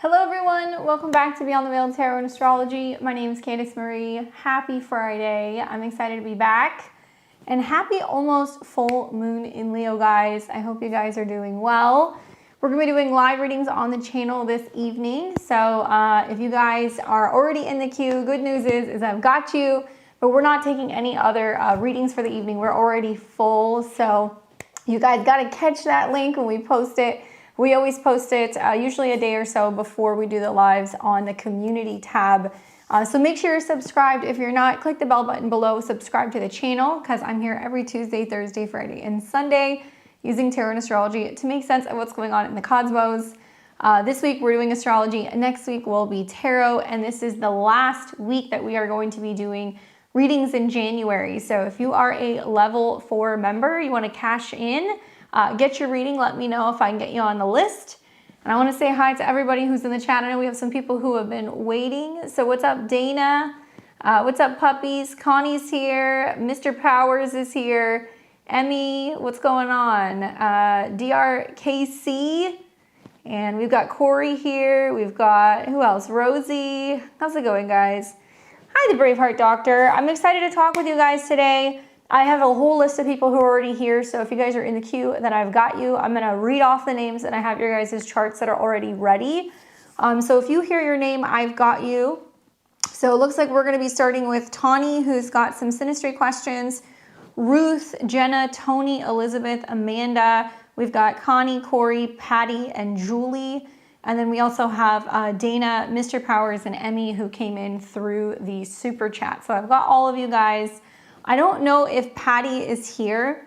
Hello everyone, welcome back to Beyond the Veil Tarot and Astrology. My name is Candace Marie. Happy Friday. I'm excited to be back. And happy almost full moon in Leo, guys. I hope you guys are doing well. We're going to be doing live readings on the channel this evening. So if you guys are already in the queue, good news is I've got you. But we're not taking any other readings for the evening. We're already full. So you guys got to catch that link when we post it. We always post it usually a day or so before we do the lives on the community tab. So make sure you're subscribed. If you're not, click the bell button below, subscribe to the channel, because I'm here every Tuesday, Thursday, Friday, and Sunday using tarot and astrology to make sense of what's going on in the cosmos. This week we're doing astrology, next week will be tarot, and this is the last week that we are going to be doing readings in January. So if you are a level 4 member, you want to cash in, get your reading, let me know if I can get you on the list. And I want to say hi to everybody who's in the chat. I know we have some people who have been waiting. So what's up, Dana? What's up, puppies? Connie's here. Mr. Powers is here. Emmy, what's going on? DRKC. And we've got Corey here. We've got, who else? Rosie. How's it going, guys? Hi, the Braveheart Doctor. I'm excited to talk with you guys today. I have a whole list of people who are already here, so if you guys are in the queue, then I've got you. I'm going to read off the names, and I have your guys' charts that are already ready. So if you hear your name, I've got you. So it looks like we're going to be starting with Tawny, who's got some synastry questions, Ruth, Jenna, Tony, Elizabeth, Amanda. We've got Connie, Corey, Patty, and Julie. And then we also have Dana, Mr. Powers, and Emmy, who came in through the super chat. So I've got all of you guys. I don't know if Patty is here,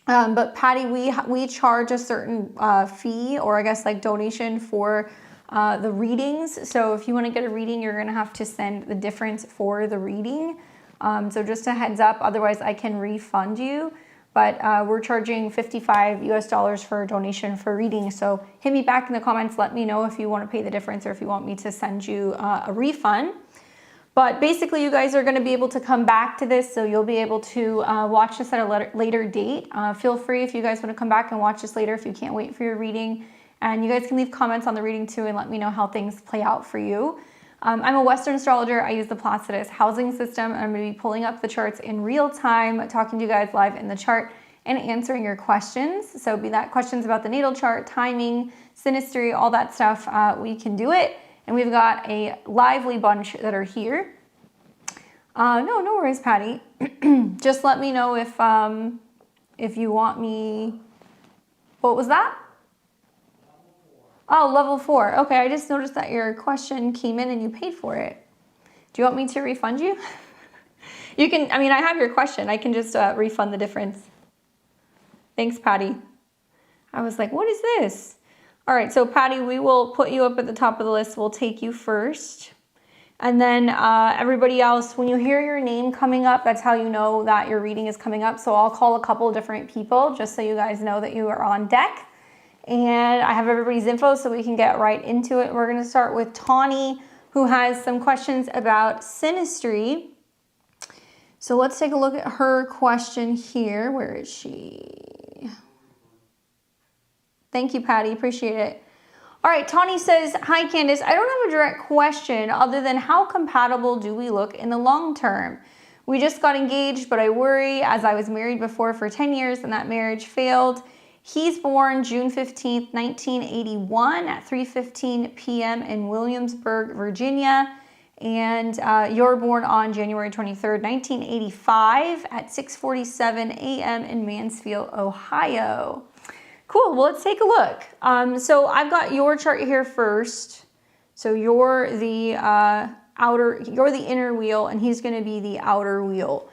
but Patty, we charge a certain fee, or I guess like donation for the readings. So if you want to get a reading, you're going to have to send the difference for the reading. So just a heads up, otherwise I can refund you. But we're charging $55 US for a donation for reading. So hit me back in the comments. Let me know if you want to pay the difference or if you want me to send you a refund. But basically, you guys are going to be able to come back to this, so you'll be able to watch this at a later date. Feel free if you guys want to come back and watch this later if you can't wait for your reading. And you guys can leave comments on the reading too and let me know how things play out for you. I'm a Western astrologer. I use the Placidus housing system. I'm going to be pulling up the charts in real time, talking to you guys live in the chart and answering your questions. So be that questions about the natal chart, timing, synastry, all that stuff, we can do it. And we've got a lively bunch that are here. No worries, Patty. Just let me know if you want me. What was that? Oh, level 4. Okay, I just noticed that your question came in and you paid for it. Do you want me to refund you? You can, I mean, I have your question. I can just refund the difference. Thanks, Patty. I was like, what is this? All right, so Patty, we will put you up at the top of the list. We'll take you first. And then everybody else, when you hear your name coming up, that's how you know that your reading is coming up. So I'll call a couple of different people just so you guys know that you are on deck. And I have everybody's info so we can get right into it. We're going to start with Tawny, who has some questions about synastry. So let's take a look at her question here. Where is she? Thank you, Patty. Appreciate it. All right, Tawny says, hi, Candace. I don't have a direct question other than how compatible do we look in the long term? We just got engaged, but I worry as I was married before for 10 years and that marriage failed. He's born June 15th, 1981 at 3:15 p.m. in Williamsburg, Virginia. And you're born on January 23rd, 1985 at 6:47 a.m. in Mansfield, Ohio. Cool, well, let's take a look. So I've got your chart here first. So you're the you're the inner wheel and he's gonna be the outer wheel.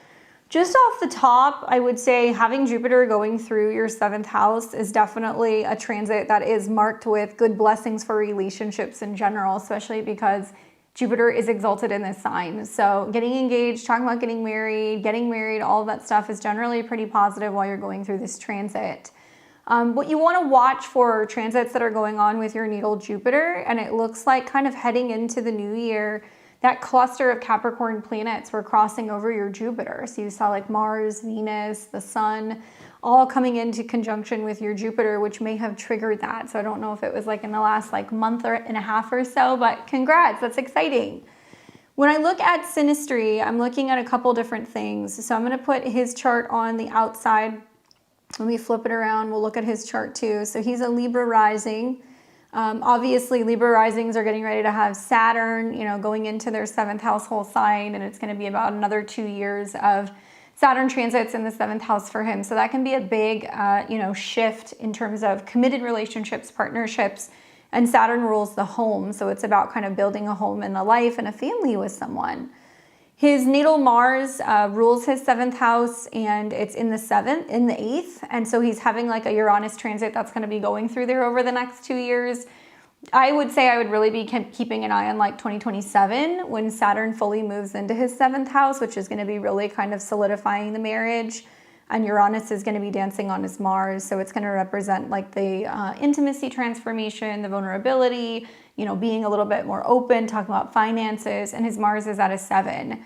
Just off the top, I would say having Jupiter going through your 7th house is definitely a transit that is marked with good blessings for relationships in general, especially because Jupiter is exalted in this sign. So getting engaged, talking about getting married, all of that stuff is generally pretty positive while you're going through this transit. What you want to watch for transits that are going on with your natal Jupiter, and it looks like kind of heading into the new year, that cluster of Capricorn planets were crossing over your Jupiter. So you saw like Mars, Venus, the Sun, all coming into conjunction with your Jupiter, which may have triggered that. So I don't know if it was like in the last like month and a half or so, but congrats, that's exciting. When I look at synastry, I'm looking at a couple different things. So I'm going to put his chart on the outside. Let me flip it around. We'll look at his chart too. So he's a Libra rising. Obviously, Libra risings are getting ready to have Saturn, going into their 7th household sign, and it's going to be about another 2 years of Saturn transits in the 7th house for him. So that can be a big, shift in terms of committed relationships, partnerships, and Saturn rules the home. So it's about kind of building a home and a life and a family with someone. His natal Mars rules his 7th house, and it's in the 8th. And so he's having like a Uranus transit that's going to be going through there over the next 2 years. I would say I would really be keeping an eye on like 2027 when Saturn fully moves into his 7th house, which is going to be really kind of solidifying the marriage. And Uranus is going to be dancing on his Mars. So it's going to represent like the intimacy transformation, the vulnerability, being a little bit more open, talking about finances. And his Mars is at a 7.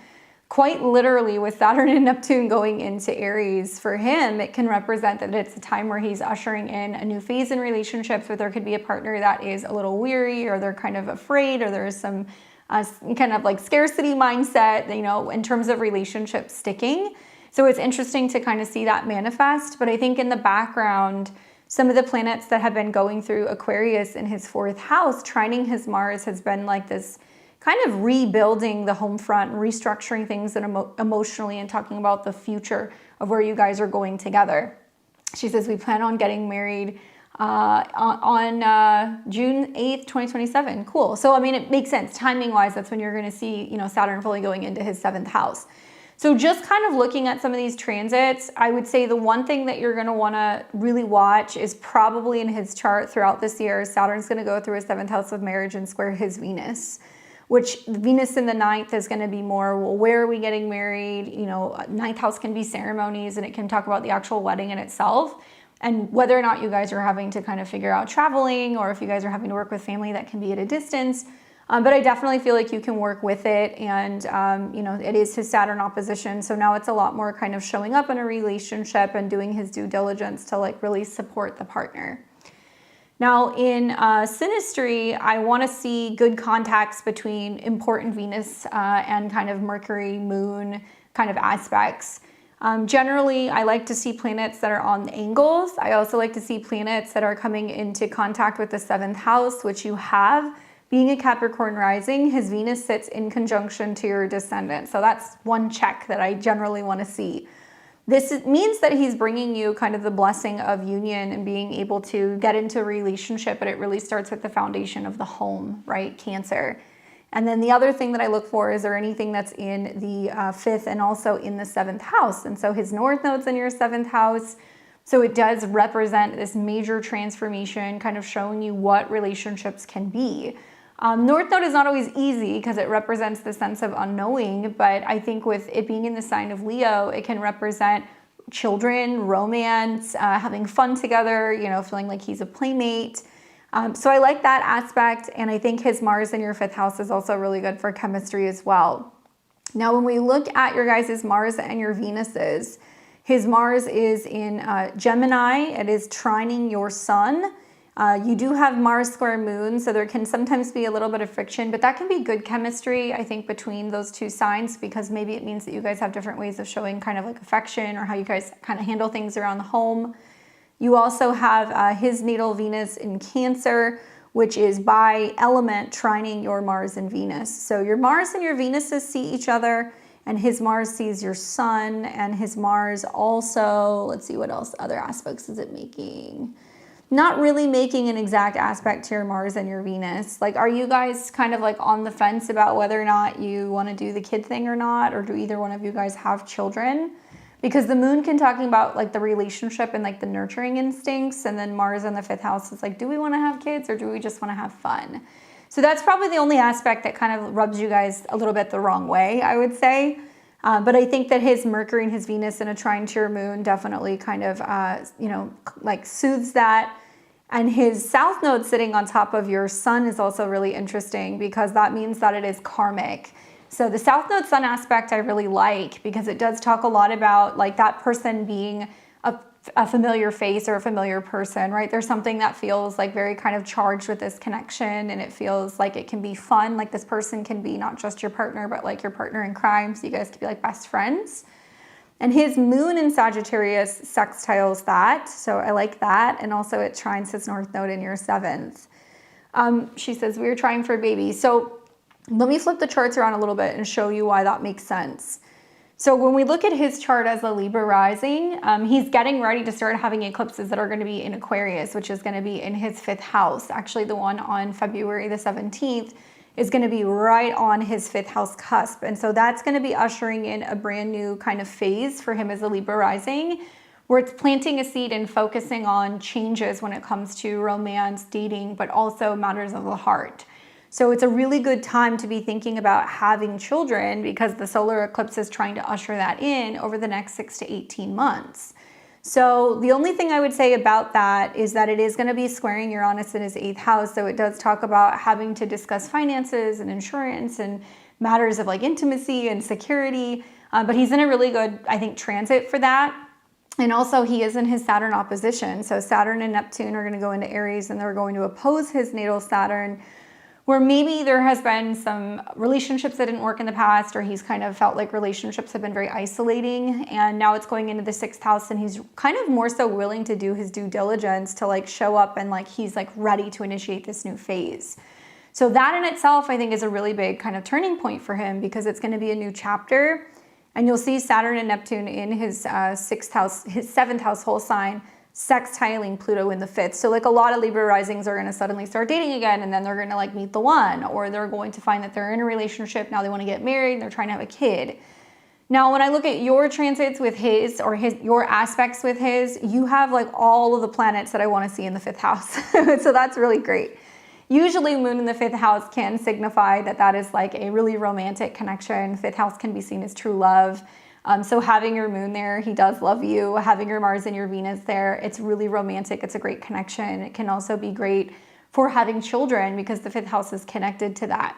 Quite literally, with Saturn and Neptune going into Aries, for him, it can represent that it's a time where he's ushering in a new phase in relationships, where there could be a partner that is a little weary, or they're kind of afraid, or there's some kind of like scarcity mindset, in terms of relationships sticking. So it's interesting to kind of see that manifest. But I think in the background, some of the planets that have been going through Aquarius in his 4th house, trining his Mars, has been like this kind of rebuilding the home front, restructuring things emotionally, and talking about the future of where you guys are going together. She says, we plan on getting married on June 8th, 2027. Cool. So, I mean, it makes sense. Timing-wise, that's when you're going to see, Saturn fully going into his 7th house. So just kind of looking at some of these transits, I would say the one thing that you're going to want to really watch is probably in his chart throughout this year. Saturn's going to go through his 7th house of marriage and square his Venus, which Venus in the 9th is going to be more, well, where are we getting married? 9th house can be ceremonies, and it can talk about the actual wedding in itself, and whether or not you guys are having to kind of figure out traveling, or if you guys are having to work with family that can be at a distance. But I definitely feel like you can work with it, and it is his Saturn opposition, so now it's a lot more kind of showing up in a relationship and doing his due diligence to like really support the partner. Now in synastry, I want to see good contacts between important Venus and kind of Mercury, Moon kind of aspects. Generally, I like to see planets that are on angles. I also like to see planets that are coming into contact with the 7th house, which you have. Being a Capricorn rising, his Venus sits in conjunction to your descendant. So that's one check that I generally want to see. This means that he's bringing you kind of the blessing of union and being able to get into a relationship, but it really starts with the foundation of the home, right? Cancer. And then the other thing that I look for is there anything that's in the 5th and also in the 7th house. And so his North Node's in your 7th house. So it does represent this major transformation, kind of showing you what relationships can be. North Node is not always easy because it represents the sense of unknowing, but I think with it being in the sign of Leo, it can represent children, romance, having fun together, feeling like he's a playmate. So I like that aspect, and I think his Mars in your 5th house is also really good for chemistry as well. Now, when we look at your guys' Mars and your Venuses, his Mars is in Gemini. It is trining your Sun. You do have Mars square Moon, so there can sometimes be a little bit of friction, but that can be good chemistry, I think, between those two signs, because maybe it means that you guys have different ways of showing kind of like affection, or how you guys kind of handle things around the home. You also have his natal Venus in Cancer, which is by element trining your Mars and Venus. So your Mars and your Venuses see each other, and his Mars sees your Sun, and his Mars also, let's see what else, other aspects is it making? Not really making an exact aspect to your Mars and your Venus. Like, are you guys kind of like on the fence about whether or not you want to do the kid thing or not? Or do either one of you guys have children? Because the Moon can talking about like the relationship and like the nurturing instincts, and then Mars in the 5th house is like, do we want to have kids or do we just want to have fun? So that's probably the only aspect that kind of rubs you guys a little bit the wrong way, I would say. But I think that his Mercury and his Venus in a trine to your Moon definitely kind of, like soothes that. And his South Node sitting on top of your Sun is also really interesting, because that means that it is karmic. So the South Node Sun aspect I really like, because it does talk a lot about like that person being a a familiar face or a familiar person, right? There's something that feels like very kind of charged with this connection, and it feels like it can be fun. Like this person can be not just your partner, but like your partner in crime. So you guys could be like best friends. And his moon in Sagittarius sextiles that. So I like that. And also it trines his north node in your 7th. She says, we are trying for a baby. So let me flip the charts around a little bit and show you why that makes sense. So when we look at his chart as a Libra rising, he's getting ready to start having eclipses that are going to be in Aquarius, which is going to be in his 5th house. Actually, the one on February the 17th is going to be right on his 5th house cusp. And so that's going to be ushering in a brand new kind of phase for him as a Libra rising, where it's planting a seed and focusing on changes when it comes to romance, dating, but also matters of the heart. So it's a really good time to be thinking about having children because the solar eclipse is trying to usher that in over the next 6 to 18 months. So the only thing I would say about that is that it is going to be squaring Uranus in his 8th house. So it does talk about having to discuss finances and insurance and matters of like intimacy and security. But he's in a really good, I think, transit for that. And also he is in his Saturn opposition. So Saturn and Neptune are going to go into Aries and they're going to oppose his natal Saturn, where maybe there has been some relationships that didn't work in the past, or he's kind of felt like relationships have been very isolating, and now it's going into the 6th house and he's kind of more so willing to do his due diligence to like show up and like he's like ready to initiate this new phase. So that in itself I think is a really big kind of turning point for him because it's going to be a new chapter, and you'll see Saturn and Neptune in his 6th house, his 7th house whole sign, sextiling Pluto in the 5th. So like a lot of Libra risings are going to suddenly start dating again, and then they're going to like meet the one, or they're going to find that they're in a relationship. Now they want to get married and they're trying to have a kid. Now, when I look at your transits with his or your aspects with his, you have like all of the planets that I want to see in the 5th house. So that's really great. Usually moon in the 5th house can signify that that is like a really romantic connection. 5th house can be seen as true love. So having your moon there, he does love you. Having your Mars and your Venus there, it's really romantic. It's a great connection. It can also be great for having children because the 5th house is connected to that.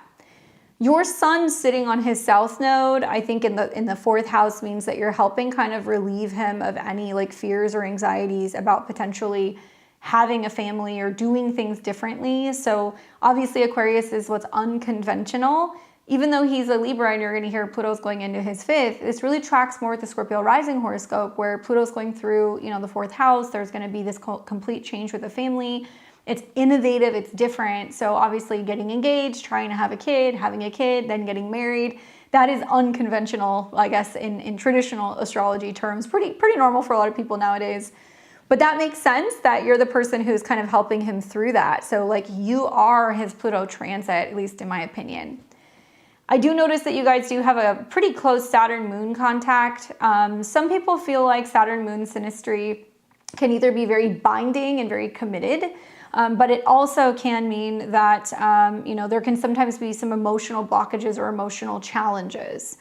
Your sun sitting on his south node, I think in the 4th house means that you're helping kind of relieve him of any like fears or anxieties about potentially having a family or doing things differently. So obviously Aquarius is what's unconventional. Even though he's a Libra and you're going to hear Pluto's going into his 5th, this really tracks more with the Scorpio rising horoscope where Pluto's going through, you know, the 4th house. There's going to be this complete change with the family. It's innovative, it's different. So obviously getting engaged, trying to have a kid, having a kid, then getting married, that is unconventional, I guess, in traditional astrology terms. Pretty normal for a lot of people nowadays. But that makes sense that you're the person who's kind of helping him through that. So like you are his Pluto transit, at least in my opinion. I do notice that you guys do have a pretty close Saturn-Moon contact. Some people feel like Saturn-Moon synastry can either be very binding and very committed, but it also can mean that you know, there can sometimes be some emotional blockages or emotional challenges.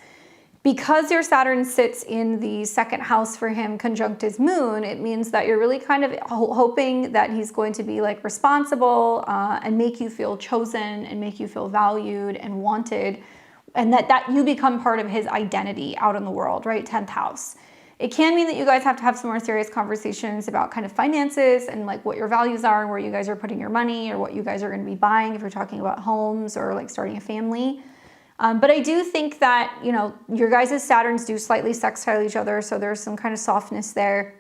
Because your Saturn sits in the 2nd house for him conjunct his moon, it means that you're really kind of hoping that he's going to be like responsible and make you feel chosen and make you feel valued and wanted, and that you become part of his identity out in the world, right? 10th house. It can mean that you guys have to have some more serious conversations about kind of finances and like what your values are and where you guys are putting your money or what you guys are going to be buying if you're talking about homes or like starting a family. But I do think that, you know, your guys' Saturns do slightly sextile each other, so there's some kind of softness there.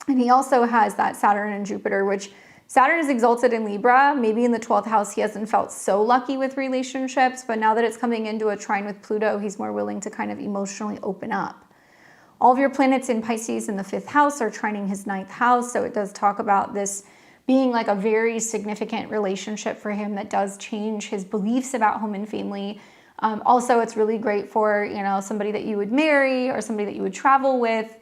And he also has that Saturn and Jupiter, which Saturn is exalted in Libra. Maybe in the 12th house he hasn't felt so lucky with relationships, but now that it's coming into a trine with Pluto, he's more willing to kind of emotionally open up. All of your planets in Pisces in the 5th house are trining his 9th house, so it does talk about this being like a very significant relationship for him that does change his beliefs about home and family. Also, it's really great for, you know, somebody that you would marry or somebody that you would travel with.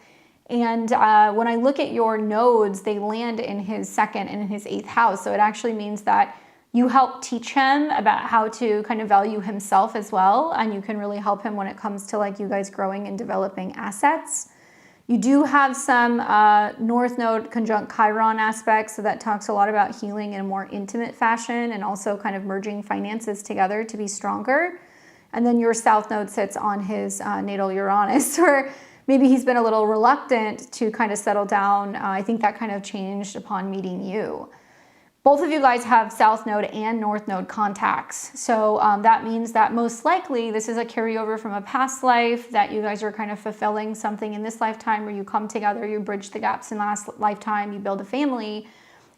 And when I look at your nodes, they land in his 2nd and in his 8th house. So it actually means that you help teach him about how to kind of value himself as well. And you can really help him when it comes to like you guys growing and developing assets. You do have some North Node conjunct Chiron aspects. So that talks a lot about healing in a more intimate fashion and also kind of merging finances together to be stronger. And then your South Node sits on his natal Uranus, where maybe he's been a little reluctant to kind of settle down. I think that kind of changed upon meeting you. Both of you guys have South Node and North Node contacts. So that means that most likely this is a carryover from a past life, that you guys are kind of fulfilling something in this lifetime, where you come together, you bridge the gaps in last lifetime, you build a family.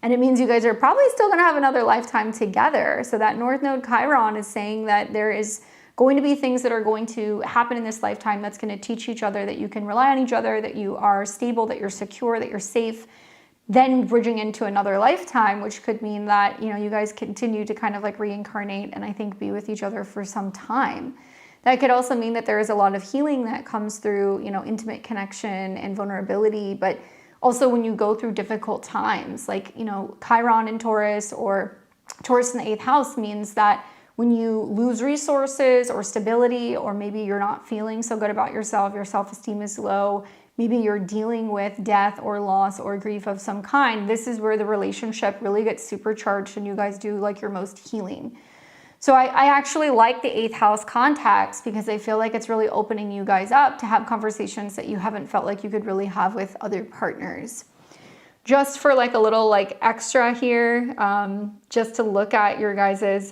And it means you guys are probably still going to have another lifetime together. So that North Node Chiron is saying that there is going to be things that are going to happen in this lifetime that's going to teach each other that you can rely on each other, that you are stable, that you're secure, that you're safe. Then bridging into another lifetime, which could mean that, you know, you guys continue to kind of like reincarnate and I think be with each other for some time. That could also mean that there is a lot of healing that comes through, you know, intimate connection and vulnerability, but also when you go through difficult times, like, you know, Chiron in Taurus or Taurus in the 8th house means that when you lose resources or stability, or maybe you're not feeling so good about yourself, your self-esteem is low, maybe you're dealing with death or loss or grief of some kind, this is where the relationship really gets supercharged and you guys do like your most healing. So I actually like the 8th house contacts because I feel like it's really opening you guys up to have conversations that you haven't felt like you could really have with other partners. Just for like a little like extra here, just to look at your guys'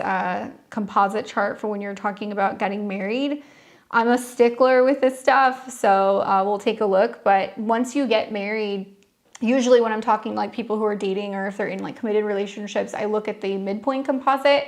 composite chart for when you're talking about getting married. I'm a stickler with this stuff, so we'll take a look. But once you get married, usually when I'm talking like people who are dating or if they're in like committed relationships, I look at the midpoint composite,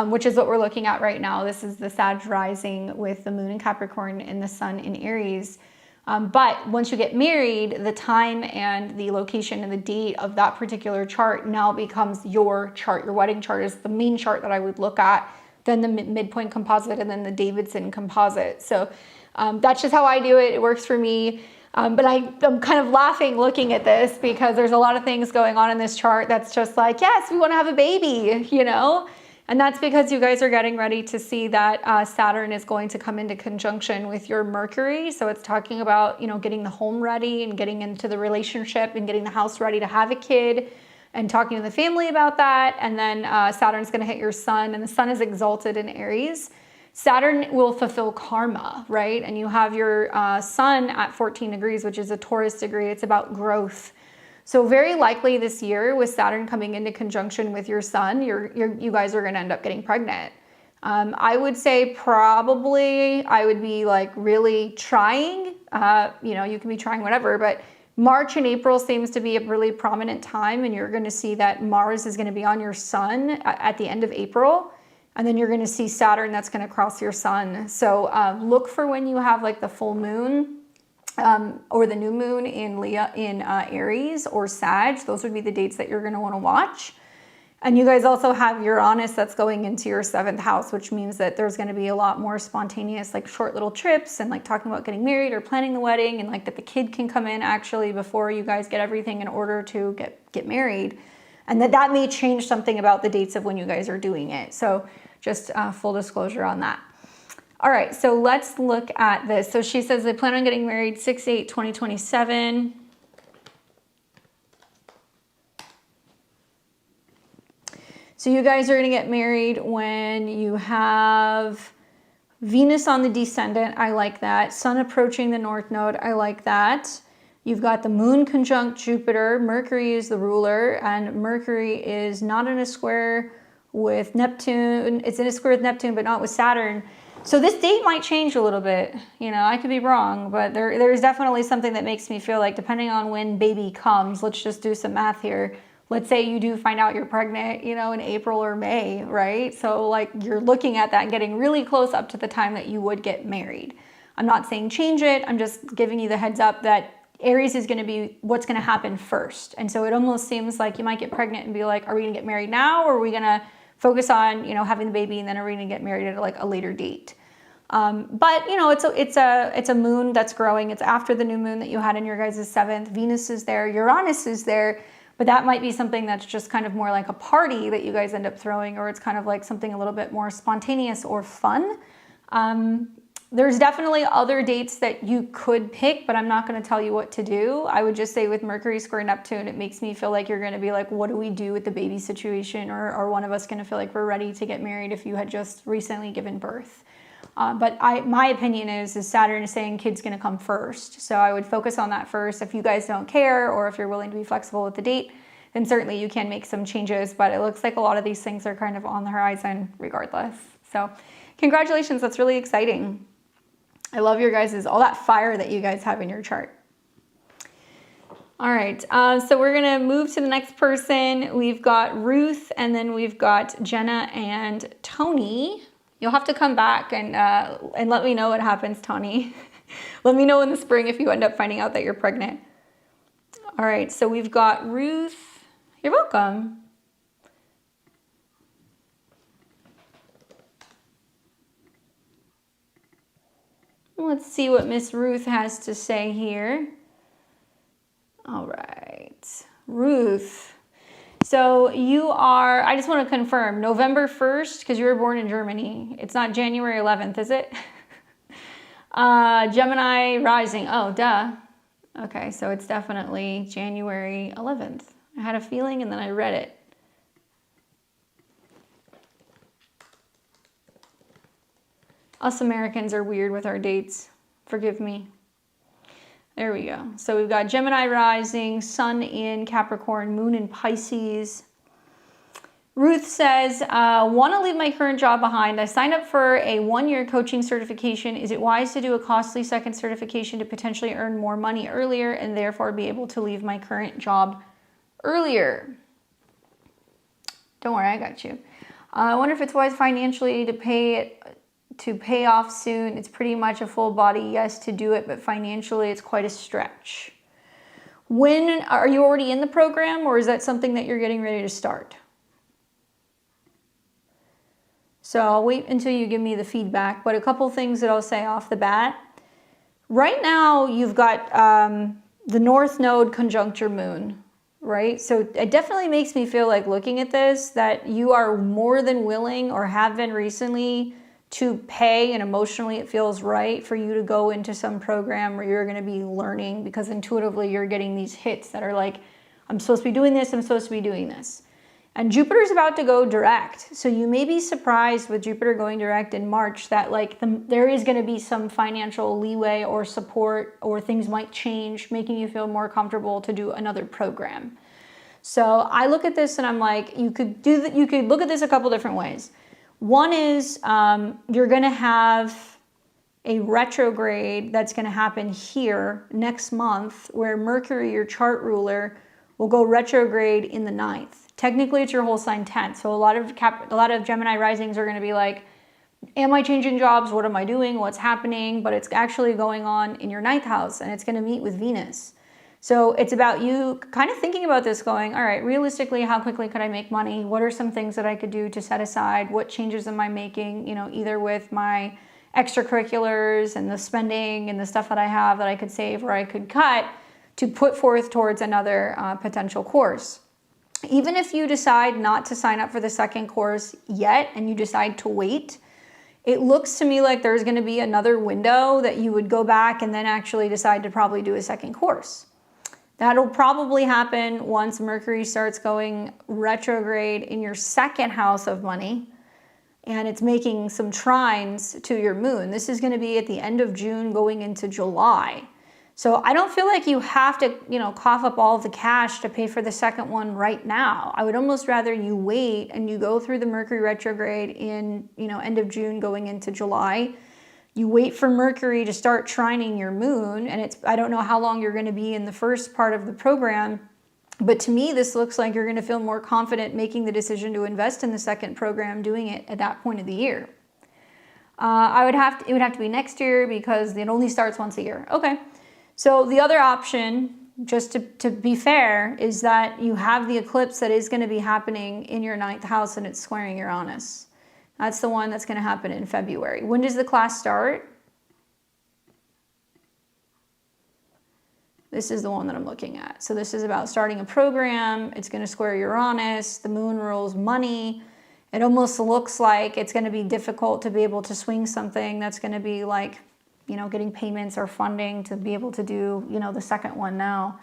which is what we're looking at right now. This is the Sag rising with the moon in Capricorn and the sun in Aries. But once you get married, the time and the location and the date of that particular chart now becomes your chart. Your wedding chart is the main chart that I would look at, then the midpoint composite, and then the Davidson composite. So that's just how I do it. It works for me. But I'm kind of laughing looking at this because there's a lot of things going on in this chart that's just like, yes, we want to have a baby, you know? And that's because you guys are getting ready to see that Saturn is going to come into conjunction with your Mercury. So it's talking about, you know, getting the home ready and getting into the relationship and getting the house ready to have a kid and talking to the family about that. And then Saturn's going to hit your sun, and the sun is exalted in Aries. Saturn will fulfill karma, right? And you have your sun at 14 degrees, which is a Taurus degree. It's about growth. So very likely this year with Saturn coming into conjunction with your sun, you guys are going to end up getting pregnant. I would say probably I would be like really trying, you know, you can be trying whatever, but March and April seems to be a really prominent time, and you're going to see that Mars is going to be on your sun at the end of April, and then you're going to see Saturn that's going to cross your sun. So look for when you have like the full moon or the new moon in Aries or Sag. Those would be the dates that you're going to want to watch. And you guys also have Uranus that's going into your 7th house, which means that there's going to be a lot more spontaneous, like short little trips and like talking about getting married or planning the wedding, and like that the kid can come in actually before you guys get everything in order to get married. And that may change something about the dates of when you guys are doing it. So just full disclosure on that. All right, so let's look at this. So she says they plan on getting married 6/8/2027. So you guys are going to get married when you have Venus on the descendant. I like that. Sun approaching the North Node. I like that. You've got the moon conjunct Jupiter. Mercury is the ruler, and Mercury is not in a square with Neptune. It's in a square with Neptune, but not with Saturn. So this date might change a little bit. You know, I could be wrong, but there's definitely something that makes me feel like depending on when baby comes, let's just do some math here. Let's say you do find out you're pregnant, you know, in April or May, right? So like you're looking at that and getting really close up to the time that you would get married. I'm not saying change it. I'm just giving you the heads up that Aries is going to be what's going to happen first. And so it almost seems like you might get pregnant and be like, are we going to get married now? Or are we going to focus on, you know, having the baby, and then are we going to get married at like a later date? But you know, it's a moon that's growing. It's after the new moon that you had in your guys' 7th. Venus is there, Uranus is there, but that might be something that's just kind of more like a party that you guys end up throwing, or it's kind of like something a little bit more spontaneous or fun. There's definitely other dates that you could pick, but I'm not going to tell you what to do. I would just say with Mercury square Neptune, it makes me feel like you're going to be like, what do we do with the baby situation? Or one of us going to feel like we're ready to get married if you had just recently given birth. But my opinion is Saturn is saying kid's going to come first. So I would focus on that first. If you guys don't care, or if you're willing to be flexible with the date, then certainly you can make some changes. But it looks like a lot of these things are kind of on the horizon regardless. So congratulations. That's really exciting. I love your guys' all that fire that you guys have in your chart. All right, so we're gonna move to the next person. We've got Ruth, and then we've got Jenna and Tony. You'll have to come back and let me know what happens, Tony. Let me know in the spring if you end up finding out that you're pregnant. All right, so we've got Ruth. You're welcome. Let's see what Miss Ruth has to say here. All right, Ruth. So you are, I just want to confirm, November 1st, because you were born in Germany. It's not January 11th, is it? Gemini rising. Oh, duh. Okay, so it's definitely January 11th. I had a feeling and then I read it. Us Americans are weird with our dates. Forgive me. There we go. So we've got Gemini rising, Sun in Capricorn, Moon in Pisces. Ruth says, want to leave my current job behind. I signed up for a 1-year coaching certification. Is it wise to do a costly second certification to potentially earn more money earlier and therefore be able to leave my current job earlier? Don't worry, I got you. I wonder if it's wise financially to pay off soon. It's pretty much a full body yes to do it, but financially it's quite a stretch. When are you already in the program, or is that something that you're getting ready to start? So I'll wait until you give me the feedback, but a couple things that I'll say off the bat. Right now you've got the North Node conjunct your Moon, right? So it definitely makes me feel like, looking at this, that you are more than willing, or have been recently, to pay, and emotionally it feels right for you to go into some program where you're going to be learning, because intuitively you're getting these hits that are like, I'm supposed to be doing this, I'm supposed to be doing this. And Jupiter's about to go direct. So you may be surprised with Jupiter going direct in March that there is going to be some financial leeway or support, or things might change, making you feel more comfortable to do another program. So I look at this and I'm like, you could look at this a couple different ways. One is you're going to have a retrograde that's going to happen here next month, where Mercury, your chart ruler, will go retrograde in the 9th. Technically, it's your whole sign 10th. So a lot of Gemini risings are going to be like, am I changing jobs? What am I doing? What's happening? But it's actually going on in your 9th house, and it's going to meet with Venus. So it's about you kind of thinking about this, going, all right, realistically, how quickly could I make money? What are some things that I could do to set aside? What changes am I making, either with my extracurriculars and the spending and the stuff that I have that I could save or I could cut, to put forth towards another potential course. Even if you decide not to sign up for the second course yet, and you decide to wait, it looks to me like there's going to be another window that you would go back and then actually decide to probably do a second course. That'll probably happen once Mercury starts going retrograde in your 2nd house of money, and it's making some trines to your Moon. This is going to be at the end of June going into July. So I don't feel like you have to, cough up all of the cash to pay for the second one right now. I would almost rather you wait and you go through the Mercury retrograde in, end of June going into July. You wait for Mercury to start trining your Moon, and I don't know how long you're going to be in the first part of the program, but to me this looks like you're going to feel more confident making the decision to invest in the second program, doing it at that point of the year. It would have to be next year, because it only starts once a year. Okay. So the other option, just to be fair, is that you have the eclipse that is going to be happening in your 9th house, and it's squaring Uranus. That's the one that's going to happen in February. When does the class start? This is the one that I'm looking at. So this is about starting a program. It's going to square Uranus. The Moon rules money. It almost looks like it's going to be difficult to be able to swing something that's going to be like, getting payments or funding to be able to do, the second one now.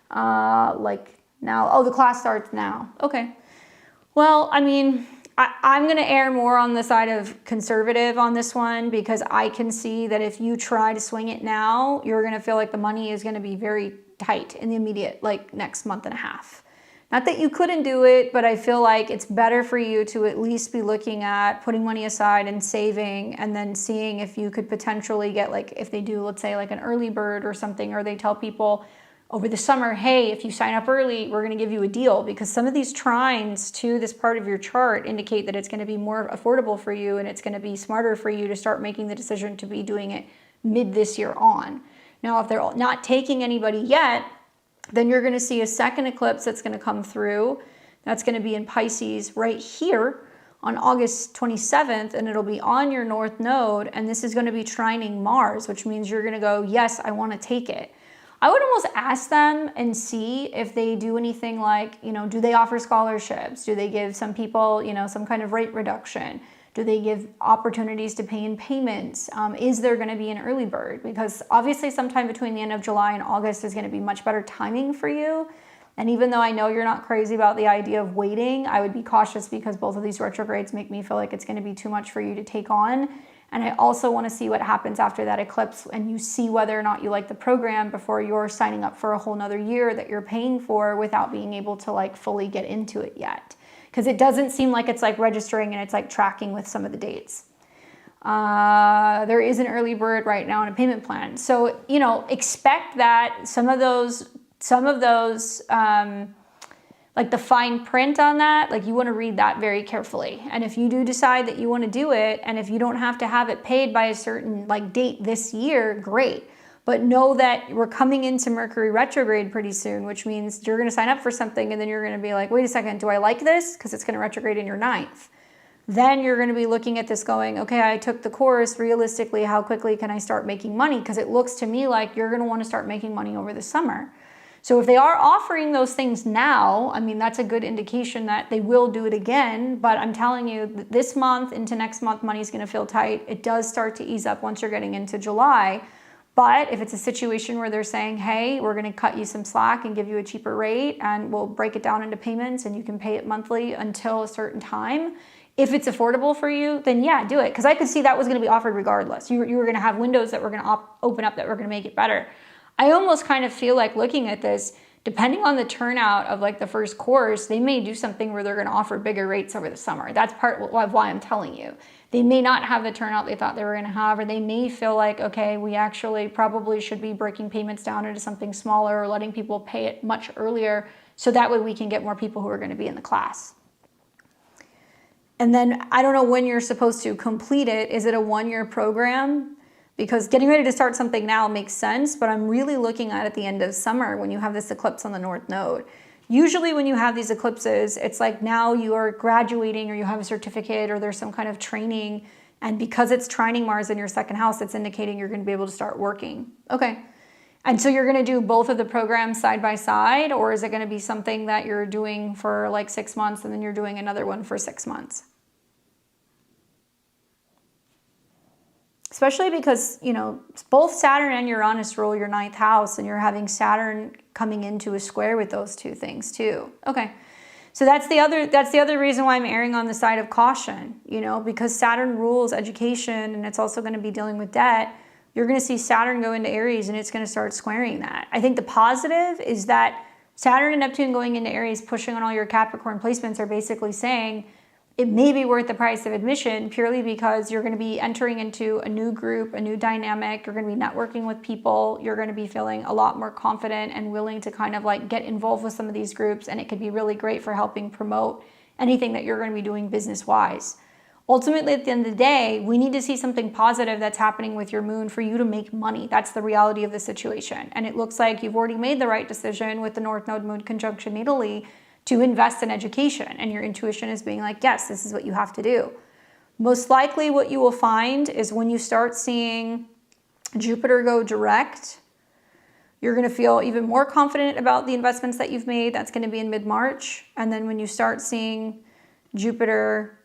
The class starts now. Okay. Well, I'm going to err more on the side of conservative on this one, because I can see that if you try to swing it now, you're going to feel like the money is going to be very tight in the immediate, like next month and a half. Not that you couldn't do it, but I feel like it's better for you to at least be looking at putting money aside and saving, and then seeing if you could potentially get, like, if they do, let's say like an early bird or something, or they tell people over the summer, hey, if you sign up early, we're going to give you a deal, because some of these trines to this part of your chart indicate that it's going to be more affordable for you, and it's going to be smarter for you to start making the decision to be doing it mid this year on. Now, if they're not taking anybody yet, then you're going to see a second eclipse that's going to come through. That's going to be in Pisces right here on August 27th, and it'll be on your north node, and this is going to be trining Mars, which means you're going to go, yes, I want to take it. I would almost ask them and see if they do anything like, you know, do they offer scholarships? Do they give some people, you know, some kind of rate reduction? Do they give opportunities to pay in payments? Is there going to be an early bird? Because obviously sometime between the end of July and August is going to be much better timing for you. And even though I know you're not crazy about the idea of waiting, I would be cautious, because both of these retrogrades make me feel like it's going to be too much for you to take on. And I also want to see what happens after that eclipse, and you see whether or not you like the program before you're signing up for a whole nother year that you're paying for without being able to like fully get into it yet. Because it doesn't seem like it's like registering and it's like tracking with some of the dates. There is an early bird right now in a payment plan. So, you know, expect that some of those like the fine print on that, like you want to read that very carefully. And if you do decide that you want to do it, and if you don't have to have it paid by a certain like date this year, great. But know that we're coming into Mercury retrograde pretty soon, which means you're going to sign up for something and then you're going to be like, wait a second, do I like this? Because it's going to retrograde in your ninth. Then you're going to be looking at this going, okay, I took the course. Realistically, how quickly can I start making money? Because it looks to me like you're going to want to start making money over the summer. So if they are offering those things now, I mean, that's a good indication that they will do it again. But I'm telling you, this month into next month, money's going to feel tight. It does start to ease up once you're getting into July. But if it's a situation where they're saying, hey, we're going to cut you some slack and give you a cheaper rate, and we'll break it down into payments and you can pay it monthly until a certain time. If it's affordable for you, then yeah, do it. Because I could see that was going to be offered regardless. You were going to have windows that were going to open up that were going to make it better. I almost kind of feel like looking at this, depending on the turnout of like the first course, they may do something where they're going to offer bigger rates over the summer. That's part of why I'm telling you. They may not have the turnout they thought they were going to have, or they may feel like, okay, we actually probably should be breaking payments down into something smaller, or letting people pay it much earlier, so that way we can get more people who are going to be in the class. And then I don't know when you're supposed to complete it. Is it a one-year program? Because getting ready to start something now makes sense, but I'm really looking at the end of summer when you have this eclipse on the North Node. Usually when you have these eclipses, it's like now you are graduating, or you have a certificate, or there's some kind of training. And because it's trining Mars in your second house, it's indicating you're going to be able to start working. Okay. And so you're going to do both of the programs side by side, or is it going to be something that you're doing for like 6 months and then you're doing another one for 6 months? Especially because, you know, both Saturn and Uranus rule your ninth house, and you're having Saturn coming into a square with those two things too. Okay. So that's the other reason why I'm erring on the side of caution, you know, because Saturn rules education, and it's also going to be dealing with debt. You're going to see Saturn go into Aries, and it's going to start squaring that. I think the positive is that Saturn and Neptune going into Aries, pushing on all your Capricorn placements, are basically saying, it may be worth the price of admission, purely because you're going to be entering into a new group, a new dynamic. You're going to be networking with people. You're going to be feeling a lot more confident and willing to kind of like get involved with some of these groups. And it could be really great for helping promote anything that you're going to be doing business-wise. Ultimately, at the end of the day, we need to see something positive that's happening with your moon for you to make money. That's the reality of the situation. And it looks like you've already made the right decision with the North Node Moon conjunction natally to invest in education, and your intuition is being like, yes, this is what you have to do. Most likely what you will find is when you start seeing Jupiter go direct, you're going to feel even more confident about the investments that you've made. That's going to be in mid-March. And then when you start seeing Jupiter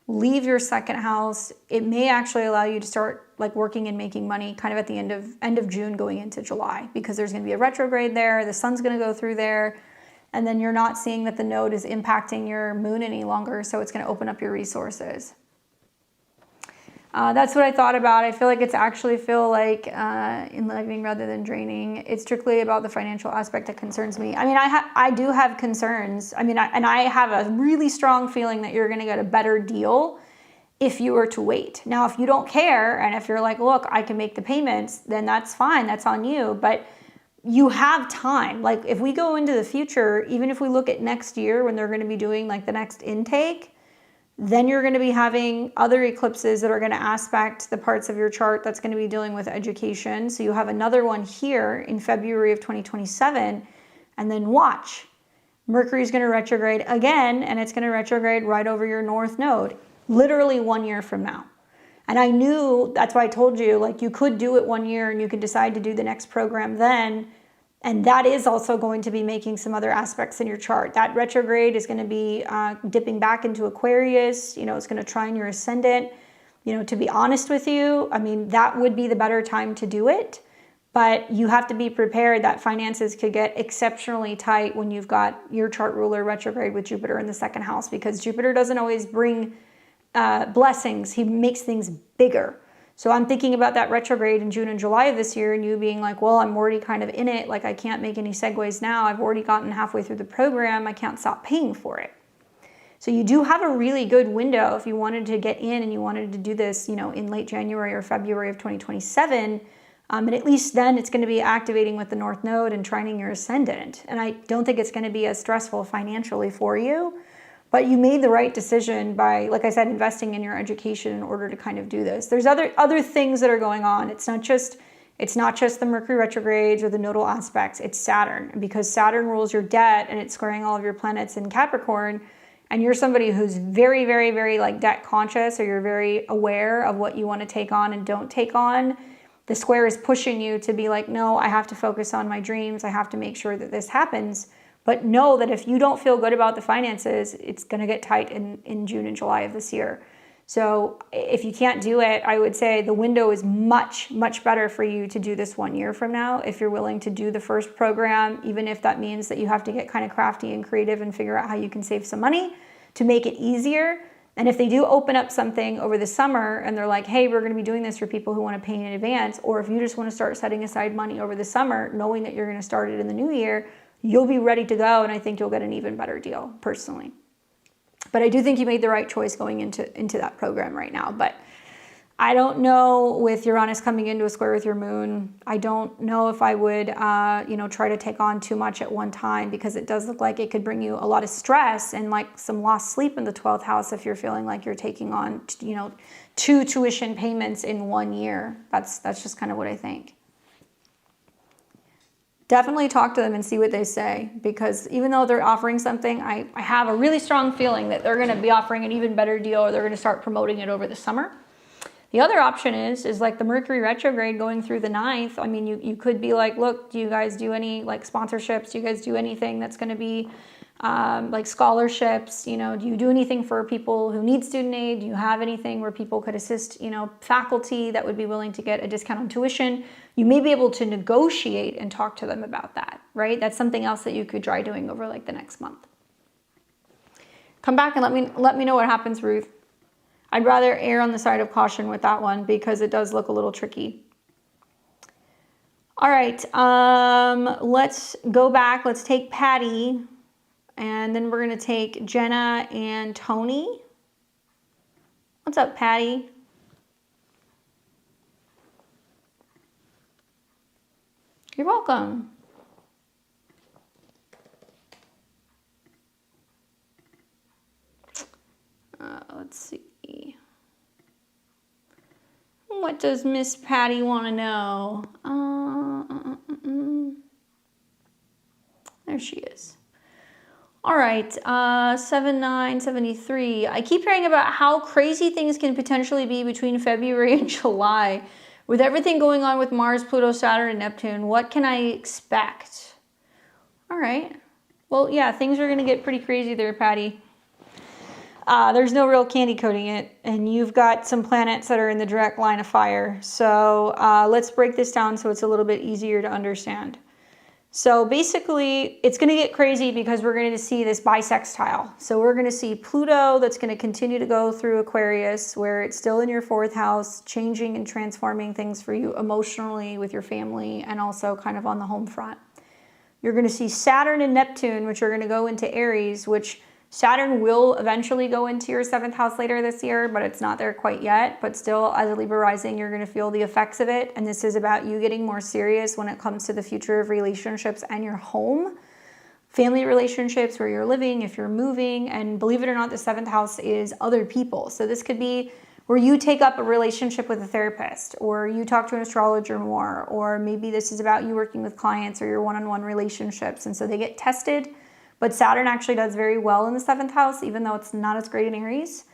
leave your second house, it may actually allow you to start like working and making money kind of at the end of June going into July, because there's going to be a retrograde there. The sun's going to go through there. and then you're not seeing that the node is impacting your moon any longer, so it's going to open up your resources. That's what I thought about. I feel like it's actually enlivening rather than draining. It's strictly about the financial aspect that concerns me. I mean, I do have concerns. I mean, I have a really strong feeling that you're going to get a better deal if you were to wait. Now, if you don't care, and if you're like, look, I can make the payments, then that's fine. That's on you. But you have time. Like, if we go into the future, even if we look at next year when they're going to be doing like the next intake, then you're going to be having other eclipses that are going to aspect the parts of your chart that's going to be dealing with education. So you have another one here in February of 2027, and then watch. Mercury is going to retrograde again, and it's going to retrograde right over your north node, literally 1 year from now. And I knew, that's why I told you, like, you could do it 1 year and you could decide to do the next program then. And that is also going to be making some other aspects in your chart. That retrograde is going to be dipping back into Aquarius. You know, it's going to trine your ascendant. You know, to be honest with you, I mean, that would be the better time to do it. But you have to be prepared that finances could get exceptionally tight when you've got your chart ruler retrograde with Jupiter in the second house, because Jupiter doesn't always bring blessings. He makes things bigger. So I'm thinking about that retrograde in June and July of this year, and you being like, well, I'm already kind of in it. Like, I can't make any segues now. I've already gotten halfway through the program. I can't stop paying for it. So you do have a really good window if you wanted to get in and you wanted to do this, you know, in late January or February of 2027. And at least then it's going to be activating with the North Node and trining your ascendant. And I don't think it's going to be as stressful financially for you. But you made the right decision by, like I said, investing in your education in order to kind of do this. There's other things that are going on. It's not just the Mercury retrogrades or the nodal aspects. It's Saturn. And because Saturn rules your debt and it's squaring all of your planets in Capricorn, and you're somebody who's very, very, very like debt conscious, or you're very aware of what you want to take on and don't take on, the square is pushing you to be like, no, I have to focus on my dreams. I have to make sure that this happens. But know that if you don't feel good about the finances, it's going to get tight in June and July of this year. So if you can't do it, I would say the window is much, much better for you to do this 1 year from now if you're willing to do the first program, even if that means that you have to get kind of crafty and creative and figure out how you can save some money to make it easier. And if they do open up something over the summer and they're like, hey, we're going to be doing this for people who want to pay in advance, or if you just want to start setting aside money over the summer, knowing that you're going to start it in the new year, you'll be ready to go, and I think you'll get an even better deal, personally. But I do think you made the right choice going into that program right now. But I don't know, with Uranus coming into a square with your moon, I don't know if I would, try to take on too much at one time, because it does look like it could bring you a lot of stress and like some lost sleep in the 12th house if you're feeling like you're taking on, 2 tuition payments in 1 year. That's just kind of what I think. Definitely talk to them and see what they say, because even though they're offering something, I have a really strong feeling that they're going to be offering an even better deal, or they're going to start promoting it over the summer. The other option is like the Mercury retrograde going through the 9th. I mean, you could be like, look, do you guys do any like sponsorships? Do you guys do anything that's going to be like scholarships? Do you do anything for people who need student aid? Do you have anything where people could assist, faculty that would be willing to get a discount on tuition? You may be able to negotiate and talk to them about that, right? That's something else that you could try doing over like the next month. Come back and let me know what happens, Ruth. I'd rather err on the side of caution with that one, because it does look a little tricky. All right, let's go back. Let's take Patty, and then we're going to take Jenna and Tony. What's up, Patty? You're welcome. Let's see. What does Miss Patty want to know? There she is. All right, 7973. I keep hearing about how crazy things can potentially be between February and July. With everything going on with Mars, Pluto, Saturn, and Neptune, what can I expect? All right. Well, yeah, things are going to get pretty crazy there, Patty. There's no real candy coating it, and you've got some planets that are in the direct line of fire. So let's break this down so it's a little bit easier to understand. So basically, it's going to get crazy because we're going to see this bisextile. So we're going to see Pluto that's going to continue to go through Aquarius, where it's still in your 4th house, changing and transforming things for you emotionally with your family and also kind of on the home front. You're going to see Saturn and Neptune, which are going to go into Aries, which Saturn will eventually go into your 7th house later this year, but it's not there quite yet. But still, as a Libra rising, you're going to feel the effects of it. And this is about you getting more serious when it comes to the future of relationships and your home, family relationships, where you're living, if you're moving. And believe it or not, the 7th house is other people. So this could be where you take up a relationship with a therapist, or you talk to an astrologer more, or maybe this is about you working with clients or your one-on-one relationships. And so they get tested. But Saturn actually does very well in the 7th house, even though it's not as great in Aries.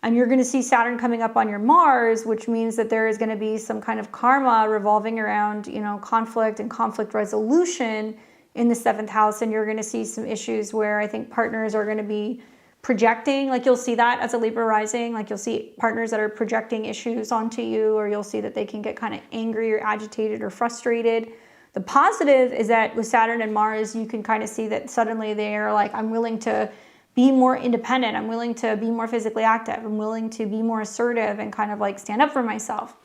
And you're going to see Saturn coming up on your Mars, which means that there is going to be some kind of karma revolving around, conflict and conflict resolution in the 7th house. And you're going to see some issues where I think partners are going to be projecting. Like, you'll see that as a Libra rising. Like, you'll see partners that are projecting issues onto you, or you'll see that they can get kind of angry or agitated or frustrated. The positive is that with Saturn and Mars, you can kind of see that suddenly they are like, I'm willing to be more independent. I'm willing to be more physically active. I'm willing to be more assertive and kind of like stand up for myself.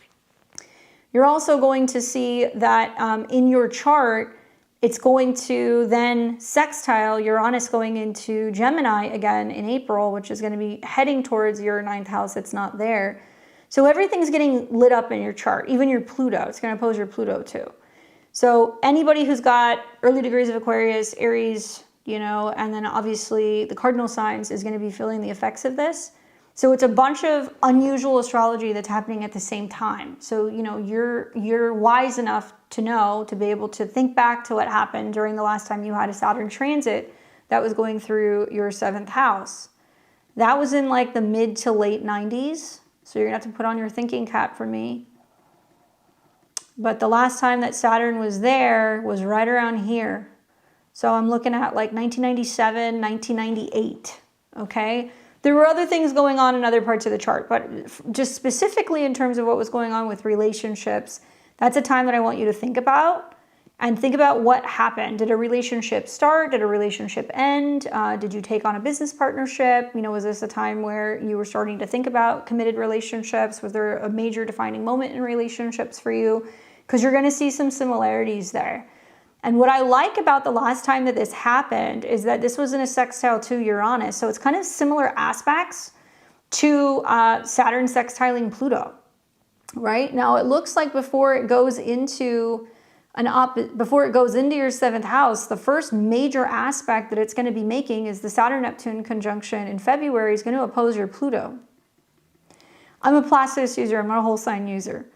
You're also going to see that in your chart, it's going to then sextile Uranus going into Gemini again in April, which is going to be heading towards your 9th house. It's not there. So everything's getting lit up in your chart, even your Pluto. It's going to oppose your Pluto too. So anybody who's got early degrees of Aquarius, Aries, and then obviously the cardinal signs is going to be feeling the effects of this. So it's a bunch of unusual astrology that's happening at the same time. So, you're wise enough to know, to be able to think back to what happened during the last time you had a Saturn transit that was going through your 7th house. That was in like the mid to late 90s. So you're going to have to put on your thinking cap for me. But the last time that Saturn was there was right around here. So I'm looking at like 1997, 1998, okay? There were other things going on in other parts of the chart, but just specifically in terms of what was going on with relationships, that's a time that I want you to think about, and think about what happened. Did a relationship start? Did a relationship end? Did you take on a business partnership? Was this a time where you were starting to think about committed relationships? Was there a major defining moment in relationships for you? Because you're going to see some similarities there. And what I like about the last time that this happened is that this was in a sextile to Uranus. So it's kind of similar aspects to Saturn sextiling Pluto, right? Now it looks like before it goes into your 7th house, the first major aspect that it's going to be making is the Saturn-Neptune conjunction in February is going to oppose your Pluto. I'm a Placidus user. I'm not a whole sign user.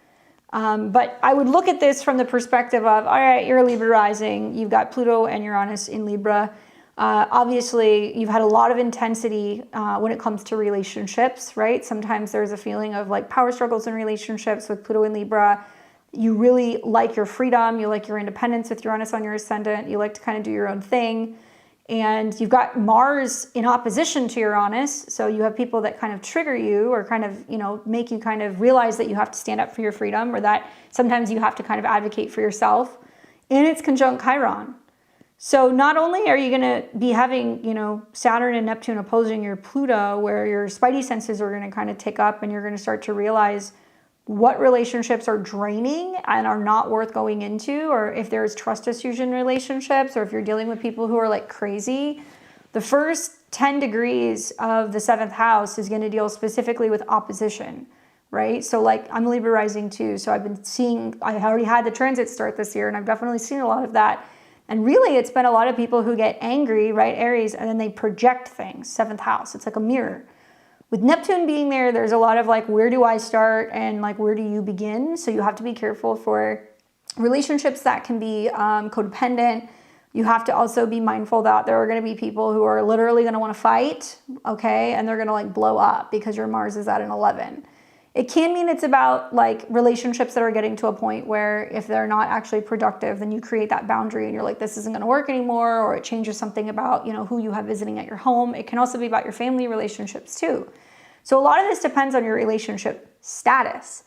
But I would look at this from the perspective of, all right, you're a Libra rising. You've got Pluto and Uranus in Libra. Obviously, you've had a lot of intensity when it comes to relationships, right? Sometimes there's a feeling of like power struggles in relationships with Pluto and Libra. You really like your freedom. You like your independence with Uranus on your ascendant. You like to kind of do your own thing. And you've got Mars in opposition to Uranus. So you have people that kind of trigger you or kind of, make you kind of realize that you have to stand up for your freedom, or that sometimes you have to kind of advocate for yourself. And it's conjunct Chiron. So not only are you going to be having, Saturn and Neptune opposing your Pluto, where your spidey senses are going to kind of tick up and you're going to start to realize what relationships are draining and are not worth going into, or if there's trust issues in relationships, or if you're dealing with people who are like crazy. The first 10 degrees of the 7th house is going to deal specifically with opposition, right? So like, I'm Libra rising too. So I already had the transit start this year, and I've definitely seen a lot of that. And really, it's been a lot of people who get angry, right, Aries, and then they project things, 7th house. It's like a mirror. With Neptune being there, there's a lot of like, where do I start and like, where do you begin? So you have to be careful for relationships that can be codependent. You have to also be mindful that there are going to be people who are literally going to want to fight, okay? And they're going to like blow up because your Mars is at an 11. It can mean it's about like relationships that are getting to a point where if they're not actually productive, then you create that boundary and you're like, this isn't going to work anymore, or it changes something about, who you have visiting at your home. It can also be about your family relationships too. So a lot of this depends on your relationship status.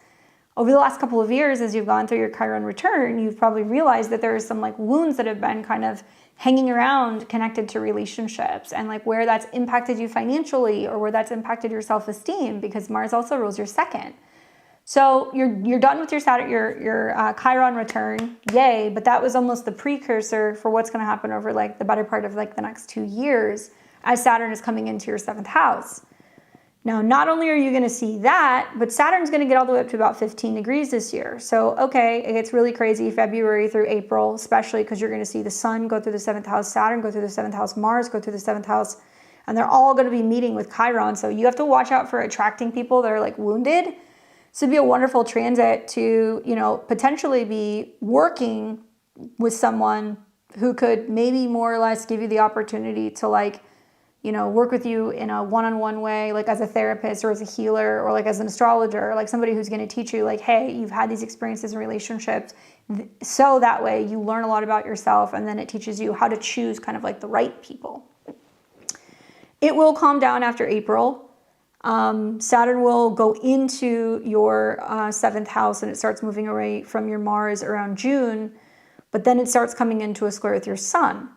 over the last couple of years, as you've gone through your Chiron return, you've probably realized that there are some like wounds that have been kind of hanging around connected to relationships, and like where that's impacted you financially or where that's impacted your self-esteem, because Mars also rules your second. So you're done with your Saturn, your Chiron return, yay! But that was almost the precursor for what's going to happen over like the better part of like the next 2 years, as Saturn is coming into your 7th house. Now, not only are you going to see that, but Saturn's going to get all the way up to about 15 degrees this year. So, okay, it gets really crazy February through April, especially because you're going to see the Sun go through the 7th house, Saturn go through the 7th house, Mars go through the 7th house, and they're all going to be meeting with Chiron. So you have to watch out for attracting people that are like wounded. So it'd be a wonderful transit to, you know, potentially be working with someone who could maybe more or less give you the opportunity to like, you know, work with you in a one-on-one way, like as a therapist or as a healer or like as an astrologer, like somebody who's going to teach you like, hey, you've had these experiences in relationships. So that way you learn a lot about yourself, and then it teaches you how to choose kind of like the right people. It will calm down after April. Saturn will go into your 7th house, and it starts moving away from your Mars around June, but then it starts coming into a square with your Sun.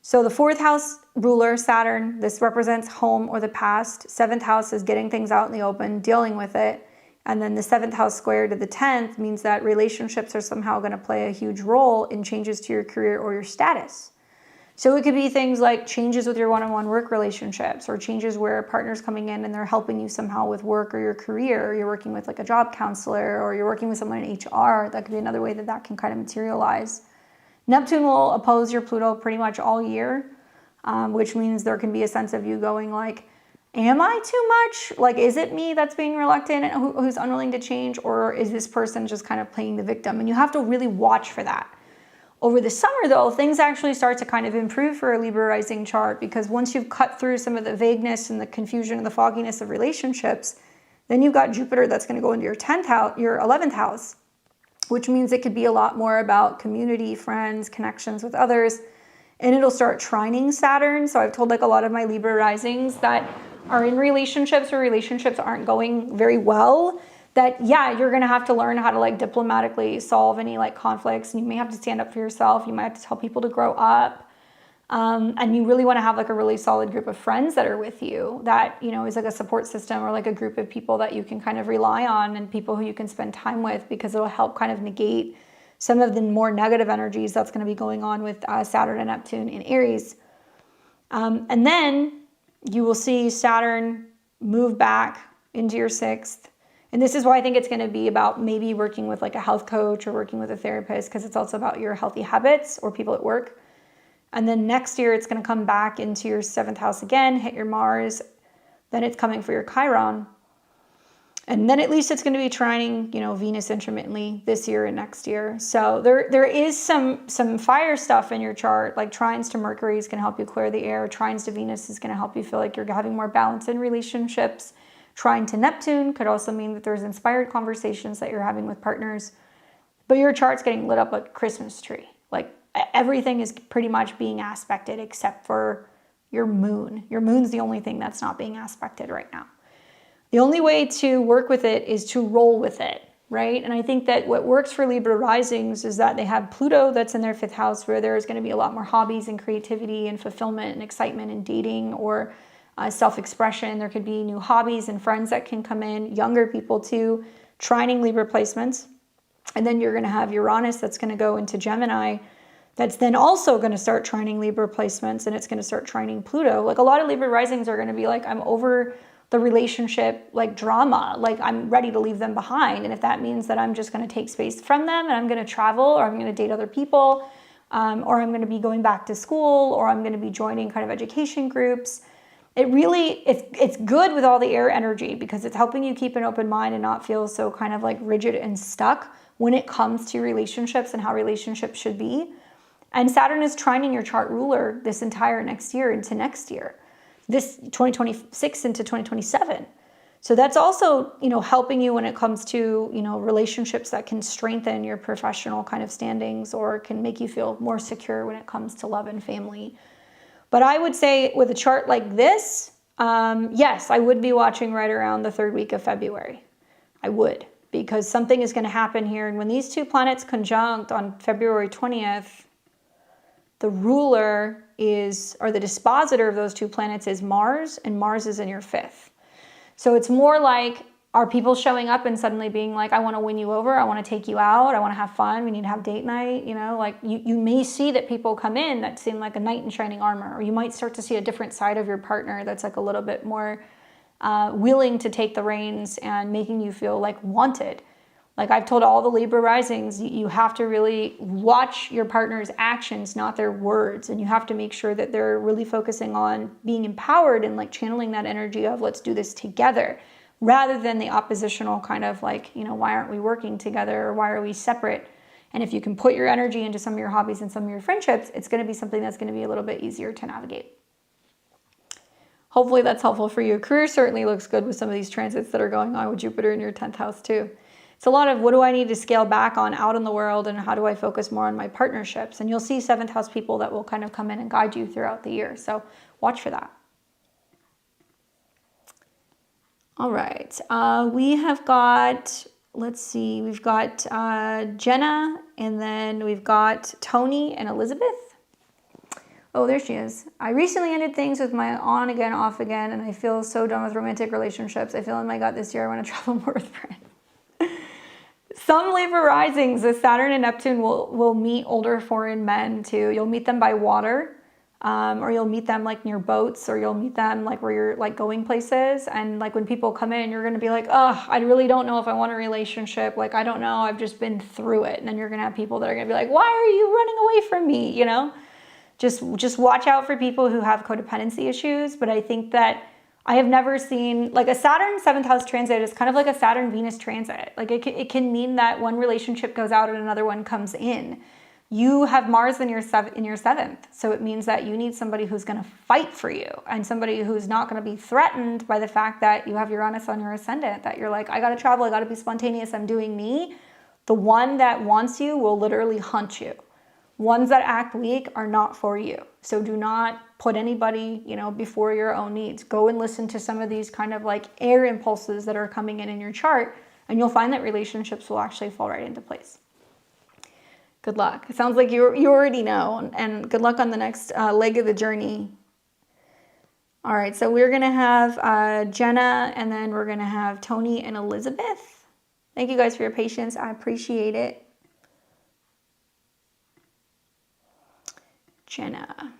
So the 4th house ruler, Saturn, this represents home or the past. 7th house is getting things out in the open, dealing with it. And then the 7th house square to the 10th means that relationships are somehow going to play a huge role in changes to your career or your status. So it could be things like changes with your one-on-one work relationships, or changes where a partner's coming in and they're helping you somehow with work or your career, or you're working with like a job counselor, or you're working with someone in HR. That could be another way that that can kind of materialize. Neptune will oppose your Pluto pretty much all year, which means there can be a sense of you going like, am I too much? Like, is it me that's being reluctant and who's unwilling to change? Or is this person just kind of playing the victim? And you have to really watch for that. Over the summer, though, things actually start to kind of improve for a Libra rising chart, because once you've cut through some of the vagueness and the confusion and the fogginess of relationships, then you've got Jupiter that's going to go into your 10th house, your 11th house, which means it could be a lot more about community, friends, connections with others, and it'll start trining Saturn. So I've told like a lot of my Libra risings that are in relationships or relationships aren't going very well, that yeah, you're gonna have to learn how to like diplomatically solve any like conflicts, and you may have to stand up for yourself. You might have to tell people to grow up. And you really want to have like a really solid group of friends that are with you, that, you know, is like a support system, or like a group of people that you can kind of rely on, and people who you can spend time with, because it'll help kind of negate some of the more negative energies that's going to be going on with Saturn and Neptune in Aries. And then you will see Saturn move back into your 6th. And this is why I think it's going to be about maybe working with like a health coach or working with a therapist, because it's also about your healthy habits or people at work. And then next year, it's going to come back into your 7th house again, hit your Mars. Then it's coming for your Chiron. And then at least it's going to be trining, you know, Venus intermittently this year and next year. So there is some fire stuff in your chart, like trines to Mercury is going to help you clear the air. Trines to Venus is going to help you feel like you're having more balance in relationships. Trine to Neptune could also mean that there's inspired conversations that you're having with partners. But your chart's getting lit up like a Christmas tree. Like, everything is pretty much being aspected except for your moon. Your moon's the only thing that's not being aspected right now. The only way to work with it is to roll with it, right? And I think that what works for Libra risings is that they have Pluto that's in their 5th house, where there's going to be a lot more hobbies and creativity and fulfillment and excitement and dating or self-expression. There could be new hobbies and friends that can come in, younger people too, trining Libra placements. And then you're going to have Uranus that's going to go into Gemini, that's then also going to start trining Libra placements, and it's going to start trining Pluto. Like, a lot of Libra risings are going to be like, I'm over the relationship like drama, like I'm ready to leave them behind. And if that means that I'm just going to take space from them and I'm going to travel, or I'm going to date other people, or I'm going to be going back to school, or I'm going to be joining kind of education groups, it really, it's good with all the air energy, because it's helping you keep an open mind and not feel so kind of like rigid and stuck when it comes to relationships and how relationships should be. And Saturn is trining your chart ruler this entire next year into next year, this 2026 into 2027. So that's also, you know, helping you when it comes to, you know, relationships that can strengthen your professional kind of standings, or can make you feel more secure when it comes to love and family. But I would say with a chart like this, yes, I would be watching right around the 3rd week of February. I would, because something is going to happen here. And when these two planets conjunct on February 20th, the ruler is, or the dispositor of those two planets is Mars, and Mars is in your 5th. So it's more like, are people showing up and suddenly being like, I want to win you over, I want to take you out, I want to have fun, we need to have date night, you know, like you may see that people come in that seem like a knight in shining armor, or you might start to see a different side of your partner that's like a little bit more willing to take the reins and making you feel like wanted. Like I've told all the Libra risings, you have to really watch your partner's actions, not their words. And you have to make sure that they're really focusing on being empowered and like channeling that energy of let's do this together, rather than the oppositional kind of like, you know, why aren't we working together, or why are we separate? And if you can put your energy into some of your hobbies and some of your friendships, it's going to be something that's going to be a little bit easier to navigate. Hopefully that's helpful for you. Career certainly looks good with some of these transits that are going on with Jupiter in your 10th house too. It's a lot of what do I need to scale back on out in the world, and how do I focus more on my partnerships? And you'll see 7th house people that will kind of come in and guide you throughout the year. So watch for that. All right. We have got, let's see, we've got Jenna, and then we've got Tony and Elizabeth. Oh, there she is. I recently ended things with my on again, off again, and I feel so done with romantic relationships. I feel in my gut this year I want to travel more with friends. Some Libra risings with Saturn and Neptune will meet older foreign men too. You'll meet them by water, or you'll meet them like near boats, or you'll meet them like where you're like going places. And like when people come in, you're going to be like, oh, I really don't know if I want a relationship. Like, I don't know. I've just been through it. And then you're going to have people that are going to be like, why are you running away from me? You know, just watch out for people who have codependency issues. But I think that I have never seen, like a Saturn 7th house transit is kind of like a Saturn-Venus transit. Like it can mean that one relationship goes out and another one comes in. You have Mars in your 7th. So it means that you need somebody who's going to fight for you, and somebody who's not going to be threatened by the fact that you have Uranus on your ascendant, that you're like, I got to travel, I got to be spontaneous, I'm doing me. The one that wants you will literally hunt you. Ones that act weak are not for you. So do not put anybody, you know, before your own needs. Go and listen to some of these kind of like air impulses that are coming in your chart, and you'll find that relationships will actually fall right into place. Good luck. It sounds like you already know, and good luck on the next leg of the journey. All right, so we're going to have Jenna, and then we're going to have Tony and Elizabeth. Thank you guys for your patience. I appreciate it. Jenna.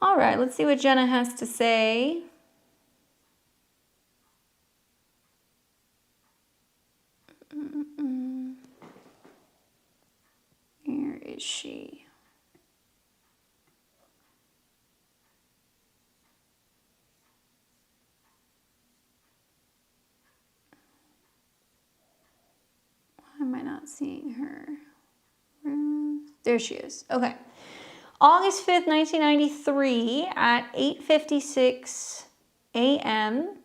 All right, let's see what Jenna has to say. Where is she? Why am I not seeing her? There she is. Okay. August 5th, 1993 at 8:56 a.m.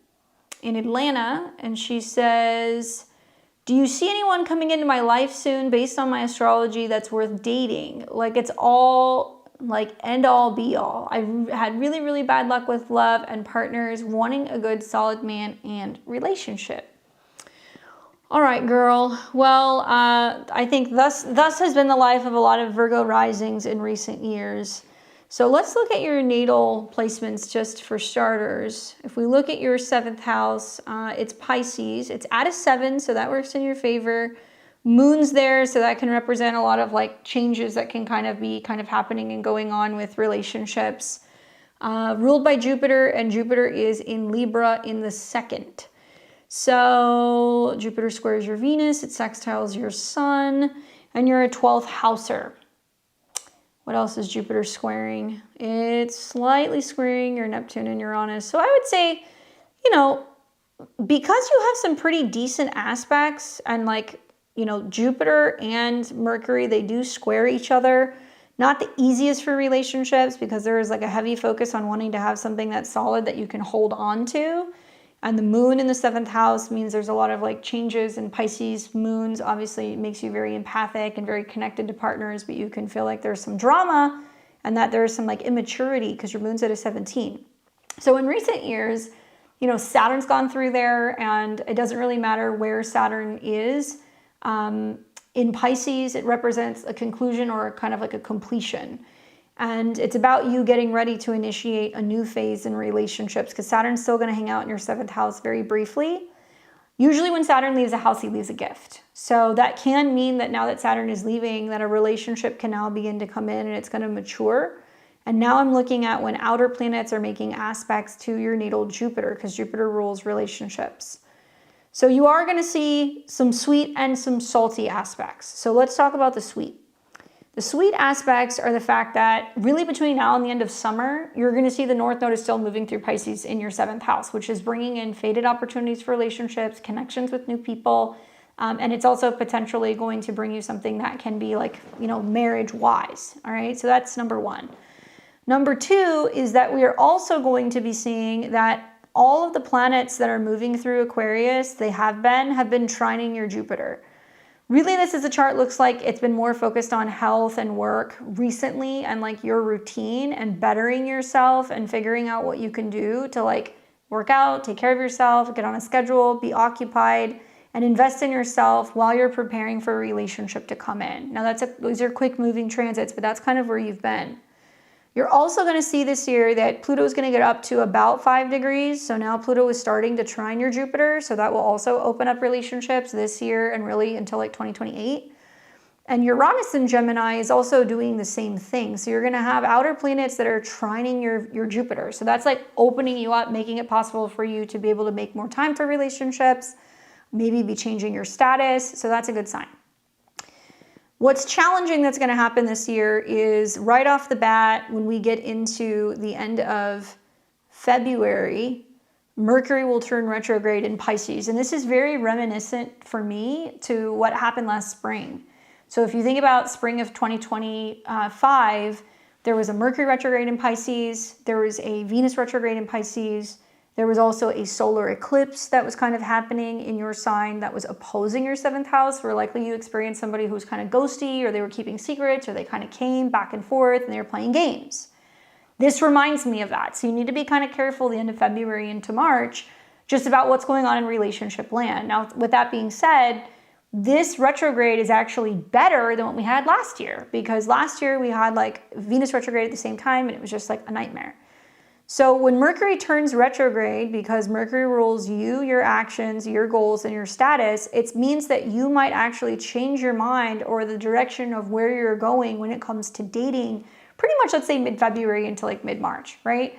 in Atlanta. And she says, do you see anyone coming into my life soon based on my astrology that's worth dating? Like it's all like end all be all. I've had really, really bad luck with love and partners, wanting a good solid man and relationship. All right, girl. Well, I think thus has been the life of a lot of Virgo risings in recent years. So let's look at your natal placements just for starters. If we look at your 7th house, it's Pisces. It's at a 7, so that works in your favor. Moon's there, so that can represent a lot of like changes that can kind of be happening and going on with relationships. Ruled by Jupiter, and Jupiter is in Libra in the 2nd. So Jupiter squares your Venus, it sextiles your Sun, and you're a 12th houser. What else is Jupiter squaring? It's slightly squaring your Neptune and Uranus. So I would say, you know, because you have some pretty decent aspects, and like, you know, Jupiter and Mercury, they do square each other. Not the easiest for relationships, because there is like a heavy focus on wanting to have something that's solid that you can hold on to. And the moon in the 7th house means there's a lot of like changes, and Pisces moons obviously makes you very empathic and very connected to partners, but you can feel like there's some drama and that there's some like immaturity because your moon's at a 17. So in recent years, you know, Saturn's gone through there, and it doesn't really matter where Saturn is. In Pisces, it represents a conclusion or kind of like a completion. And it's about you getting ready to initiate a new phase in relationships, because Saturn's still going to hang out in your 7th house very briefly. Usually when Saturn leaves a house, he leaves a gift. So that can mean that now that Saturn is leaving, that a relationship can now begin to come in and it's going to mature. And now I'm looking at when outer planets are making aspects to your natal Jupiter, because Jupiter rules relationships. So you are going to see some sweet and some salty aspects. So let's talk about the sweet. The sweet aspects are the fact that really between now and the end of summer, you're going to see the North Node is still moving through Pisces in your 7th house, which is bringing in faded opportunities for relationships, connections with new people, and it's also potentially going to bring you something that can be like, you know, marriage-wise. All right, so that's number one. Number two is that we are also going to be seeing that all of the planets that are moving through Aquarius, they have been trining your Jupiter. Really, this is a chart looks like it's been more focused on health and work recently, and like your routine and bettering yourself and figuring out what you can do to like work out, take care of yourself, get on a schedule, be occupied, and invest in yourself while you're preparing for a relationship to come in. Now these are quick moving transits, but that's kind of where you've been. You're also going to see this year that Pluto is going to get up to about 5 degrees. So now Pluto is starting to trine your Jupiter. So that will also open up relationships this year and really until like 2028. And Uranus in Gemini is also doing the same thing. So you're going to have outer planets that are trining your Jupiter. So that's like opening you up, making it possible for you to be able to make more time for relationships, maybe be changing your status. So that's a good sign. What's challenging that's going to happen this year is right off the bat, when we get into the end of February, Mercury will turn retrograde in Pisces. And this is very reminiscent for me to what happened last spring. So if you think about spring of 2025, there was a Mercury retrograde in Pisces, there was a Venus retrograde in Pisces, there was also a solar eclipse that was kind of happening in your sign that was opposing your 7th house, where likely you experienced somebody who was kind of ghosty, or they were keeping secrets, or they kind of came back and forth and they were playing games. This reminds me of that. So you need to be kind of careful the end of February into March just about what's going on in relationship land. Now, with that being said, this retrograde is actually better than what we had last year, because last year we had like Venus retrograde at the same time and it was just like a nightmare. So when Mercury turns retrograde, because Mercury rules you, your actions, your goals, and your status, it means that you might actually change your mind or the direction of where you're going when it comes to dating, pretty much, let's say mid-February into like mid-March, right?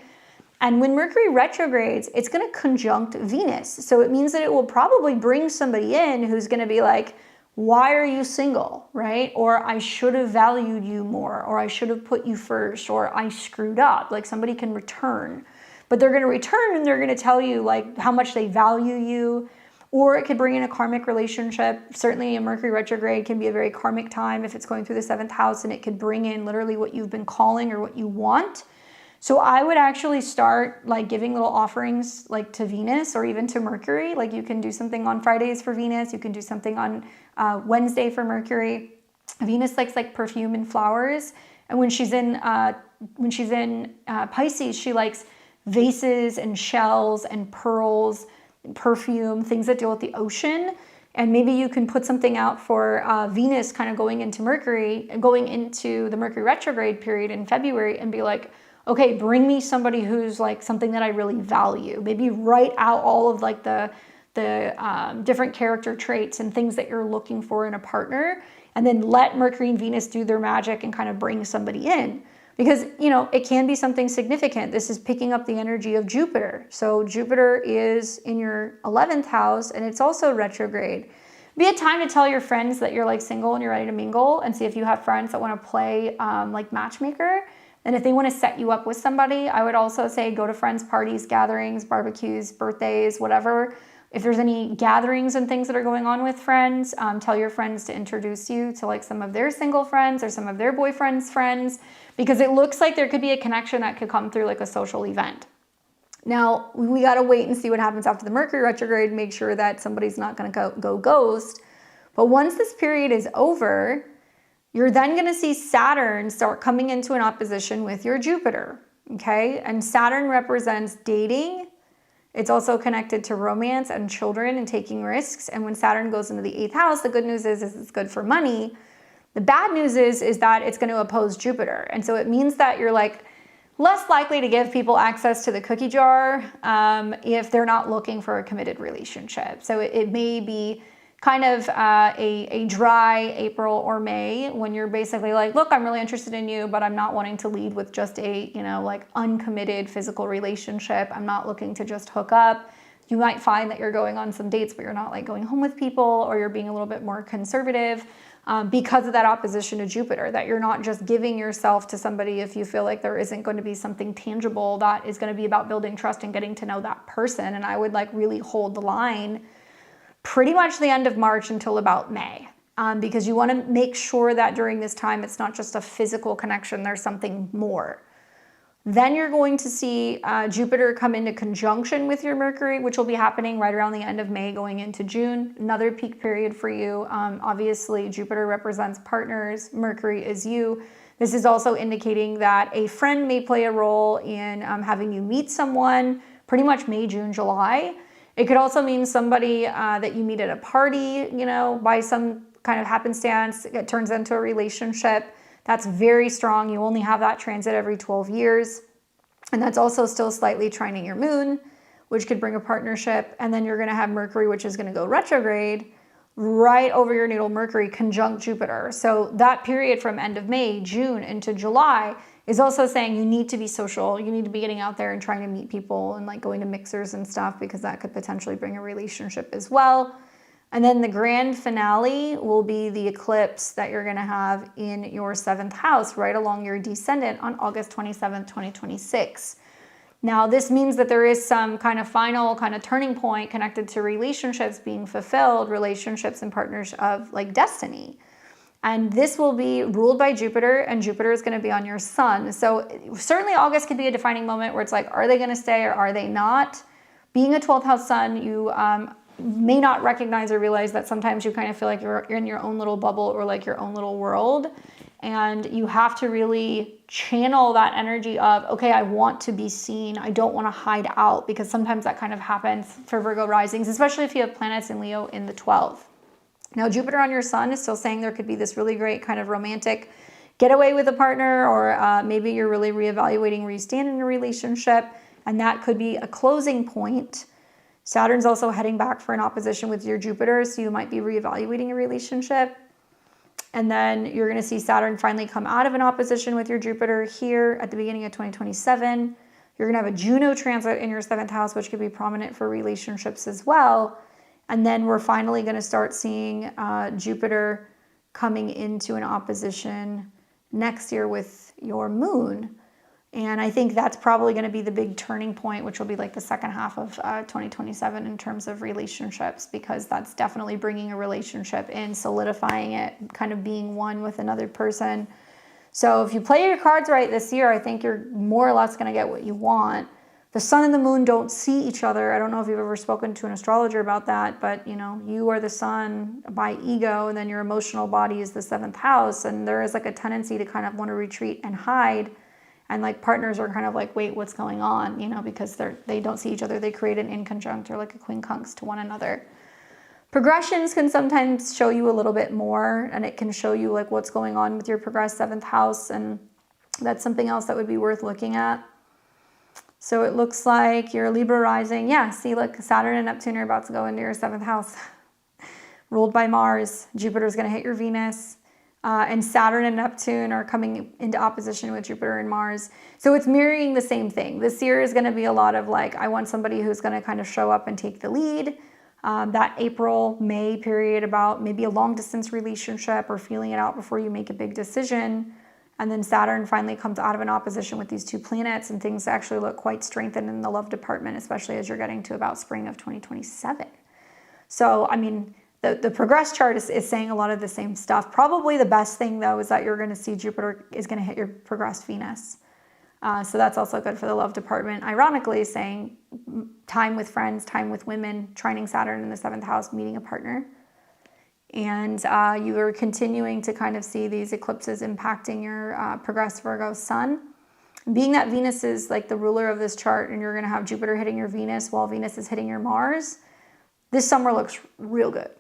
And when Mercury retrogrades, it's going to conjunct Venus. So it means that it will probably bring somebody in who's going to be like, why are you single, right? Or I should have valued you more, or I should have put you first, or I screwed up. Like somebody can return, but they're going to return and they're going to tell you like how much they value you. Or it could bring in a karmic relationship. Certainly a Mercury retrograde can be a very karmic time if it's going through the 7th house, and it could bring in literally what you've been calling or what you want. So I would actually start like giving little offerings like to Venus or even to Mercury. Like you can do something on Fridays for Venus. You can do something on Wednesday for Mercury. Venus likes like perfume and flowers. And when she's in Pisces, she likes vases and shells and pearls, and perfume, things that deal with the ocean. And maybe you can put something out for Venus kind of going into Mercury, going into the Mercury retrograde period in February, and be like, okay, bring me somebody who's like something that I really value. Maybe write out all of like the different character traits and things that you're looking for in a partner, and then let Mercury and Venus do their magic and kind of bring somebody in. Because, you know, it can be something significant. This is picking up the energy of Jupiter. So Jupiter is in your 11th house, and it's also retrograde. Be a time to tell your friends that you're like single and you're ready to mingle, and see if you have friends that want to play like matchmaker. And if they want to set you up with somebody, I would also say go to friends' parties, gatherings, barbecues, birthdays, whatever. If there's any gatherings and things that are going on with friends, tell your friends to introduce you to like some of their single friends or some of their boyfriends' friends, because it looks like there could be a connection that could come through like a social event. Now, we got to wait and see what happens after the Mercury retrograde, make sure that somebody's not going to go ghost. But once this period is over, You're then going to see Saturn start coming into an opposition with your Jupiter, okay? And Saturn represents dating. It's also connected to romance and children and taking risks. And when Saturn goes into the 8th house, the good news is it's good for money. The bad news is that it's going to oppose Jupiter. And so it means that you're like less likely to give people access to the cookie jar if they're not looking for a committed relationship. So it may be kind of a dry April or May when you're basically like, look, I'm really interested in you, but I'm not wanting to lead with just a, like uncommitted physical relationship. I'm not looking to just hook up. You might find that you're going on some dates, but you're not like going home with people, or you're being a little bit more conservative because of that opposition to Jupiter, that you're not just giving yourself to somebody if you feel like there isn't going to be something tangible that is going to be about building trust and getting to know that person. And I would like really hold the line pretty much the end of March until about May, because you want to make sure that during this time, it's not just a physical connection, there's something more. Then you're going to see Jupiter come into conjunction with your Mercury, which will be happening right around the end of May going into June, another peak period for you. Obviously, Jupiter represents partners, Mercury is you. This is also indicating that a friend may play a role in having you meet someone pretty much May, June, July. It could also mean somebody that you meet at a party, by some kind of happenstance, it turns into a relationship. That's very strong. You only have that transit every 12 years. And that's also still slightly trining your moon, which could bring a partnership. And then you're going to have Mercury, which is going to go retrograde right over your natal Mercury, conjunct Jupiter. So that period from end of May, June into July is also saying you need to be social. You need to be getting out there and trying to meet people and like going to mixers and stuff, because that could potentially bring a relationship as well. And then the grand finale will be the eclipse that you're going to have in your 7th house right along your descendant on August 27th, 2026. Now, this means that there is some kind of final kind of turning point connected to relationships being fulfilled, relationships and partners of like destiny. And this will be ruled by Jupiter, and Jupiter is going to be on your sun. So certainly August could be a defining moment where it's like, are they going to stay or are they not? Being a 12th house sun, you may not recognize or realize that sometimes you kind of feel like you're in your own little bubble or like your own little world. And you have to really channel that energy of, okay, I want to be seen. I don't want to hide out, because sometimes that kind of happens for Virgo risings, especially if you have planets in Leo in the 12th. Now, Jupiter on your sun is still saying there could be this really great kind of romantic getaway with a partner, or maybe you're really reevaluating where you stand in a relationship, and that could be a closing point. Saturn's also heading back for an opposition with your Jupiter, so you might be reevaluating a relationship. And then you're going to see Saturn finally come out of an opposition with your Jupiter here at the beginning of 2027. You're going to have a Juno transit in your 7th house, which could be prominent for relationships as well. And then we're finally going to start seeing Jupiter coming into an opposition next year with your moon. And I think that's probably going to be the big turning point, which will be like the second half of 2027 in terms of relationships, because that's definitely bringing a relationship in, solidifying it, kind of being one with another person. So if you play your cards right this year, I think you're more or less going to get what you want. The sun and the moon don't see each other. I don't know if you've ever spoken to an astrologer about that, but you are the sun by ego, and then your emotional body is the 7th house. And there is like a tendency to kind of want to retreat and hide. And like partners are kind of like, wait, what's going on? Because they don't see each other. They create an inconjunct or like a quincunx to one another. Progressions can sometimes show you a little bit more, and it can show you like what's going on with your progressed 7th house. And that's something else that would be worth looking at. So it looks like your Libra rising. Yeah, see, look, Saturn and Neptune are about to go into your 7th house. Ruled by Mars. Jupiter's going to hit your Venus. And Saturn and Neptune are coming into opposition with Jupiter and Mars. So it's mirroring the same thing. This year is going to be a lot of like, I want somebody who's going to kind of show up and take the lead. That April, May period about maybe a long distance relationship or feeling it out before you make a big decision. And then Saturn finally comes out of an opposition with these two planets, and things actually look quite strengthened in the love department, especially as you're getting to about spring of 2027. So, I mean, the progress chart is saying a lot of the same stuff. Probably the best thing, though, is that you're going to see Jupiter is going to hit your progressed Venus. So that's also good for the love department. Ironically, saying time with friends, time with women, trining Saturn in the 7th house, meeting a partner. and you are continuing to kind of see these eclipses impacting your progressed Virgo sun. Being that Venus is like the ruler of this chart, and you're going to have Jupiter hitting your Venus while Venus is hitting your Mars, this summer looks real good.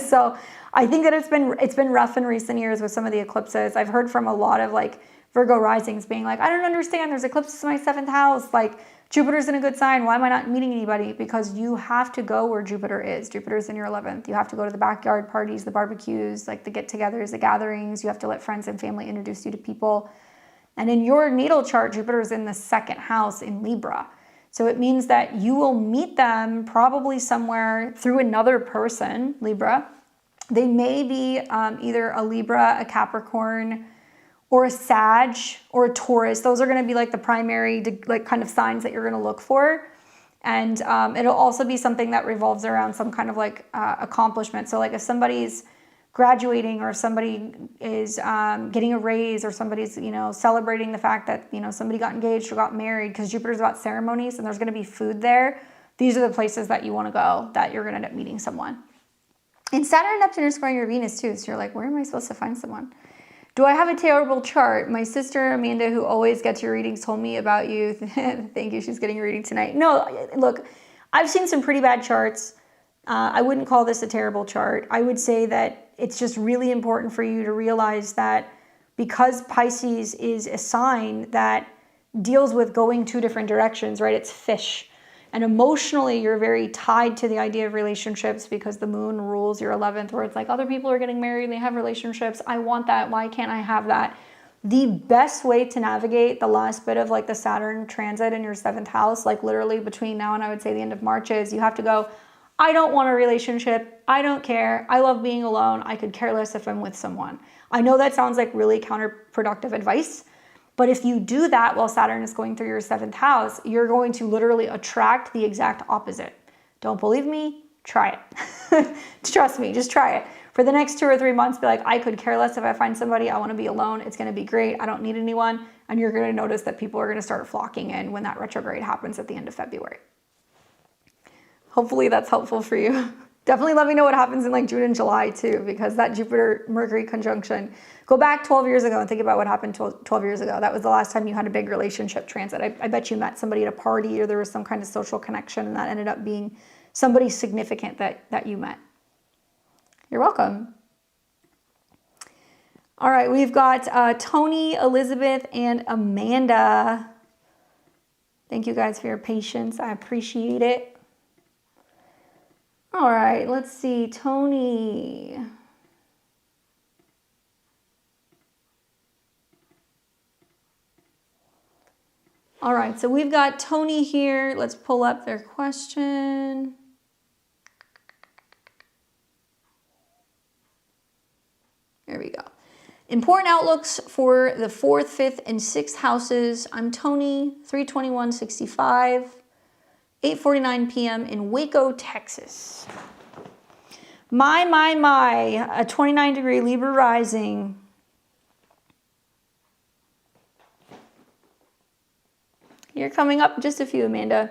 So I think that it's been rough in recent years with some of the eclipses. I've heard from a lot of like Virgo risings being like, I don't understand, there's eclipses in my 7th house, like Jupiter's in a good sign, why am I not meeting anybody? Because you have to go where Jupiter is. Jupiter's in your 11th. You have to go to the backyard parties, the barbecues, like the get-togethers, the gatherings. You have to let friends and family introduce you to people. And in your natal chart, Jupiter's in the 2nd house in Libra. So it means that you will meet them probably somewhere through another person, Libra. They may be either a Libra, a Capricorn, or a Sag, or a Taurus. Those are going to be like the primary like kind of signs that you're going to look for. And it'll also be something that revolves around some kind of like accomplishment. So like if somebody's graduating, or if somebody is getting a raise, or somebody's, you know, celebrating the fact that, you know, somebody got engaged or got married, because Jupiter's about ceremonies and there's going to be food there. These are the places that you want to go, that you're going to end up meeting someone. And Saturn and Neptune are squaring your Venus too. So you're like, where am I supposed to find someone? Do I have a terrible chart? My sister Amanda, who always gets your readings, told me about you. Thank you. She's getting your reading tonight. No, look, I've seen some pretty bad charts. I wouldn't call this a terrible chart. I would say that it's just really important for you to realize that because Pisces is a sign that deals with going 2 different directions, right? It's fish. And emotionally, you're very tied to the idea of relationships because the moon rules your 11th, where it's like other people are getting married and they have relationships. I want that. Why can't I have that? The best way to navigate the last bit of like the Saturn transit in your 7th house, like literally between now and I would say the end of March, is you have to go, I don't want a relationship. I don't care. I love being alone. I could care less if I'm with someone. I know that sounds like really counterproductive advice, but if you do that while Saturn is going through your 7th house, you're going to literally attract the exact opposite. Don't believe me? Try it. Trust me, just try it. For the next 2 or 3 months, be like, I could care less if I find somebody. I want to be alone. It's going to be great. I don't need anyone. And you're going to notice that people are going to start flocking in when that retrograde happens at the end of February. Hopefully that's helpful for you. Definitely let me know what happens in like June and July too, because that Jupiter-Mercury conjunction, go back 12 years ago and think about what happened 12 years ago. That was the last time you had a big relationship transit. I bet you met somebody at a party, or there was some kind of social connection, and that ended up being somebody significant that you met. You're welcome. All right, we've got Tony, Elizabeth, and Amanda. Thank you guys for your patience. I appreciate it. All right, let's see, Tony. All right, so we've got Tony here. Let's pull up their question. There we go. Important outlooks for the 4th, 5th, and 6th houses. I'm Tony, 3/21/65. 8:49 p.m. in Waco, Texas. My, a 29-degree Libra rising. You're coming up just a few, Amanda.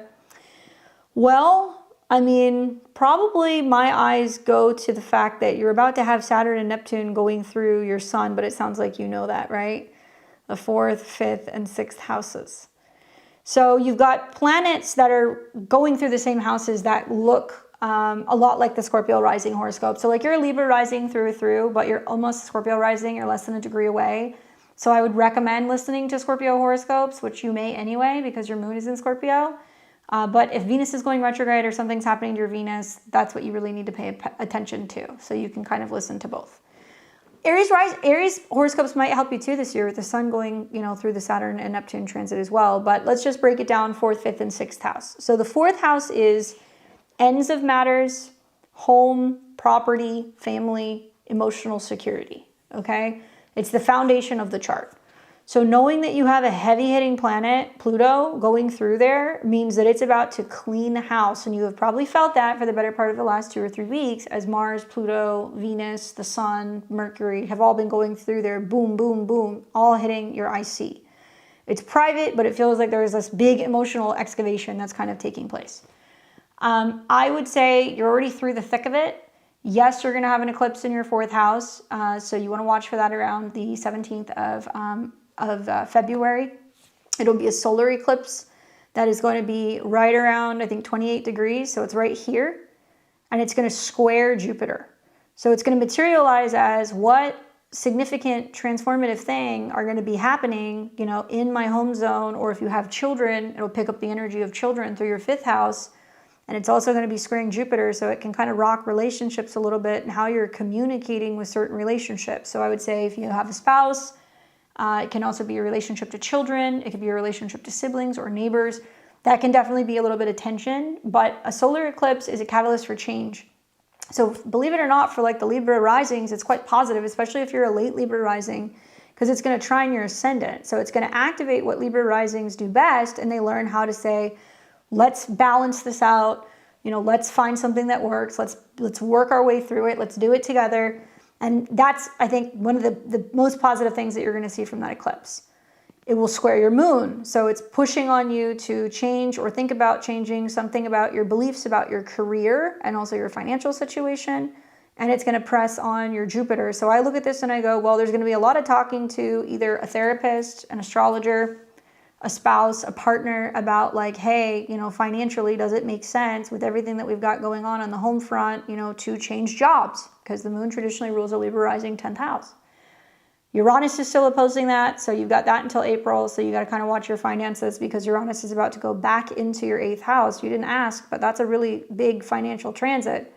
Well, I mean, probably my eyes go to the fact that you're about to have Saturn and Neptune going through your sun, but it sounds like you know that, right? The 4th, 5th, and 6th houses. So you've got planets that are going through the same houses that look a lot like the Scorpio rising horoscope. So like you're a Libra rising through, but you're almost Scorpio rising. You're less than a degree away. So I would recommend listening to Scorpio horoscopes, which you may anyway because your moon is in Scorpio. But if Venus is going retrograde or something's happening to your Venus, that's what you really need to pay attention to. So you can kind of listen to both. Aries horoscopes might help you too this year with the sun going, through the Saturn and Neptune transit as well. But let's just break it down 4th, 5th, and 6th house. So the 4th house is ends of matters, home, property, family, emotional security, okay? It's the foundation of the chart. So knowing that you have a heavy-hitting planet, Pluto, going through there means that it's about to clean the house. And you have probably felt that for the better part of the last 2 or 3 weeks as Mars, Pluto, Venus, the Sun, Mercury have all been going through there, boom, boom, boom, all hitting your IC. It's private, but it feels like there's this big emotional excavation that's kind of taking place. I would say you're already through the thick of it. Yes, you're going to have an eclipse in your 4th house. So you want to watch for that around the 17th of February. It'll be a solar eclipse that is going to be right around, I think, 28 degrees. So it's right here. And it's going to square Jupiter. So it's going to materialize as what significant transformative thing are going to be happening, you know, in my home zone, or if you have children, it'll pick up the energy of children through your 5th house. And it's also going to be squaring Jupiter, so it can kind of rock relationships a little bit and how you're communicating with certain relationships. So I would say if you have a spouse, it can also be a relationship to children. It could be a relationship to siblings or neighbors. That can definitely be a little bit of tension, but a solar eclipse is a catalyst for change. So believe it or not, for like the Libra risings, it's quite positive, especially if you're a late Libra rising, because it's going to trine your ascendant. So it's going to activate what Libra risings do best, and they learn how to say, let's balance this out. You know, let's find something that works. Let's work our way through it. Let's do it together. And that's, I think, one of the most positive things that you're going to see from that eclipse. It will square your moon. So it's pushing on you to change or think about changing something about your beliefs about your career and also your financial situation. And it's going to press on your Jupiter. So I look at this and I go, well, there's going to be a lot of talking to either a therapist, an astrologer, a spouse, a partner about like, hey, you know, financially, does it make sense with everything that we've got going on the home front, you know, to change jobs? Because the moon traditionally rules a Libra rising 10th house. Uranus is still opposing that, so you've got that until April, so you got to kind of watch your finances because Uranus is about to go back into your 8th house. You didn't ask, but that's a really big financial transit.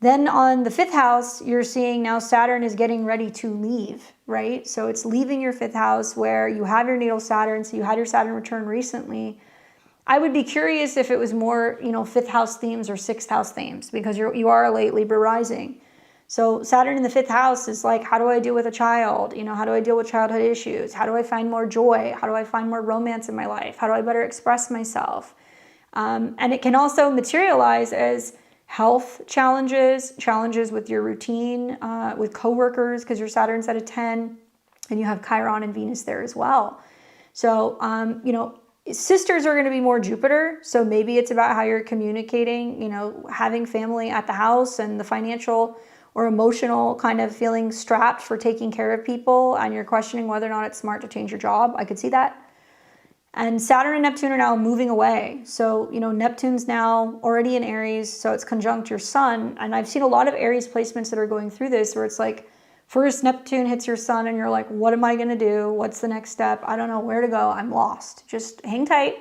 Then on the 5th house, you're seeing now Saturn is getting ready to leave, right? So it's leaving your 5th house where you have your natal Saturn, so you had your Saturn return recently. I would be curious if it was more, you know, 5th house themes or 6th house themes, because you are a late Libra rising. So Saturn in the 5th house is like, how do I deal with a child? You know, how do I deal with childhood issues? How do I find more joy? How do I find more romance in my life? How do I better express myself? And it can also materialize as health challenges, challenges with your routine, with coworkers, because your Saturn's at a 10, and you have Chiron and Venus there as well. So, you know, sisters are going to be more Jupiter. So maybe it's about how you're communicating, you know, having family at the house and the financial or emotional kind of feeling strapped for taking care of people, and you're questioning whether or not it's smart to change your job. I could see that. And Saturn and Neptune are now moving away. So, you know, Neptune's now already in Aries, so it's conjunct your sun. And I've seen a lot of Aries placements that are going through this where it's like, first Neptune hits your sun and you're like, what am I going to do? What's the next step? I don't know where to go. I'm lost. Just hang tight,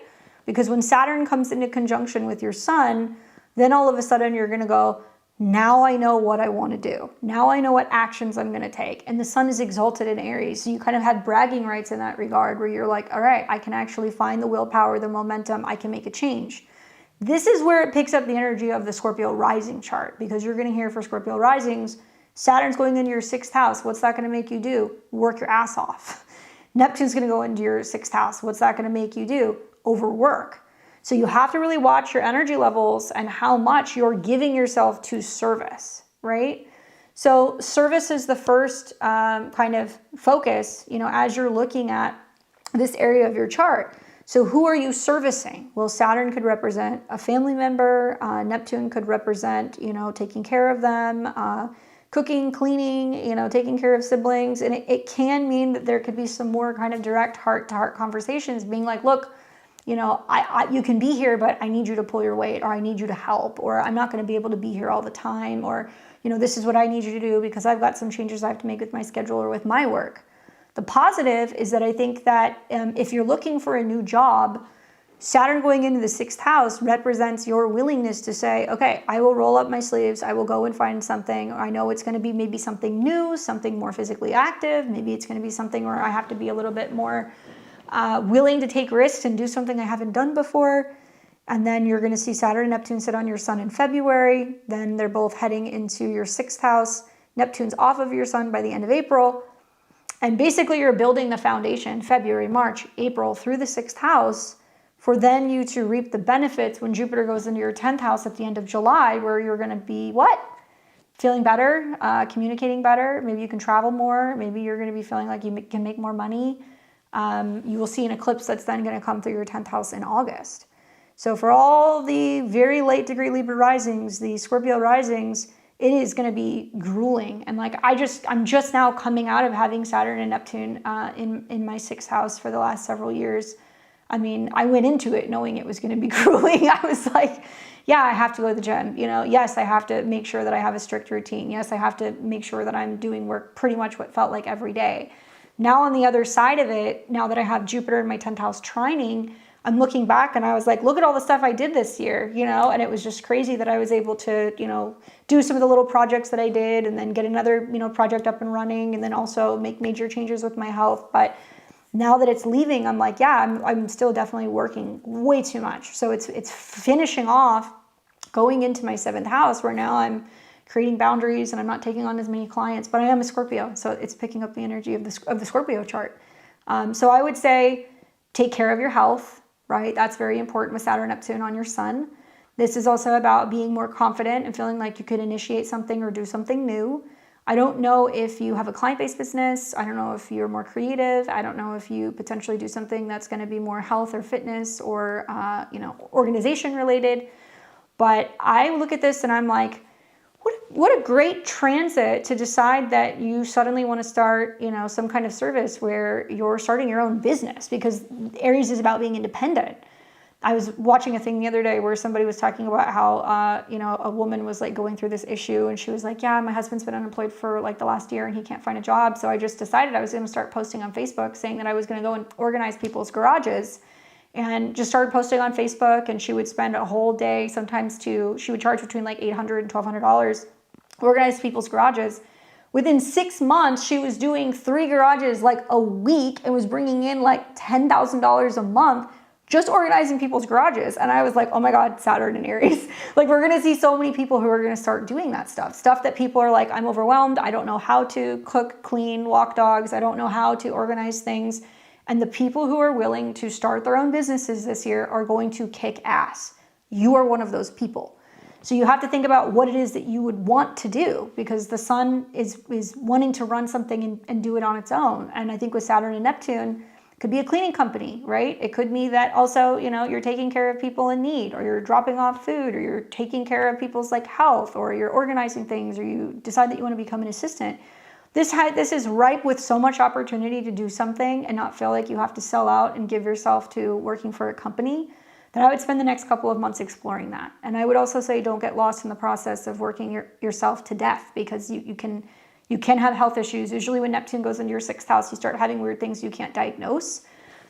because when Saturn comes into conjunction with your sun, then all of a sudden you're going to go, now I know what I want to do. Now I know what actions I'm going to take. And the sun is exalted in Aries. So you kind of had bragging rights in that regard where you're like, all right, I can actually find the willpower, the momentum, I can make a change. This is where it picks up the energy of the Scorpio rising chart, because you're going to hear for Scorpio risings, Saturn's going into your 6th house. What's that going to make you do? Work your ass off. Neptune's going to go into your 6th house. What's that going to make you do? Overwork. So you have to really watch your energy levels and how much you're giving yourself to service, right? So service is the first kind of focus, you know, as you're looking at this area of your chart. So who are you servicing? Well, Saturn could represent a family member. Neptune could represent, you know, taking care of them, cooking, cleaning, you know, taking care of siblings. And it can mean that there could be some more kind of direct heart-to-heart conversations being like, look, you know, you can be here, but I need you to pull your weight, or I need you to help, or I'm not going to be able to be here all the time, or, you know, this is what I need you to do because I've got some changes I have to make with my schedule or with my work. The positive is that I think that if you're looking for a new job, Saturn going into the 6th house represents your willingness to say, okay, I will roll up my sleeves. I will go and find something. I know it's going to be maybe something new, something more physically active. Maybe it's going to be something where I have to be a little bit more willing to take risks and do something I haven't done before. And then you're going to see Saturn and Neptune sit on your sun in February. Then they're both heading into your 6th house. Neptune's off of your sun by the end of April. And basically you're building the foundation February, March, April through the 6th house for then you to reap the benefits when Jupiter goes into your 10th house at the end of July, where you're going to be what? Feeling better, communicating better. Maybe you can travel more. Maybe you're going to be feeling like you can make more money. You will see an eclipse that's then going to come through your 10th house in August. So for all the very late degree Libra risings, the Scorpio risings, it is going to be grueling. And like, I'm just now coming out of having Saturn and Neptune in my 6th house for the last several years. I mean, I went into it knowing it was going to be grueling. I was like, yeah, I have to go to the gym. You know, yes, I have to make sure that I have a strict routine. Yes, I have to make sure that I'm doing work pretty much what felt like every day. Now on the other side of it, now that I have Jupiter in my 10th house trining, I'm looking back and I was like, look at all the stuff I did this year, you know, and it was just crazy that I was able to, you know, do some of the little projects that I did and then get another, you know, project up and running and then also make major changes with my health. But now that it's leaving, I'm like, yeah, I'm still definitely working way too much. So it's finishing off, going into my 7th house where now I'm creating boundaries and I'm not taking on as many clients, but I am a Scorpio. So it's picking up the energy of the Scorpio chart. So I would say take care of your health, right? That's very important with Saturn Neptune on your sun. This is also about being more confident and feeling like you could initiate something or do something new. I don't know if you have a client-based business. I don't know if you're more creative. I don't know if you potentially do something that's going to be more health or fitness or, you know, organization related. But I look at this and I'm like, what a great transit to decide that you suddenly want to start, you know, some kind of service where you're starting your own business, because Aries is about being independent. I was watching a thing the other day where somebody was talking about how, you know, a woman was like going through this issue and she was like, yeah, my husband's been unemployed for like the last year and he can't find a job. So I just decided I was going to start posting on Facebook saying that I was going to go and organize people's garages, and just started posting on Facebook. And she would spend a whole day, she would charge between like $800 and $1,200, organize people's garages. Within 6 months, she was doing 3 garages like a week and was bringing in like $10,000 a month just organizing people's garages. And I was like, oh my God, Saturn and Aries. Like, we're gonna see so many people who are gonna start doing that stuff that people are like, I'm overwhelmed. I don't know how to cook, clean, walk dogs. I don't know how to organize things. And the people who are willing to start their own businesses this year are going to kick ass. You are one of those people. So you have to think about what it is that you would want to do, because the sun is wanting to run something and do it on its own. And I think with Saturn and Neptune, it could be a cleaning company, right? It could be that also, you know, you're taking care of people in need, or you're dropping off food, or you're taking care of people's like health, or you're organizing things, or you decide that you want to become an assistant. This is ripe with so much opportunity to do something and not feel like you have to sell out and give yourself to working for a company, that I would spend the next couple of months exploring that. And I would also say don't get lost in the process of working yourself to death, because you can have health issues. Usually when Neptune goes into your 6th house, you start having weird things you can't diagnose.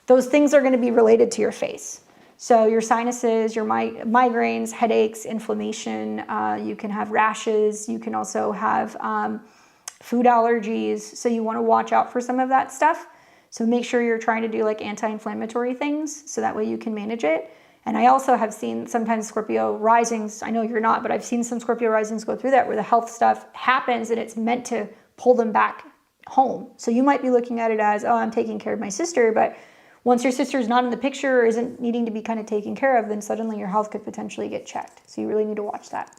Those things are going to be related to your face. So your sinuses, your migraines, headaches, inflammation, you can have rashes. You can also have food allergies. So you want to watch out for some of that stuff. So make sure you're trying to do like anti-inflammatory things so that way you can manage it. And I also have seen sometimes Scorpio risings, I know you're not, but I've seen some Scorpio risings go through that, where the health stuff happens and it's meant to pull them back home. So you might be looking at it as, oh, I'm taking care of my sister, but once your sister's not in the picture or isn't needing to be kind of taken care of, then suddenly your health could potentially get checked. So you really need to watch that.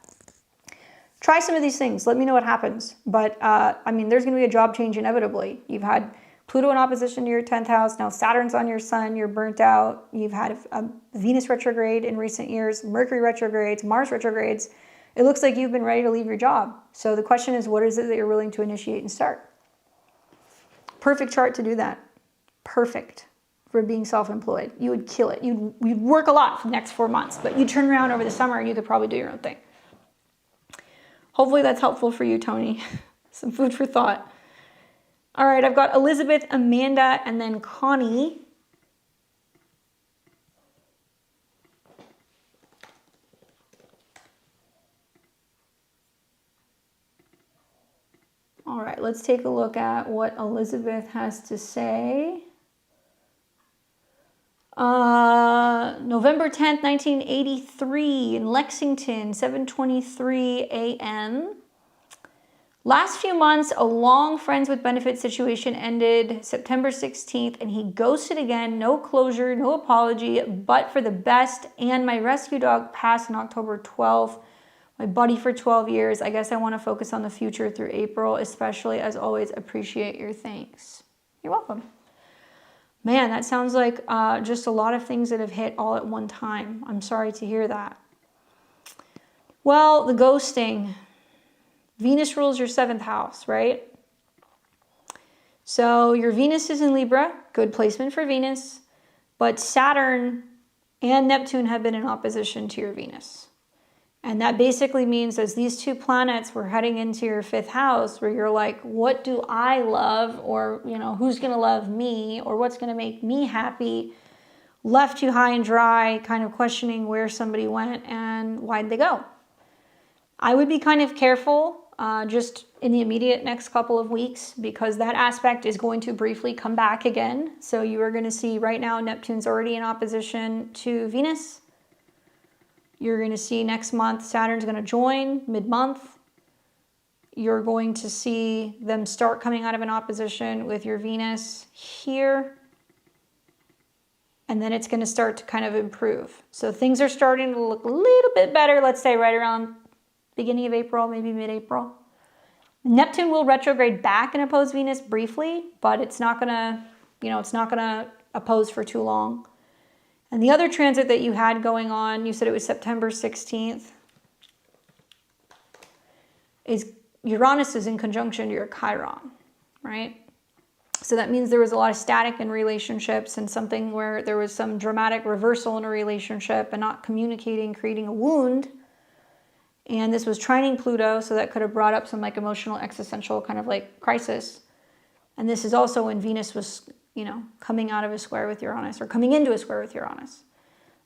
Try some of these things. Let me know what happens. But I mean, there's going to be a job change inevitably. You've had Pluto in opposition to your 10th house. Now Saturn's on your sun. You're burnt out. You've had a Venus retrograde in recent years, Mercury retrogrades, Mars retrogrades. It looks like you've been ready to leave your job. So the question is, what is it that you're willing to initiate and start? Perfect chart to do that. Perfect for being self-employed. You would kill it. You'd work a lot for the next 4 months, but you'd turn around over the summer and you could probably do your own thing. Hopefully that's helpful for you, Tony. Some food for thought. All right, I've got Elizabeth, Amanda, and then Connie. All right, let's take a look at what Elizabeth has to say. November 10th, 1983 in Lexington, 7:23 a.m. Last few months, a long friends with benefits situation ended September 16th, and he ghosted again. No closure, no apology, but for the best. And my rescue dog passed on October 12th. My buddy for 12 years. I guess I want to focus on the future through April, especially as always, appreciate your thanks. You're welcome. Man, that sounds like just a lot of things that have hit all at one time. I'm sorry to hear that. Well, the ghosting. Venus rules your 7th house, right? So your Venus is in Libra, good placement for Venus, but Saturn and Neptune have been in opposition to your Venus. And that basically means as these two planets were heading into your 5th house, where you're like, what do I love? Or, who's going to love me? Or what's going to make me happy? Left you high and dry, kind of questioning where somebody went and why'd they go. I would be kind of careful just in the immediate next couple of weeks, because that aspect is going to briefly come back again. So you are going to see right now Neptune's already in opposition to Venus. You're going to see next month Saturn's going to join mid-month. You're going to see them start coming out of an opposition with your Venus here. And then it's going to start to kind of improve. So things are starting to look a little bit better, let's say right around beginning of April, maybe mid-April. Neptune will retrograde back and oppose Venus briefly, but it's not going to, it's not going to oppose for too long. And the other transit that you had going on, you said it was September 16th, is Uranus is in conjunction to your Chiron, right? So that means there was a lot of static in relationships, and something where there was some dramatic reversal in a relationship and not communicating, creating a wound. And this was trining Pluto, so that could have brought up some like emotional, existential kind of like crisis. And this is also when Venus was, coming out of a square with Uranus, or coming into a square with Uranus.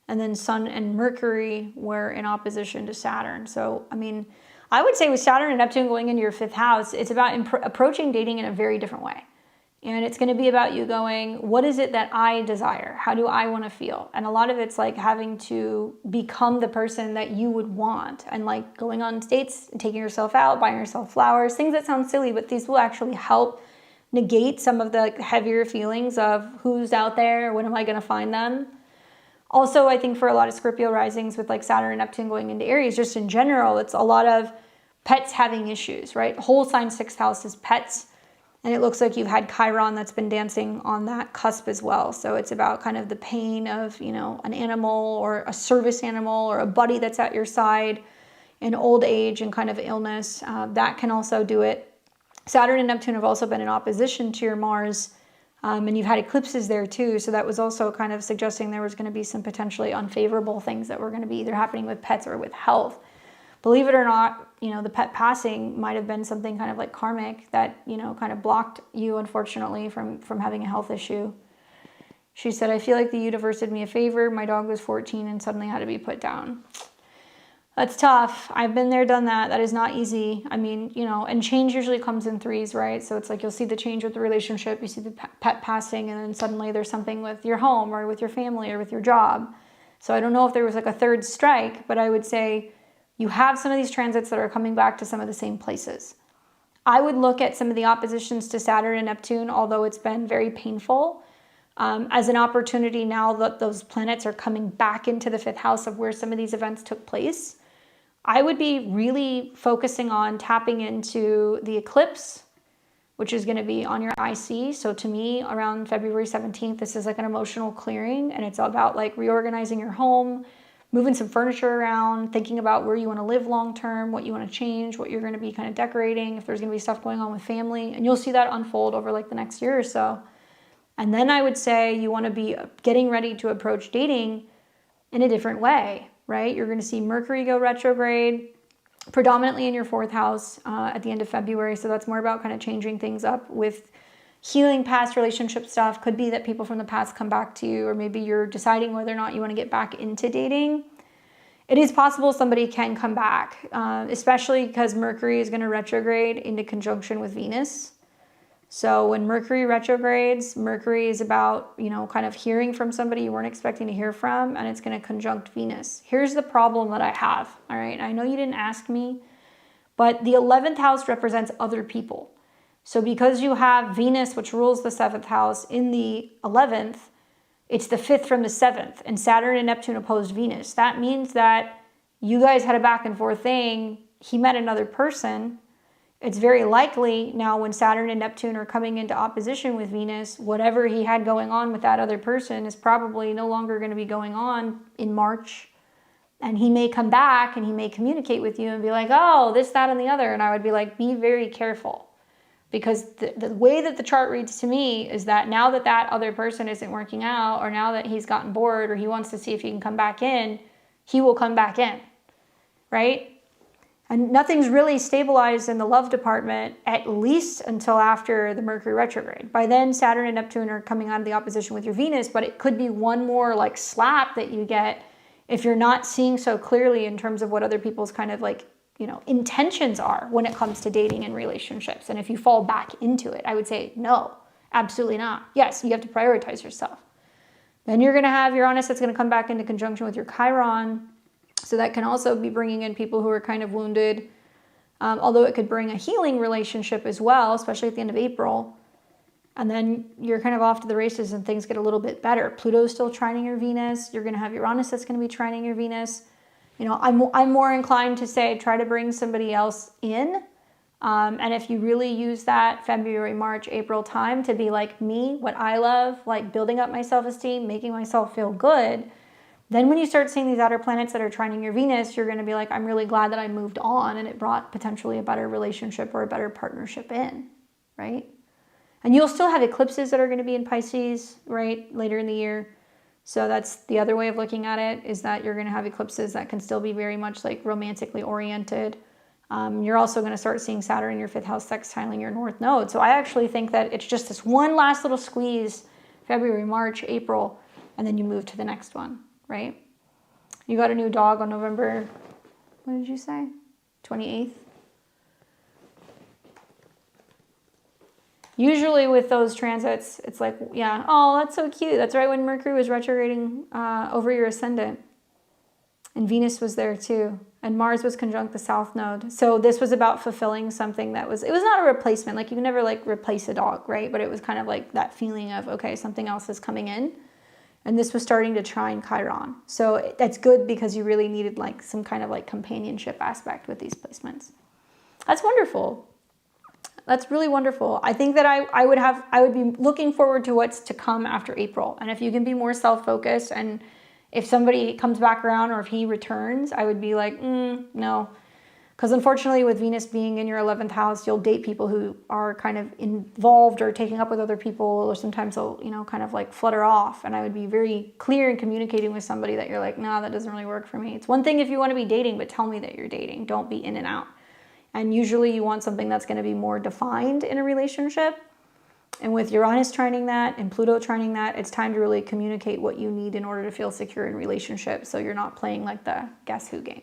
And then Sun and Mercury were in opposition to Saturn. So, I would say with Saturn and Neptune going into your 5th house, it's about approaching dating in a very different way. And it's going to be about you going, what is it that I desire? How do I want to feel? And a lot of it's like having to become the person that you would want, and like going on dates, taking yourself out, buying yourself flowers, things that sound silly, but these will actually help negate some of the heavier feelings of who's out there, when am I going to find them? Also, I think for a lot of Scorpio risings with like Saturn and Neptune going into Aries, just in general, it's a lot of pets having issues, right? Whole sign 6th house is pets. And it looks like you've had Chiron that's been dancing on that cusp as well. So it's about kind of the pain of, an animal or a service animal or a buddy that's at your side in old age and kind of illness. That can also do it. Saturn and Neptune have also been in opposition to your Mars, and you've had eclipses there too. So that was also kind of suggesting there was going to be some potentially unfavorable things that were going to be either happening with pets or with health. Believe it or not, the pet passing might have been something kind of like karmic that, kind of blocked you, unfortunately, from having a health issue. She said, I feel like the universe did me a favor. My dog was 14 and suddenly had to be put down. That's tough. I've been there, done that. That is not easy. And change usually comes in threes, right? So it's like you'll see the change with the relationship, you see the pet passing, and then suddenly there's something with your home or with your family or with your job. So I don't know if there was like a third strike, but I would say you have some of these transits that are coming back to some of the same places. I would look at some of the oppositions to Saturn and Neptune, although it's been very painful, as an opportunity now that those planets are coming back into the 5th house of where some of these events took place. I would be really focusing on tapping into the eclipse, which is going to be on your IC. So to me, around February 17th, this is like an emotional clearing, and it's about like reorganizing your home, moving some furniture around, thinking about where you want to live long-term, what you want to change, what you're going to be kind of decorating, if there's going to be stuff going on with family. And you'll see that unfold over like the next year or so. And then I would say you want to be getting ready to approach dating in a different way, right? You're going to see Mercury go retrograde predominantly in your 4th house at the end of February. So that's more about kind of changing things up with healing past relationship stuff. Could be that people from the past come back to you, or maybe you're deciding whether or not you want to get back into dating. It is possible somebody can come back, especially because Mercury is going to retrograde into conjunction with Venus. So when Mercury retrogrades, Mercury is about, kind of hearing from somebody you weren't expecting to hear from, and it's going to conjunct Venus. Here's the problem that I have, all right? I know you didn't ask me, but the 11th house represents other people. So because you have Venus, which rules the 7th house, in the 11th, it's the 5th from the 7th, and Saturn and Neptune opposed Venus. That means that you guys had a back and forth thing. He met another person. It's very likely now when Saturn and Neptune are coming into opposition with Venus, whatever he had going on with that other person is probably no longer going to be going on in March. And he may come back and he may communicate with you and be like, oh, this, that, and the other. And I would be like, be very careful. Because the way that the chart reads to me is that now that that other person isn't working out, or now that he's gotten bored, or he wants to see if he can come back in, he will come back in, right? And nothing's really stabilized in the love department, at least until after the Mercury retrograde. By then, Saturn and Neptune are coming out of the opposition with your Venus, but it could be one more like slap that you get if you're not seeing so clearly in terms of what other people's kind of like, you know, intentions are when it comes to dating and relationships. And if you fall back into it, I would say, no, absolutely not. Yes, you have to prioritize yourself. Then you're going to have Uranus that's going to come back into conjunction with your Chiron. So that can also be bringing in people who are kind of wounded, although it could bring a healing relationship as well, especially at the end of April. And then you're kind of off to the races and things get a little bit better. Pluto's still trining your Venus. You're going to have Uranus that's going to be trining your Venus. You know, I'm more inclined to say try to bring somebody else in. And if you really use that February, March, April time to be like me, what I love, like building up my self-esteem, making myself feel good, then when you start seeing these outer planets that are trining your Venus, you're going to be like, I'm really glad that I moved on and it brought potentially a better relationship or a better partnership in, right? And you'll still have eclipses that are going to be in Pisces, right, later in the year. So that's the other way of looking at it, is that you're going to have eclipses that can still be very much like romantically oriented. You're also going to start seeing Saturn in your 5th house sextiling your North Node. So I actually think that it's just this one last little squeeze, February, March, April, and then you move to the next one, right? You got a new dog on November, what did you say? 28th? Usually with those transits, it's like, yeah, oh, that's so cute. That's right when Mercury was retrograding over your ascendant. And Venus was there too. And Mars was conjunct the South Node. So this was about fulfilling something that was, it was not a replacement. Like you can never like replace a dog, right? But it was kind of like that feeling of, okay, something else is coming in. And this was starting to trine Chiron. So that's good because you really needed like some kind of like companionship aspect with these placements. That's wonderful. That's really wonderful. I think that I would be looking forward to what's to come after April. And if you can be more self-focused, and if somebody comes back around or if he returns, I would be like, no. Because unfortunately with Venus being in your 11th house, you'll date people who are kind of involved or taking up with other people, or sometimes they'll, you know, kind of like flutter off. And I would be very clear in communicating with somebody that you're like, nah, that doesn't really work for me. It's one thing if you want to be dating, but tell me that you're dating. Don't be in and out. And usually you want something that's going to be more defined in a relationship. And with Uranus trining that and Pluto trining that, it's time to really communicate what you need in order to feel secure in relationships, so you're not playing like the guess who game.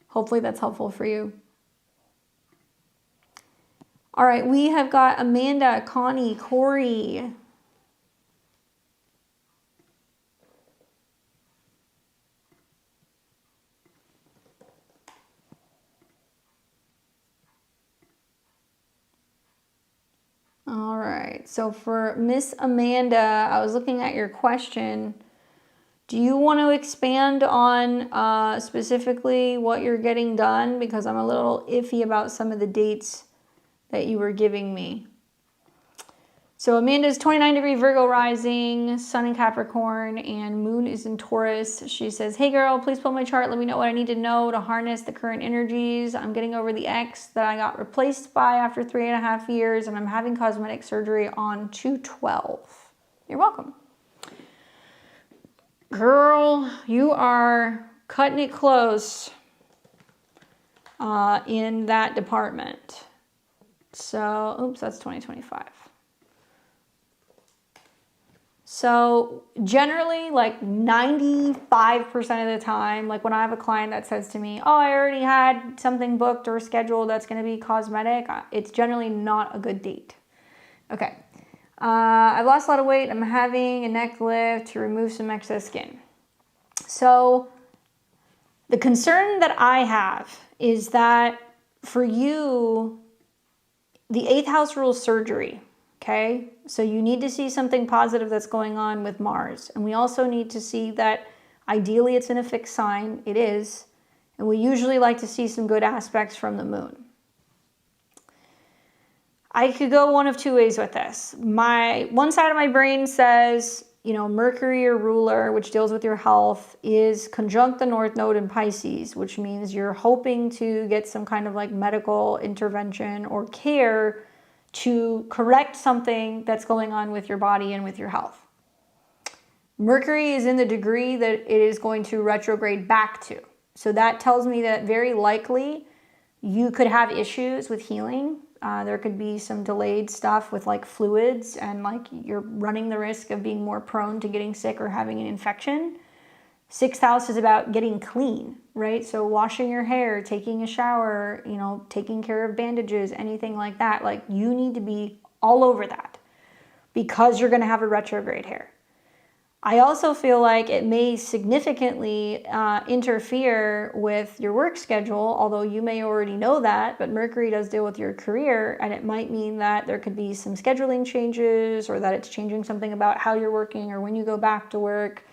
Hopefully that's helpful for you. All right, we have got Amanda, Connie, Corey. All right, so for Miss Amanda, I was looking at your question. Do you want to expand on specifically what you're getting done? Because I'm a little iffy about some of the dates that you were giving me. So Amanda's 29-degree Virgo rising, Sun in Capricorn, and Moon is in Taurus. She says, hey girl, please pull my chart. Let me know what I need to know to harness the current energies. I'm getting over the ex that I got replaced by after 3.5 years, and I'm having cosmetic surgery on 2/12. You're welcome. Girl, you are cutting it close in that department. So, oops, that's 2025. So generally, like 95% of the time, like when I have a client that says to me, oh, I already had something booked or scheduled that's going to be cosmetic, it's generally not a good date. Okay. I've lost a lot of weight. I'm having a neck lift to remove some excess skin. So the concern that I have is that for you, the 8th house rules surgery. Okay, so you need to see something positive that's going on with Mars. And we also need to see that ideally it's in a fixed sign. It is. And we usually like to see some good aspects from the moon. I could go one of two ways with this. One side of my brain says, Mercury, your ruler, which deals with your health, is conjunct the North Node in Pisces, which means you're hoping to get some kind of like medical intervention or care to correct something that's going on with your body and with your health. Mercury is in the degree that it is going to retrograde back to. So that tells me that very likely you could have issues with healing. There could be some delayed stuff with like fluids, and like you're running the risk of being more prone to getting sick or having an infection. Sixth house is about getting clean, right? So washing your hair, taking a shower, taking care of bandages, anything like that. Like you need to be all over that because you're going to have a retrograde here. I also feel like it may significantly interfere with your work schedule, although you may already know that, but Mercury does deal with your career, and it might mean that there could be some scheduling changes, or that it's changing something about how you're working or when you go back to work.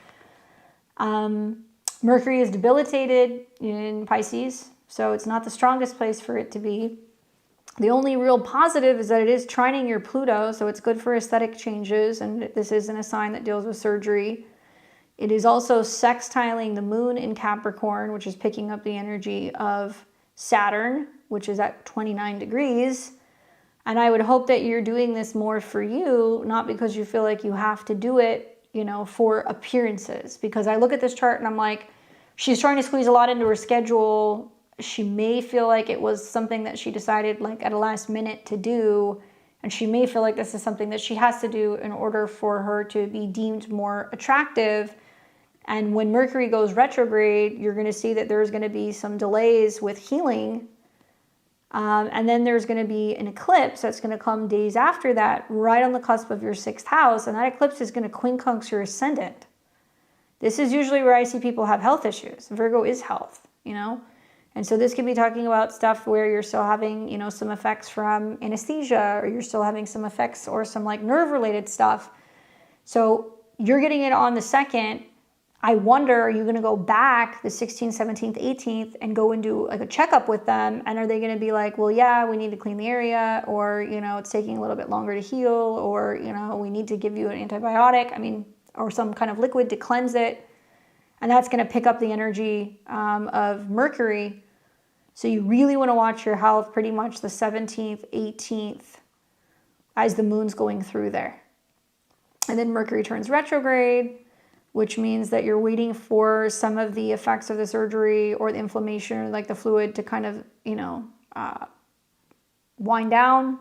Mercury is debilitated in Pisces, so it's not the strongest place for it to be. The only real positive is that it is trining your Pluto, so it's good for aesthetic changes, and this isn't a sign that deals with surgery. It is also sextiling the moon in Capricorn, which is picking up the energy of Saturn, which is at 29 degrees. And I would hope that you're doing this more for you, not because you feel like you have to do it, for appearances. Because I look at this chart and I'm like, she's trying to squeeze a lot into her schedule. She may feel like it was something that she decided like at a last minute to do, and she may feel like this is something that she has to do in order for her to be deemed more attractive. And when Mercury goes retrograde, you're going to see that there's going to be some delays with healing. And then there's going to be an eclipse that's going to come days after that, right on the cusp of your sixth house. And that eclipse is going to quincunx your ascendant. This is usually where I see people have health issues. Virgo is health, And so this could be talking about stuff where you're still having, some effects from anesthesia, or you're still having some effects or some like nerve related stuff. So you're getting it on the 2nd. I wonder, are you going to go back the 16th, 17th, 18th and go and do like a checkup with them? And are they going to be like, well, yeah, we need to clean the area, or, it's taking a little bit longer to heal, or, we need to give you an antibiotic, or some kind of liquid to cleanse it. And that's going to pick up the energy of Mercury. So you really want to watch your health pretty much the 17th, 18th, as the moon's going through there. And then Mercury turns retrograde, which means that you're waiting for some of the effects of the surgery or the inflammation, like the fluid, to kind of, wind down.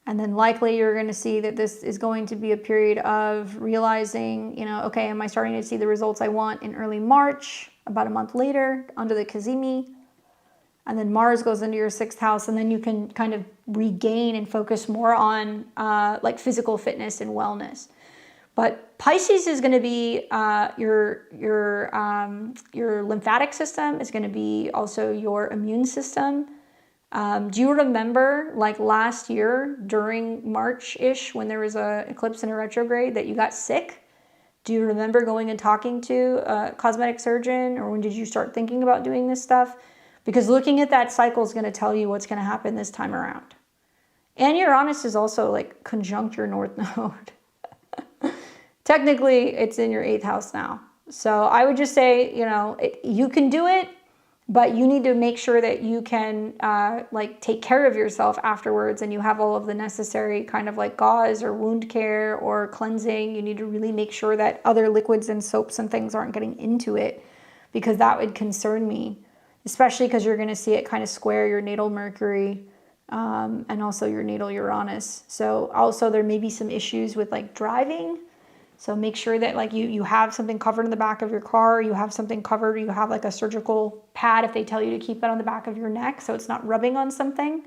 And then likely you're going to see that this is going to be a period of realizing, okay, am I starting to see the results I want in early March, about a month later, under the Cazimi. And then Mars goes into your 6th house, and then you can kind of regain and focus more on like physical fitness and wellness. But Pisces is going to be your lymphatic system. Is going to be also your immune system. Do you remember like last year during March-ish when there was an eclipse and a retrograde that you got sick? Do you remember going and talking to a cosmetic surgeon, or when did you start thinking about doing this stuff? Because looking at that cycle is going to tell you what's going to happen this time around. And Uranus is also like conjunct your North Node. Technically, it's in your 8th house now. So I would just say, you can do it, but you need to make sure that you can like take care of yourself afterwards, and you have all of the necessary kind of like gauze or wound care or cleansing. You need to really make sure that other liquids and soaps and things aren't getting into it, because that would concern me, especially because you're going to see it kind of square your natal Mercury and also your natal Uranus. So also there may be some issues with like driving. So make sure that like you have something covered in the back of your car, you have something covered, you have like a surgical pad if they tell you to keep it on the back of your neck so it's not rubbing on something.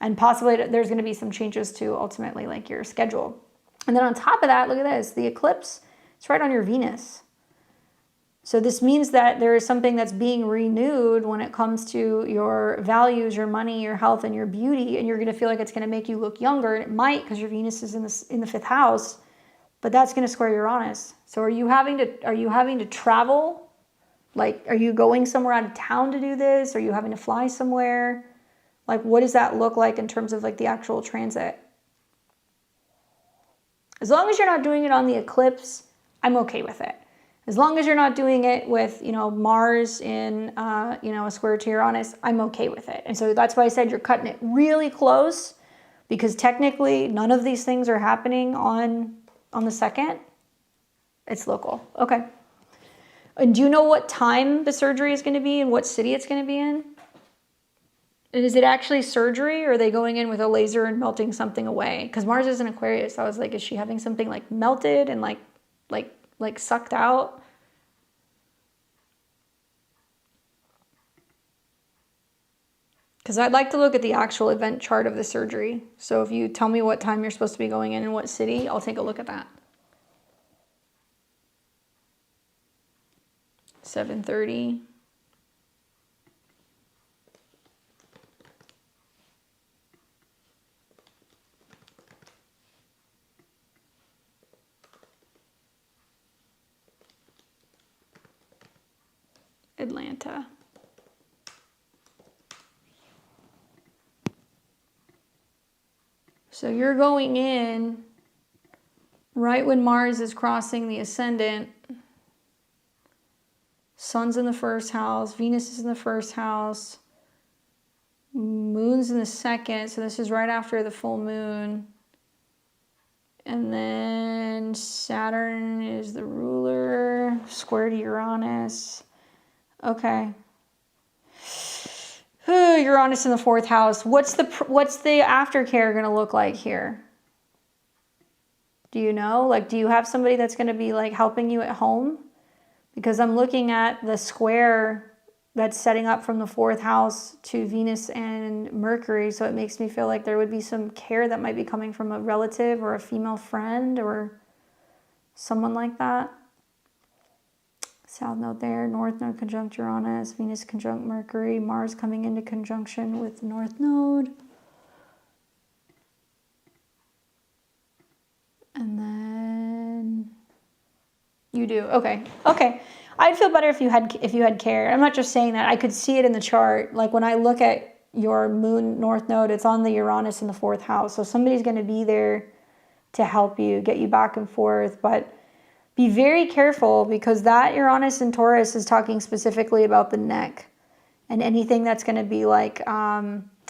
And possibly there's going to be some changes to ultimately like your schedule. And then on top of that, look at this, the eclipse, it's right on your Venus. So this means that there is something that's being renewed when it comes to your values, your money, your health, and your beauty, and you're going to feel like it's going to make you look younger. And it might, because your Venus is in the 5th house. But that's going to square Uranus. So are you having to travel? Like, are you going somewhere out of town to do this? Are you having to fly somewhere? Like, what does that look like in terms of like the actual transit? As long as you're not doing it on the eclipse, I'm okay with it. As long as you're not doing it with, Mars in, a square to Uranus, I'm okay with it. And so that's why I said you're cutting it really close, because technically none of these things are happening on the 2nd. It's local. Okay. And do you know what time the surgery is going to be and what city it's going to be in? And is it actually surgery, or are they going in with a laser and melting something away? Because Mars is in Aquarius. So I was like, is she having something like melted and like sucked out? Because I'd like to look at the actual event chart of the surgery. So if you tell me what time you're supposed to be going in and what city, I'll take a look at that. 7:30. Atlanta. So you're going in right when Mars is crossing the ascendant. Sun's in the 1st house, Venus is in the 1st house, Moon's in the 2nd, so this is right after the full moon. And then Saturn is the ruler, square to Uranus. Okay. Uranus in the 4th house. What's the aftercare going to look like here? Do you know? Like, do you have somebody that's going to be like helping you at home? Because I'm looking at the square that's setting up from the 4th house to Venus and Mercury. So it makes me feel like there would be some care that might be coming from a relative or a female friend or someone like that. South node there, North node conjunct Uranus, Venus conjunct Mercury, Mars coming into conjunction with North node. And then you do. Okay. Okay. I'd feel better if you had care. I'm not just saying that. I could see it in the chart. Like when I look at your moon North node, it's on the Uranus in the 4th house. So somebody's going to be there to help you, get you back and forth, but be very careful, because that Uranus in Taurus is talking specifically about the neck and anything that's going to be like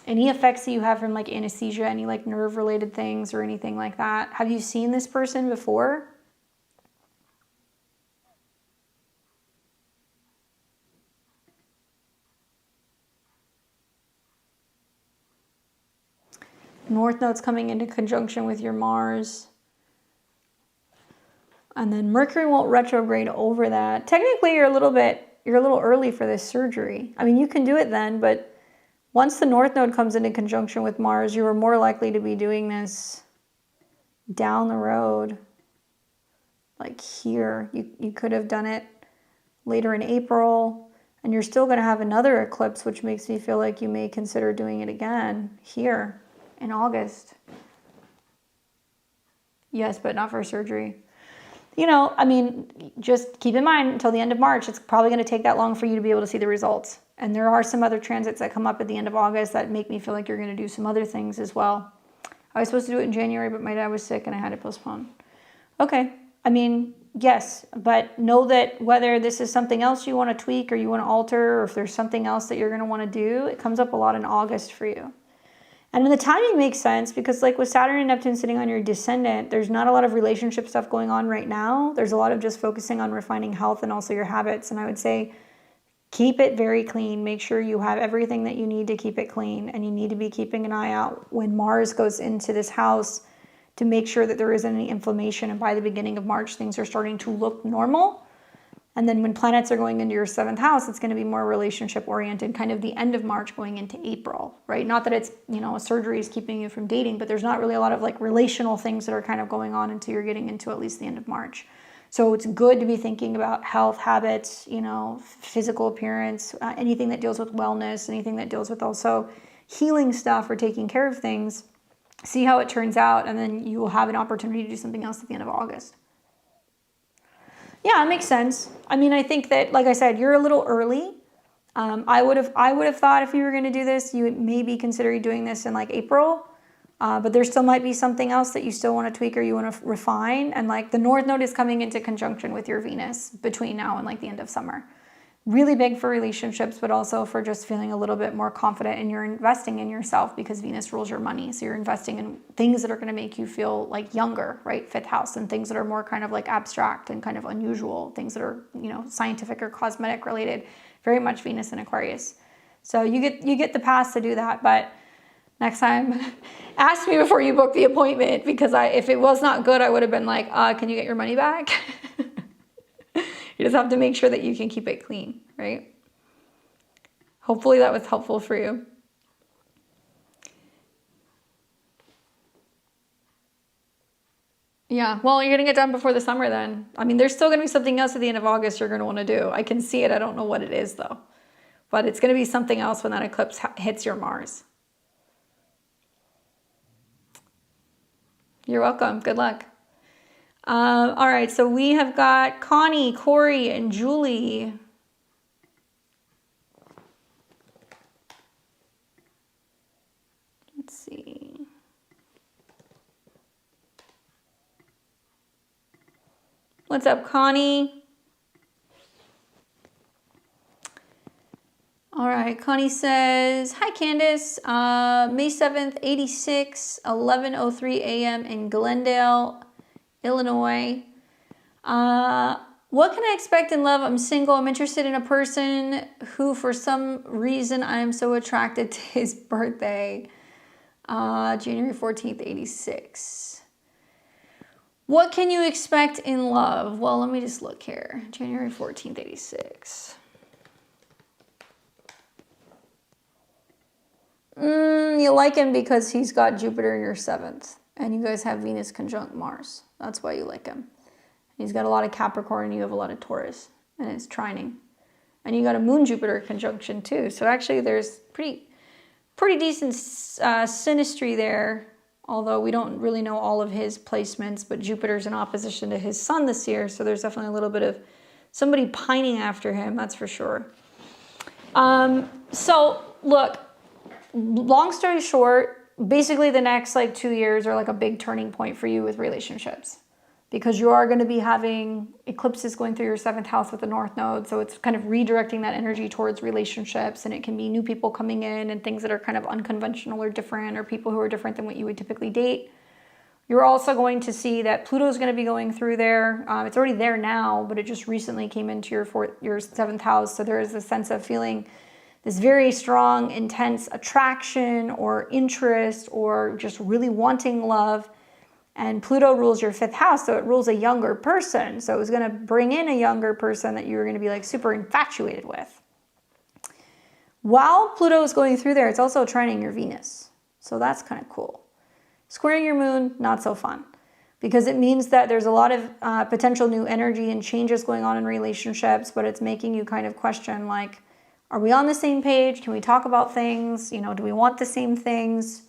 any effects that you have from like anesthesia, any like nerve related things or anything like that. Have you seen this person before? North node's coming into conjunction with your Mars. And then Mercury won't retrograde over that. Technically, you're a little early for this surgery. I mean, you can do it then, but once the North node comes into conjunction with Mars, you are more likely to be doing this down the road, like here. You could have done it later in April, and you're still going to have another eclipse, which makes me feel like you may consider doing it again here in August. Yes, but not for surgery. I mean, just keep in mind until the end of March, it's probably going to take that long for you to be able to see the results. And there are some other transits that come up at the end of August that make me feel like you're going to do some other things as well. I was supposed to do it in January, but my dad was sick and I had to postpone. Okay. I mean, yes, but know that whether this is something else you want to tweak or you want to alter, or if there's something else that you're going to want to do, it comes up a lot in August for you. And the timing makes sense because like with Saturn and Neptune sitting on your descendant, there's not a lot of relationship stuff going on right now. There's a lot of just focusing on refining health and also your habits. And I would say keep it very clean. Make sure you have everything that you need to keep it clean. And you need to be keeping an eye out when Mars goes into this house to make sure that there isn't any inflammation. And by the beginning of March, things are starting to look normal. And then when planets are going into your 7th house, it's going to be more relationship oriented, kind of the end of March going into April, right? Not that it's, a surgery is keeping you from dating, but there's not really a lot of like relational things that are kind of going on until you're getting into at least the end of March. So it's good to be thinking about health, habits, physical appearance, anything that deals with wellness, anything that deals with also healing stuff or taking care of things. See how it turns out, and then you will have an opportunity to do something else at the end of August. Yeah, it makes sense. I mean, I think that, like I said, you're a little early. I would have thought if you were going to do this, you would maybe consider doing this in like April. But there still might be something else that you still want to tweak or you want to refine. And like the North Node is coming into conjunction with your Venus between now and like the end of summer. Really big for relationships, but also for just feeling a little bit more confident and you're investing in yourself because Venus rules your money. So you're investing in things that are going to make you feel like younger, right? Fifth house, and things that are more kind of like abstract and kind of unusual, things that are, you know, scientific or cosmetic related, very much Venus in Aquarius. So you get the pass to do that, but next time, ask me before you book the appointment, because if it was not good, I would have been like, can you get your money back? You just have to make sure that you can keep it clean, right? Hopefully that was helpful for you. Yeah, well, you're going to get done before the summer then. I mean, there's still going to be something else at the end of August you're going to want to do. I can see it. I don't know what it is, though. But it's going to be something else when that eclipse hits your Mars. You're welcome. Good luck. All right, so we have got Connie, Corey, and Julie. Let's see. What's up, Connie? All right, Connie says, hi, Candace. May 7th, 86, 11:03 a.m. in Glendale, Illinois. What can I expect in love? I'm single. I'm interested in a person who, for some reason, I am so attracted to his birthday. January 14th, 86. What can you expect in love? Well, let me just look here. January 14th, 86. You like him because he's got Jupiter in your 7th. And you guys have Venus conjunct Mars. That's why you like him. He's got a lot of Capricorn and you have a lot of Taurus. And it's trining. And you got a Moon Jupiter conjunction too. So actually there's pretty decent synastry there. Although we don't really know all of his placements. But Jupiter's in opposition to his Sun this year. So there's definitely a little bit of somebody pining after him. That's for sure. So look, long story short, basically the next like 2 years are like a big turning point for you with relationships, because you are going to be having eclipses going through your 7th house with the North Node. So it's kind of redirecting that energy towards relationships, and it can be new people coming in and things that are kind of unconventional or different, or people who are different than what you would typically date. You're also going to see that Pluto is going to be going through there. It's already there now, but it just recently came into your 7th house. So there is a sense of feeling this very strong, intense attraction or interest or just really wanting love. And Pluto rules your 5th house, so it rules a younger person. So it was going to bring in a younger person that you were going to be like super infatuated with. While Pluto is going through there, it's also trining your Venus. So that's kind of cool. Squaring your moon, not so fun, because it means that there's a lot of potential new energy and changes going on in relationships, but it's making you kind of question, like, are we on the same page? Can we talk about things? You know, do we want the same things?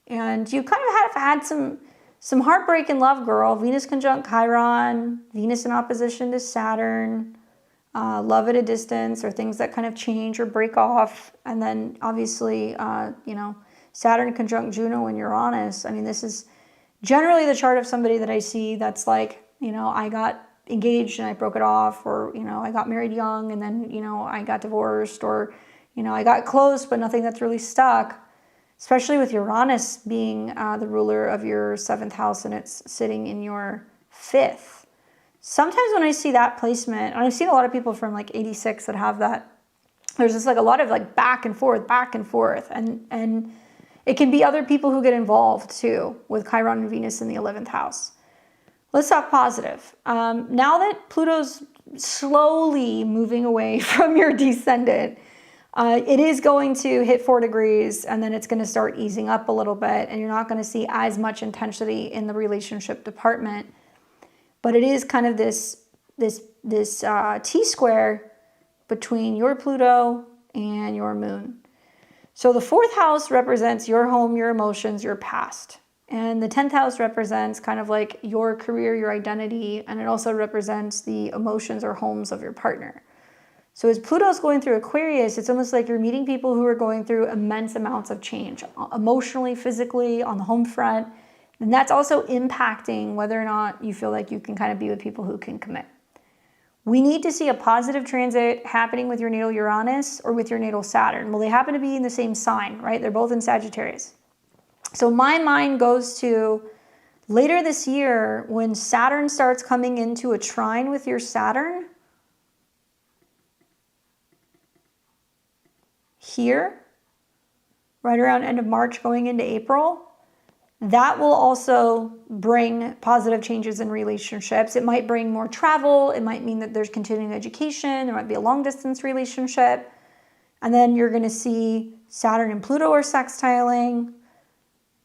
And you kind of have had some heartbreak in love, girl. Venus conjunct Chiron, Venus in opposition to Saturn, love at a distance, or things that kind of change or break off. And then obviously, you know, Saturn conjunct Juno and Uranus. I mean, this is generally the chart of somebody that I see that's like, you know, I got engaged and I broke it off, or, you know, I got married young and then, you know, I got divorced, or, you know, I got close, but nothing that's really stuck, especially with Uranus being the ruler of your 7th house and it's sitting in your 5th. Sometimes when I see that placement, and I've seen a lot of people from like 86 that have that, there's just like a lot of like back and forth, and it can be other people who get involved too with Chiron and Venus in the 11th house. Let's talk positive. Now that Pluto's slowly moving away from your descendant, it is going to hit 4 degrees, and then it's going to start easing up a little bit, and you're not going to see as much intensity in the relationship department. But it is kind of this T-square between your Pluto and your moon. So the 4th house represents your home, your emotions, your past. And the 10th house represents kind of like your career, your identity, and it also represents the emotions or homes of your partner. So as Pluto's going through Aquarius, it's almost like you're meeting people who are going through immense amounts of change, emotionally, physically, on the home front. And that's also impacting whether or not you feel like you can kind of be with people who can commit. We need to see a positive transit happening with your natal Uranus or with your natal Saturn. Well, they happen to be in the same sign, right? They're both in Sagittarius. So my mind goes to later this year when Saturn starts coming into a trine with your Saturn. Here, right around end of March going into April. That will also bring positive changes in relationships. It might bring more travel. It might mean that there's continuing education. There might be a long distance relationship. And then you're going to see Saturn and Pluto are sextiling.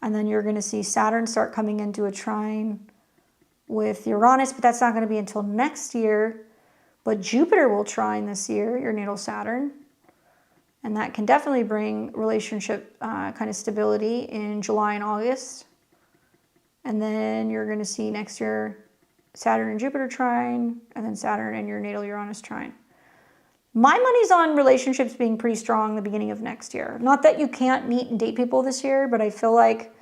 And then you're going to see Saturn start coming into a trine with Uranus, but that's not going to be until next year. But Jupiter will trine this year, your natal Saturn. And that can definitely bring relationship kind of stability in July and August. And then you're going to see next year Saturn and Jupiter trine, and then Saturn and your natal Uranus trine. My money's on relationships being pretty strong the beginning of next year. Not that you can't meet and date people this year, but I feel like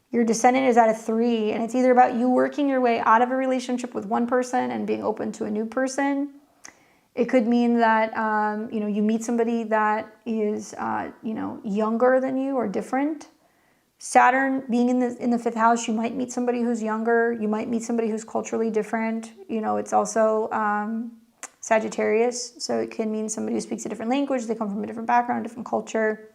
your descendant is at a 3, and it's either about you working your way out of a relationship with one person and being open to a new person. It could mean that you meet somebody that is younger than you or different. Saturn being in the 5th house, you might meet somebody who's younger. You might meet somebody who's culturally different. It's also Sagittarius, so it can mean somebody who speaks a different language. They come from a different background, different culture.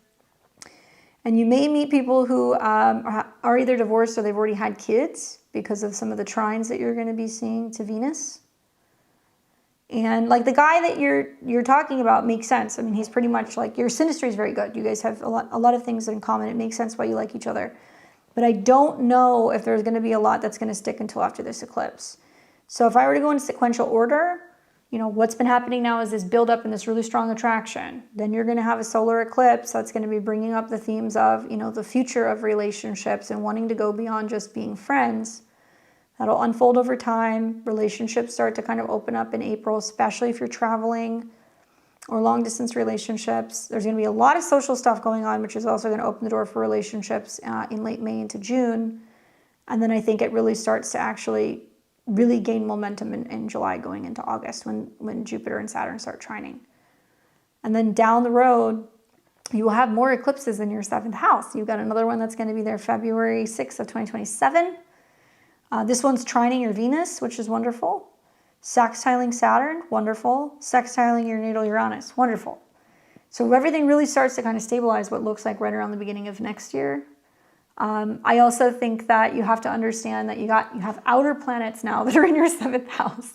And you may meet people who are either divorced or they've already had kids because of some of the trines that you're going to be seeing to Venus. And like the guy that you're talking about makes sense. I mean, he's pretty much like, your synastry is very good. You guys have a lot of things in common. It makes sense why you like each other. But I don't know if there's going to be a lot that's going to stick until after this eclipse. So if I were to go in sequential order, what's been happening now is this build up and this really strong attraction. Then you're going to have a solar eclipse that's going to be bringing up the themes of, the future of relationships and wanting to go beyond just being friends. That'll unfold over time. Relationships start to kind of open up in April, especially if you're traveling or long distance relationships. There's going to be a lot of social stuff going on, which is also going to open the door for relationships in late May into June. And then I think it really starts to actually really gain momentum in July going into August when Jupiter and Saturn start trining. And then down the road, you will have more eclipses in your 7th house. You've got another one that's going to be there February 6th of 2027. This one's trining your Venus, which is wonderful. Sextiling Saturn, wonderful. Sextiling your natal Uranus, wonderful. So everything really starts to kind of stabilize what looks like right around the beginning of next year. I also think that you have to understand that you have outer planets now that are in your 7th house.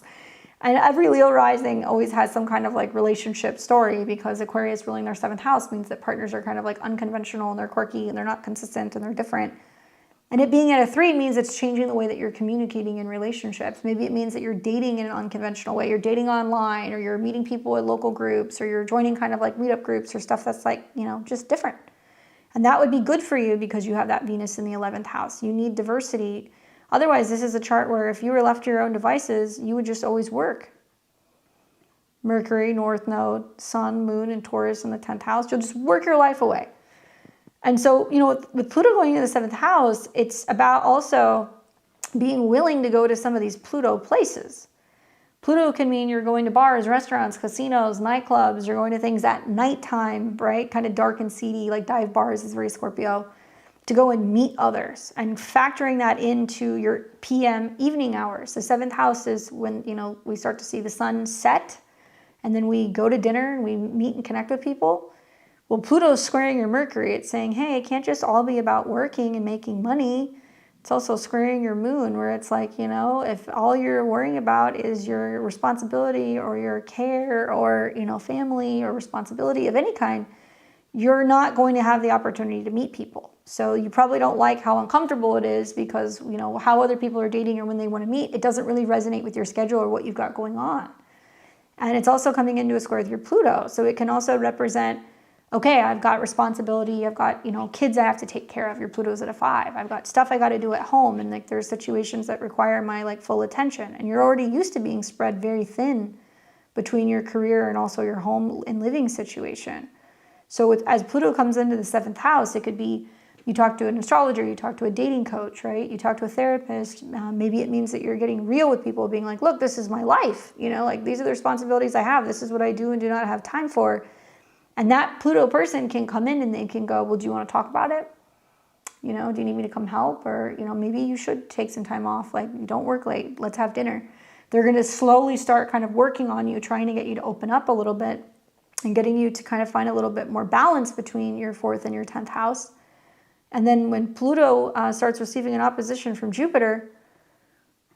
And every Leo rising always has some kind of like relationship story, because Aquarius ruling their 7th house means that partners are kind of like unconventional and they're quirky and they're not consistent and they're different. And it being at a 3 means it's changing the way that you're communicating in relationships. Maybe it means that you're dating in an unconventional way. You're dating online, or you're meeting people in local groups, or you're joining kind of like meetup groups or stuff that's like, just different. And that would be good for you because you have that Venus in the 11th house. You need diversity. Otherwise, this is a chart where if you were left to your own devices, you would just always work. Mercury, North Node, Sun, Moon, and Taurus in the 10th house. You'll just work your life away. And so, with Pluto going into the 7th house, it's about also being willing to go to some of these Pluto places. Pluto can mean you're going to bars, restaurants, casinos, nightclubs. You're going to things at nighttime, right? Kind of dark and seedy, like dive bars is very Scorpio, to go and meet others, and factoring that into your PM evening hours. The 7th house is when, we start to see the sun set, and then we go to dinner and we meet and connect with people. Well, Pluto's squaring your Mercury. It's saying, hey, it can't just all be about working and making money. It's also squaring your Moon, where it's like, if all you're worrying about is your responsibility or your care or, family or responsibility of any kind, you're not going to have the opportunity to meet people. So you probably don't like how uncomfortable it is because, how other people are dating or when they want to meet, it doesn't really resonate with your schedule or what you've got going on. And it's also coming into a square with your Pluto. So it can also represent, okay, I've got responsibility, I've got, kids I have to take care of. Your Pluto's at a 5. I've got stuff I got to do at home, and there's situations that require my full attention. And you're already used to being spread very thin between your career and also your home and living situation. So as Pluto comes into the 7th house, it could be you talk to an astrologer, you talk to a dating coach, right? You talk to a therapist. Maybe it means that you're getting real with people, being like, look, this is my life. You know, like these are the responsibilities I have. This is what I do and do not have time for. And that Pluto person can come in and they can go, well, do you want to talk about it? You know, do you need me to come help? Or, you know, maybe you should take some time off. Like, don't work late. Let's have dinner. They're going to slowly start kind of working on you, trying to get you to open up a little bit and getting you to kind of find a little bit more balance between your 4th and your 10th house. And then when Pluto starts receiving an opposition from Jupiter,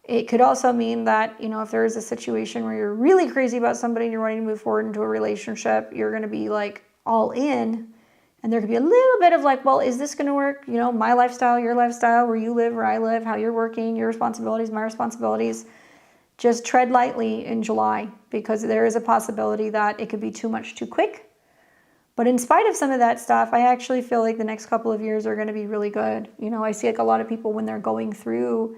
it could also mean that, you know, if there is a situation where you're really crazy about somebody and you're wanting to move forward into a relationship, you're going to be like all in. And there could be a little bit of like, well, is this going to work? You know, my lifestyle, your lifestyle, where you live, where I live, how you're working, your responsibilities, my responsibilities. Just tread lightly in July, because there is a possibility that it could be too much too quick. But in spite of some of that stuff, I actually feel like the next couple of years are going to be really good. You know, I see like a lot of people when they're going through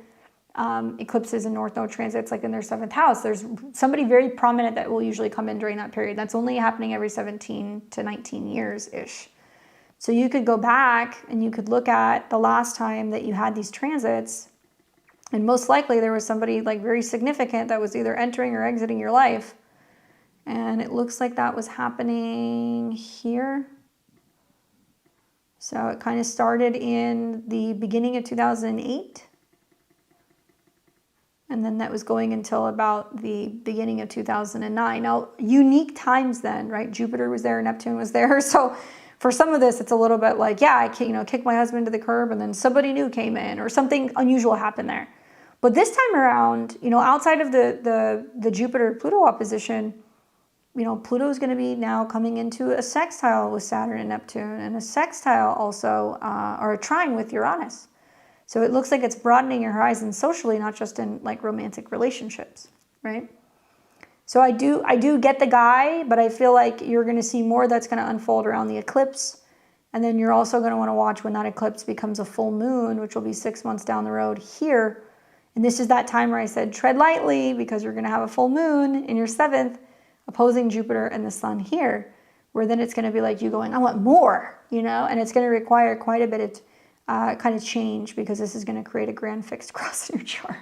eclipses and North Node transits, like in their 7th house, there's somebody very prominent that will usually come in during that period. That's only happening every 17 to 19 years-ish. So you could go back and you could look at the last time that you had these transits, and most likely there was somebody like very significant that was either entering or exiting your life. And it looks like that was happening here. So it kind of started in the beginning of 2008. And then that was going until about the beginning of 2009. Now, unique times then, right? Jupiter was there, Neptune was there. So for some of this, it's a little bit like, yeah, I kicked my husband to the curb and then somebody new came in or something unusual happened there. But this time around, you know, outside of the Jupiter-Pluto opposition, you know, Pluto is going to be now coming into a sextile with Saturn and Neptune, and a sextile also, or a trine with Uranus. So it looks like it's broadening your horizons socially, not just in like romantic relationships, right? So I do get the guy, but I feel like you're going to see more that's going to unfold around the eclipse. And then you're also going to want to watch when that eclipse becomes a full moon, which will be 6 months down the road here. And this is that time where I said tread lightly, because you're going to have a full moon in your 7th opposing Jupiter and the sun here, where then it's going to be like you going, I want more, you know, and it's going to require quite a bit of kind of change, because this is going to create a grand fixed cross in your chart.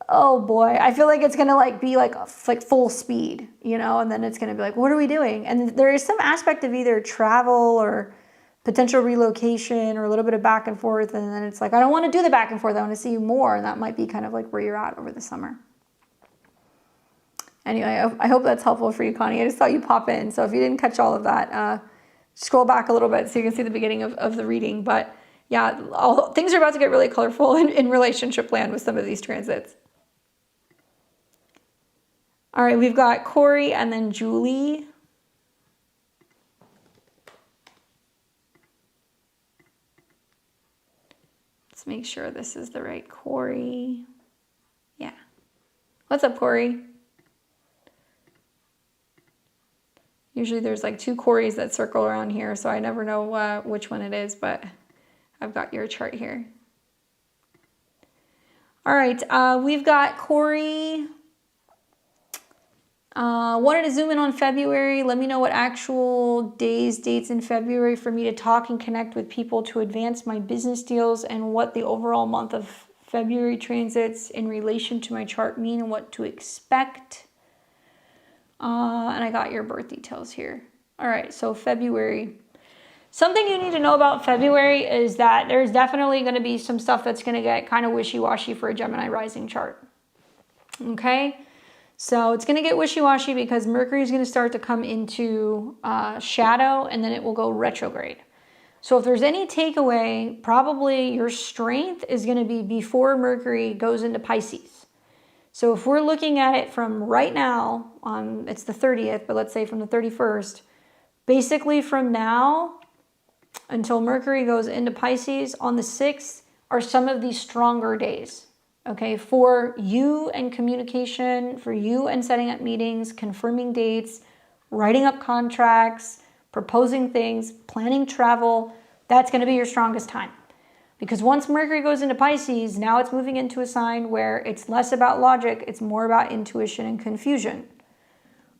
Oh boy, I feel like it's going to like be like full speed, you know, and then it's going to be like, what are we doing? And there is some aspect of either travel or potential relocation or a little bit of back and forth. And then it's like, I don't want to do the back and forth. I want to see you more. And that might be kind of like where you're at over the summer. Anyway, I hope that's helpful for you, Connie. I just thought you'd pop in. So if you didn't catch all of that, scroll back a little bit so you can see the beginning of the reading. But yeah, things are about to get really colorful in relationship land with some of these transits. All right, we've got Corey and then Julie. Let's make sure this is the right Corey. Yeah. What's up, Corey? Usually there's like 2 Corys that circle around here, so I never know which one it is, but I've got your chart here. All right, we've got Corey. Wanted to zoom in on February. Let me know what actual dates in February for me to talk and connect with people to advance my business deals, and what the overall month of February transits in relation to my chart mean and what to expect. And I got your birth details here. All right, so February. Something you need to know about February is that there's definitely going to be some stuff that's going to get kind of wishy-washy for a Gemini rising chart. Okay? So it's going to get wishy-washy because Mercury is going to start to come into shadow, and then it will go retrograde. So if there's any takeaway, probably your strength is going to be before Mercury goes into Pisces. So if we're looking at it from right now, it's the 30th, but let's say from the 31st, basically from now until Mercury goes into Pisces on the 6th are some of these stronger days. Okay, for you and communication, for you and setting up meetings, confirming dates, writing up contracts, proposing things, planning travel, that's going to be your strongest time. Because once Mercury goes into Pisces, now it's moving into a sign where it's less about logic, it's more about intuition and confusion.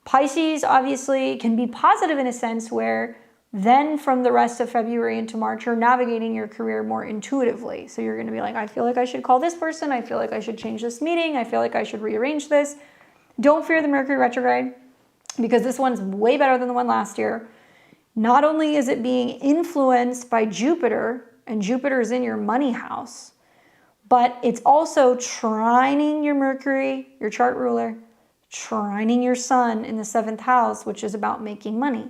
Pisces obviously can be positive in a sense where then from the rest of February into March, you're navigating your career more intuitively. So you're going to be like, I feel like I should call this person. I feel like I should change this meeting. I feel like I should rearrange this. Don't fear the Mercury retrograde because this one's way better than the one last year. Not only is it being influenced by Jupiter, and Jupiter is in your money house, but it's also trining your Mercury, your chart ruler, trining your sun in the 7th house, which is about making money.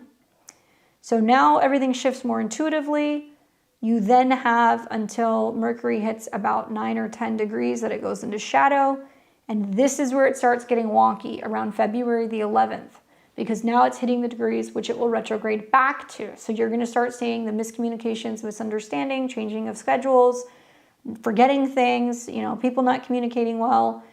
So now everything shifts more intuitively. You then have until Mercury hits about 9 or 10 degrees that it goes into shadow. And this is where it starts getting wonky around February the 11th, because now it's hitting the degrees which it will retrograde back to. So you're going to start seeing the miscommunications, misunderstanding, changing of schedules, forgetting things, people not communicating well.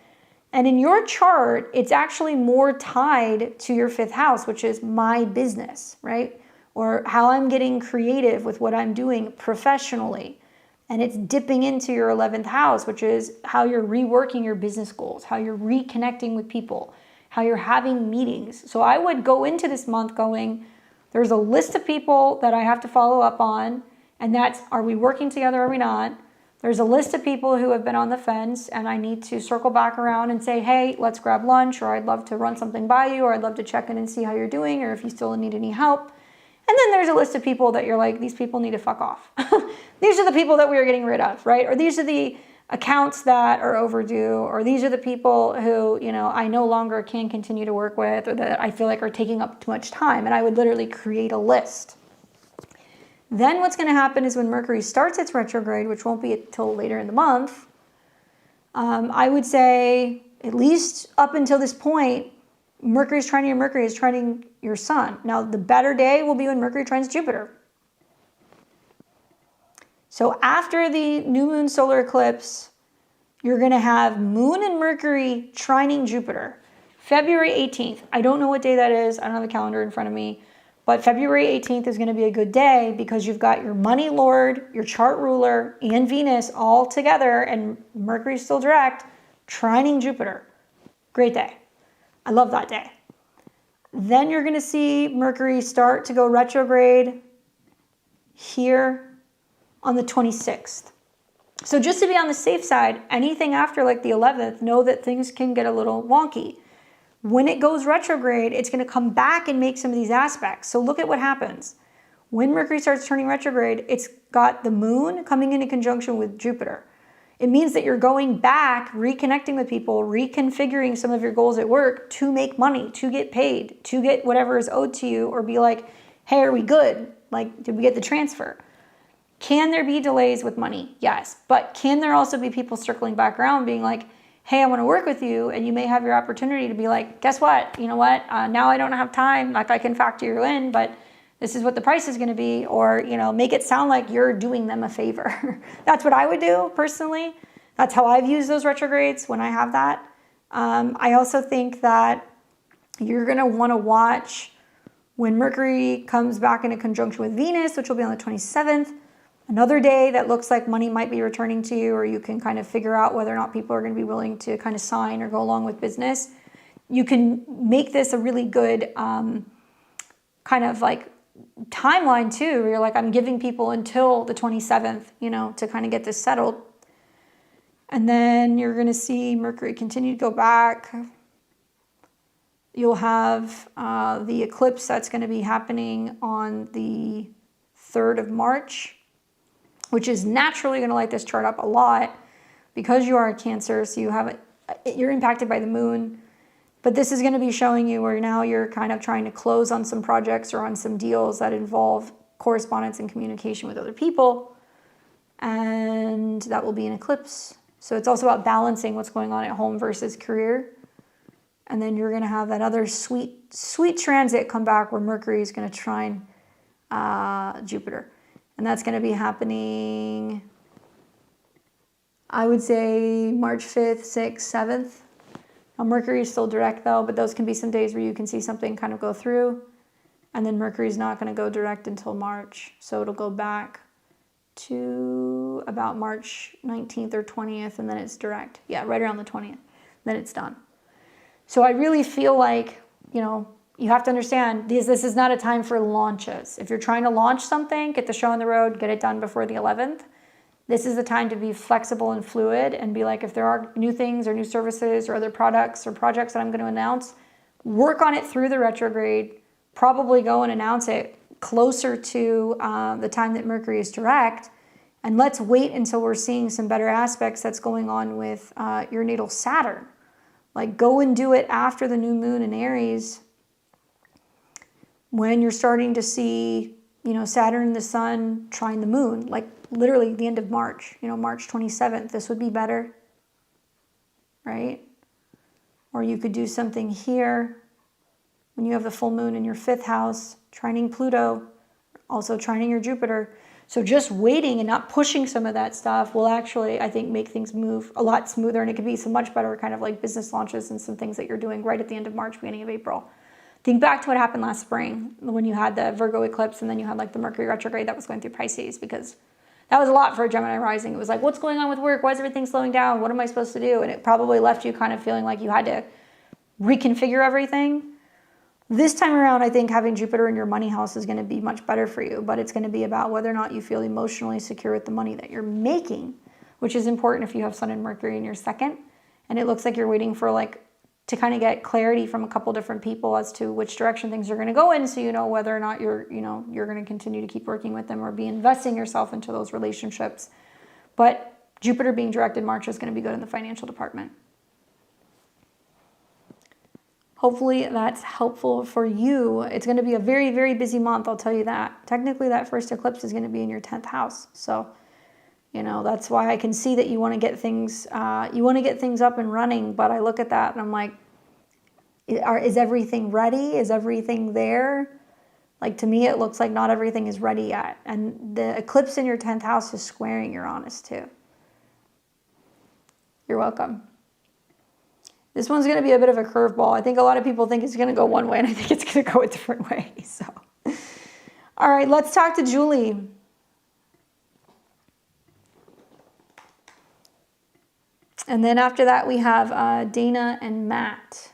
And in your chart, it's actually more tied to your 5th house, which is my business, right? Or how I'm getting creative with what I'm doing professionally. And it's dipping into your 11th house, which is how you're reworking your business goals, how you're reconnecting with people, how you're having meetings. So I would go into this month going, there's a list of people that I have to follow up on, and that's, are we working together or are we not? There's a list of people who have been on the fence, and I need to circle back around and say, hey, let's grab lunch, or I'd love to run something by you, or I'd love to check in and see how you're doing, or if you still need any help. And then there's a list of people that you're like, these people need to fuck off. These are the people that we are getting rid of, right? Or these are the accounts that are overdue, or these are the people who, I no longer can continue to work with, or that I feel like are taking up too much time. And I would literally create a list. Then what's going to happen is when Mercury starts its retrograde, which won't be until later in the month, I would say at least up until this point, Mercury is trining your sun. Now, the better day will be when Mercury trines Jupiter. So after the new moon solar eclipse, you're going to have Moon and Mercury trining Jupiter. February 18th. I don't know what day that is. I don't have a calendar in front of me. But February 18th is going to be a good day because you've got your money lord, your chart ruler, and Venus all together, and Mercury's still direct, trining Jupiter. Great day. I love that day. Then you're going to see Mercury start to go retrograde here on the 26th. So just to be on the safe side, anything after like the 11th, know that things can get a little wonky. When it goes retrograde, it's going to come back and make some of these aspects. So look at what happens. When Mercury starts turning retrograde, it's got the moon coming into conjunction with Jupiter. It means that you're going back, reconnecting with people, reconfiguring some of your goals at work to make money, to get paid, to get whatever is owed to you, or be like, hey, are we good? Like, did we get the transfer? Can there be delays with money? Yes. But can there also be people circling back around being like, hey, I want to work with you, and you may have your opportunity to be like, guess what? You know what? Now I don't have time. Like, I can factor you in, but this is what the price is going to be, or, make it sound like you're doing them a favor. That's what I would do personally. That's how I've used those retrogrades when I have that. I also think that you're going to want to watch when Mercury comes back into conjunction with Venus, which will be on the 27th, another day that looks like money might be returning to you, or you can kind of figure out whether or not people are going to be willing to kind of sign or go along with business. You can make this a really good kind of like timeline too, where you're like, I'm giving people until the 27th, to kind of get this settled. And then you're going to see Mercury continue to go back. You'll have the eclipse that's going to be happening on the 3rd of March, which is naturally going to light this chart up a lot because you are a Cancer, so you're impacted by the moon. But this is going to be showing you where now you're kind of trying to close on some projects or on some deals that involve correspondence and communication with other people. And that will be an eclipse. So it's also about balancing what's going on at home versus career. And then you're going to have that other sweet, sweet transit come back where Mercury is going to trine Jupiter. And that's going to be happening, I would say, March 5th, 6th, 7th. Now, Mercury is still direct, though, but those can be some days where you can see something kind of go through. And then Mercury is not going to go direct until March, so it'll go back to about March 19th or 20th, and then it's direct. Yeah, right around the 20th. Then it's done. So I really feel like, you know, you have to understand this is not a time for launches. If you're trying to launch something, get the show on the road, get it done before the 11th. This is the time to be flexible and fluid and be like, if there are new things or new services or other products or projects that I'm going to announce, work on it through the retrograde, probably go and announce it closer to the time that Mercury is direct. And let's wait until we're seeing some better aspects that's going on with your natal Saturn. Like go and do it after the new moon in Aries, when you're starting to see, you know, Saturn and the sun trine the moon, like literally the end of March, you know, March 27th, this would be better, right? Or you could do something here when you have the full moon in your 5th house, trining Pluto, also trining your Jupiter. So just waiting and not pushing some of that stuff will actually, I think, make things move a lot smoother, and it could be some much better kind of like business launches and some things that you're doing right at the end of March, beginning of April. Think back to what happened last spring when you had the Virgo eclipse and then you had like the Mercury retrograde that was going through Pisces, because that was a lot for a Gemini rising. It was like, what's going on with work? Why is everything slowing down? What am I supposed to do? And it probably left you kind of feeling like you had to reconfigure everything. This time around, I think having Jupiter in your money house is going to be much better for you, but it's going to be about whether or not you feel emotionally secure with the money that you're making, which is important if you have Sun and Mercury in your 2nd. And it looks like you're waiting for like to kind of get clarity from a couple different people as to which direction things are going to go in, so you know whether or not you're going to continue to keep working with them or be investing yourself into those relationships. But Jupiter being direct in March is going to be good in the financial department. Hopefully that's helpful for you. It's going to be a very, very busy month, I'll tell you that. Technically, that first eclipse is going to be in your 10th house. So, you know, that's why I can see that you want to get things up and running. But I look at that and I'm like, is everything ready? Is everything there? Like, to me, it looks like not everything is ready yet. And the eclipse in your 10th house is squaring Uranus too. You're welcome. This one's going to be a bit of a curveball. I think a lot of people think it's going to go one way, and I think it's going to go a different way. So, all right, let's talk to Julie. And then after that, we have Dana and Matt.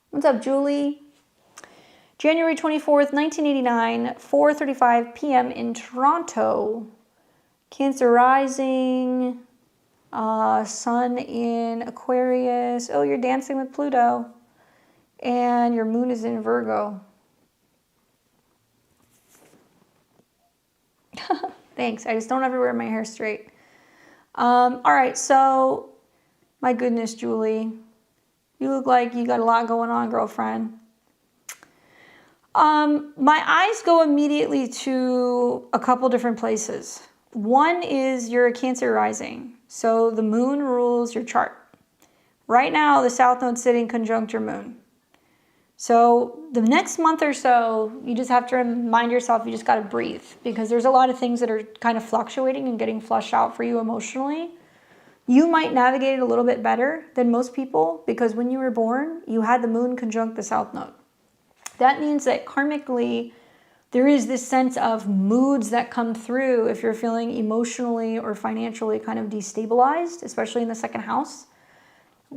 What's up, Julie? January 24th, 1989, 4:35 p.m. in Toronto. Cancer rising, sun in Aquarius. Oh, you're dancing with Pluto. And your moon is in Virgo. Thanks. I just don't ever wear my hair straight. All right, so my goodness, Julie. You look like you got a lot going on, girlfriend. My eyes go immediately to a couple different places. One is you're a Cancer rising, so the moon rules your chart. Right now, the South Node's sitting conjunct your moon. So the next month or so, you just have to remind yourself you just got to breathe, because there's a lot of things that are kind of fluctuating and getting flushed out for you emotionally. You might navigate it a little bit better than most people, because when you were born, you had the moon conjunct the South Node. That means that karmically, there is this sense of moods that come through if you're feeling emotionally or financially kind of destabilized, especially in the 2nd house.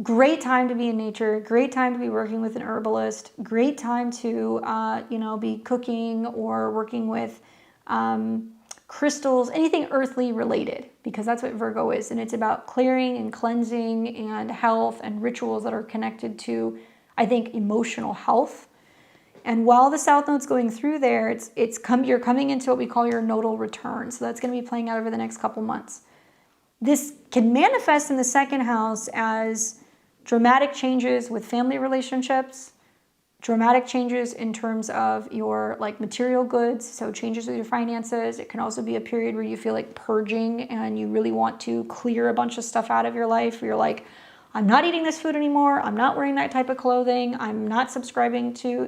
Great time to be in nature, great time to be working with an herbalist, great time to, be cooking or working with crystals, anything earthly related, because that's what Virgo is. And it's about clearing and cleansing and health and rituals that are connected to, I think, emotional health. And while the South Node's going through there, you're coming into what we call your nodal return. So that's going to be playing out over the next couple months. This can manifest in the 2nd house as dramatic changes with family relationships, dramatic changes in terms of your material goods, so changes with your finances. It can also be a period where you feel like purging and you really want to clear a bunch of stuff out of your life, where you're like, I'm not eating this food anymore. I'm not wearing that type of clothing. I'm not subscribing to,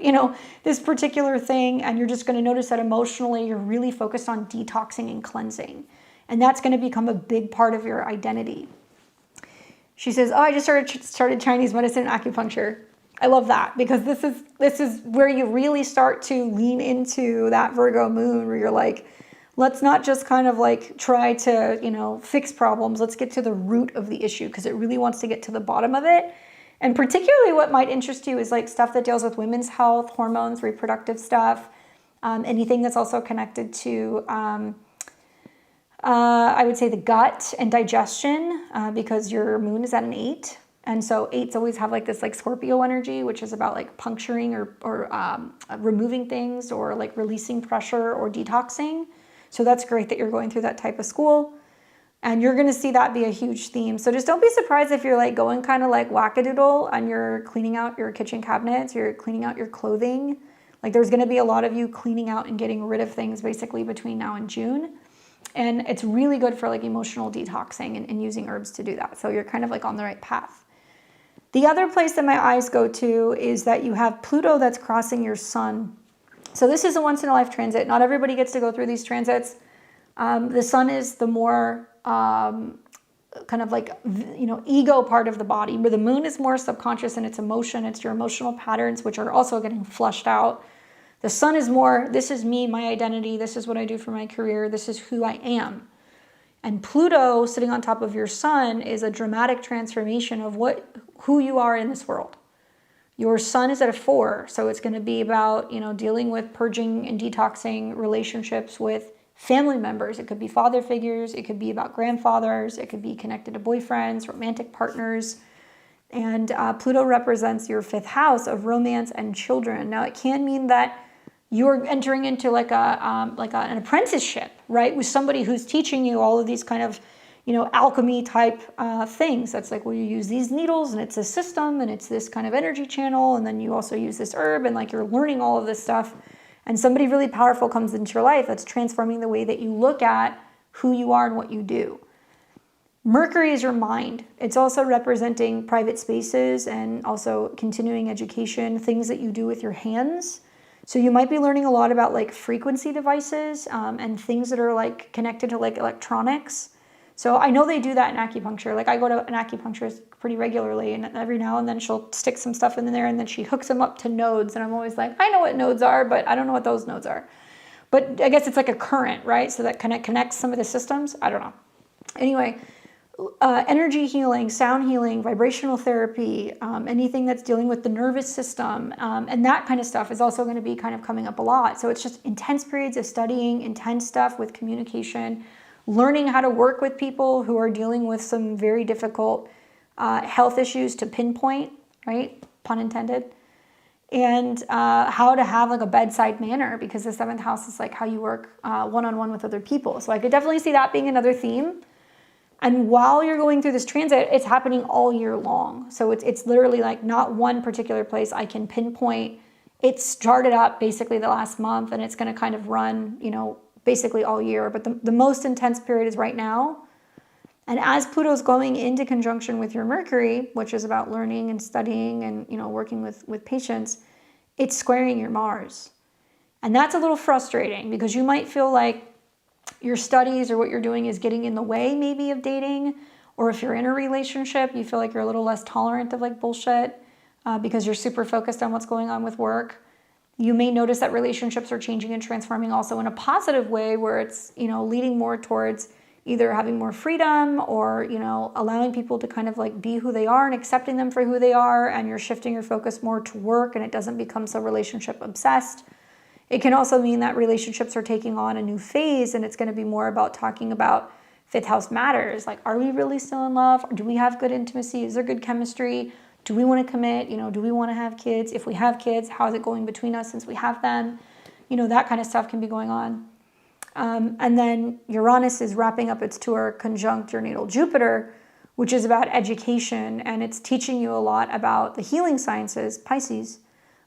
this particular thing. And you're just going to notice that emotionally, you're really focused on detoxing and cleansing. And that's going to become a big part of your identity. She says, oh, I just started Chinese medicine and acupuncture. I love that, because this is where you really start to lean into that Virgo moon, where you're like, let's not just kind of like try to, you know, fix problems. Let's get to the root of the issue, because it really wants to get to the bottom of it. And particularly what might interest you is like stuff that deals with women's health, hormones, reproductive stuff, anything that's also connected to, I would say, the gut and digestion, because your moon is at an 8. And so 8s always have like this like Scorpio energy, which is about like puncturing or removing things, or like releasing pressure or detoxing. So that's great that you're going through that type of school. And you're going to see that be a huge theme. So just don't be surprised if you're like going kind of like wackadoodle and you're cleaning out your kitchen cabinets, you're cleaning out your clothing. Like there's going to be a lot of you cleaning out and getting rid of things basically between now and June. And it's really good for like emotional detoxing and using herbs to do that. So you're kind of like on the right path. The other place that my eyes go to is that you have Pluto that's crossing your sun. So this is a once-in-a-life transit. Not everybody gets to go through these transits. The sun is the more kind of like, you know, ego part of the body, where the moon is more subconscious and its emotion. It's your emotional patterns, which are also getting flushed out. The sun is more, this is me, my identity. This is what I do for my career. This is who I am. And Pluto sitting on top of your sun is a dramatic transformation of who you are in this world. Your sun is at a 4, so it's going to be about, you know, dealing with purging and detoxing relationships with family members. It could be father figures, it could be about grandfathers, it could be connected to boyfriends, romantic partners. And Pluto represents your 5th house of romance and children. Now it can mean that you're entering into like an apprenticeship, right, with somebody who's teaching you all of these kind of, you know, alchemy type things. That's like, well, you use these needles and it's a system and it's this kind of energy channel, and then you also use this herb, and like you're learning all of this stuff. And somebody really powerful comes into your life that's transforming the way that you look at who you are and what you do. Mercury is your mind. It's also representing private spaces and also continuing education, things that you do with your hands. So you might be learning a lot about like frequency devices and things that are like connected to like electronics. So I know they do that in acupuncture. Like I go to an acupuncturist pretty regularly, and every now and then she'll stick some stuff in there and then she hooks them up to nodes. And I'm always like, I know what nodes are, but I don't know what those nodes are. But I guess it's like a current, right? So that connects some of the systems. I don't know. Anyway, energy healing, sound healing, vibrational therapy, anything that's dealing with the nervous system, and that kind of stuff is also going to be kind of coming up a lot. So it's just intense periods of studying, intense stuff with communication, learning how to work with people who are dealing with some very difficult health issues to pinpoint, right? Pun intended. And how to have like a bedside manner, because the 7th house is like how you work one-on-one with other people. So I could definitely see that being another theme. And while you're going through this transit, it's happening all year long. So it's literally like not one particular place I can pinpoint. It started up basically the last month, and it's going to kind of run, you know, basically all year. But the most intense period is right now. And as Pluto's going into conjunction with your Mercury, which is about learning and studying and, you know, working with patients, it's squaring your Mars. And that's a little frustrating, because you might feel like your studies or what you're doing is getting in the way maybe of dating, or if you're in a relationship, you feel like you're a little less tolerant of like bullshit because you're super focused on what's going on with work. You may notice that relationships are changing and transforming also in a positive way, where it's, you know, leading more towards either having more freedom or, you know, allowing people to kind of like be who they are and accepting them for who they are, and you're shifting your focus more to work and it doesn't become so relationship obsessed. It can also mean that relationships are taking on a new phase, and it's going to be more about talking about 5th house matters. Like, are we really still in love? Do we have good intimacy? Is there good chemistry? Do we want to commit? You know, do we want to have kids? If we have kids, how is it going between us since we have them? You know, that kind of stuff can be going on. And then Uranus is wrapping up its tour conjunct your natal Jupiter, which is about education, and it's teaching you a lot about the healing sciences, Pisces,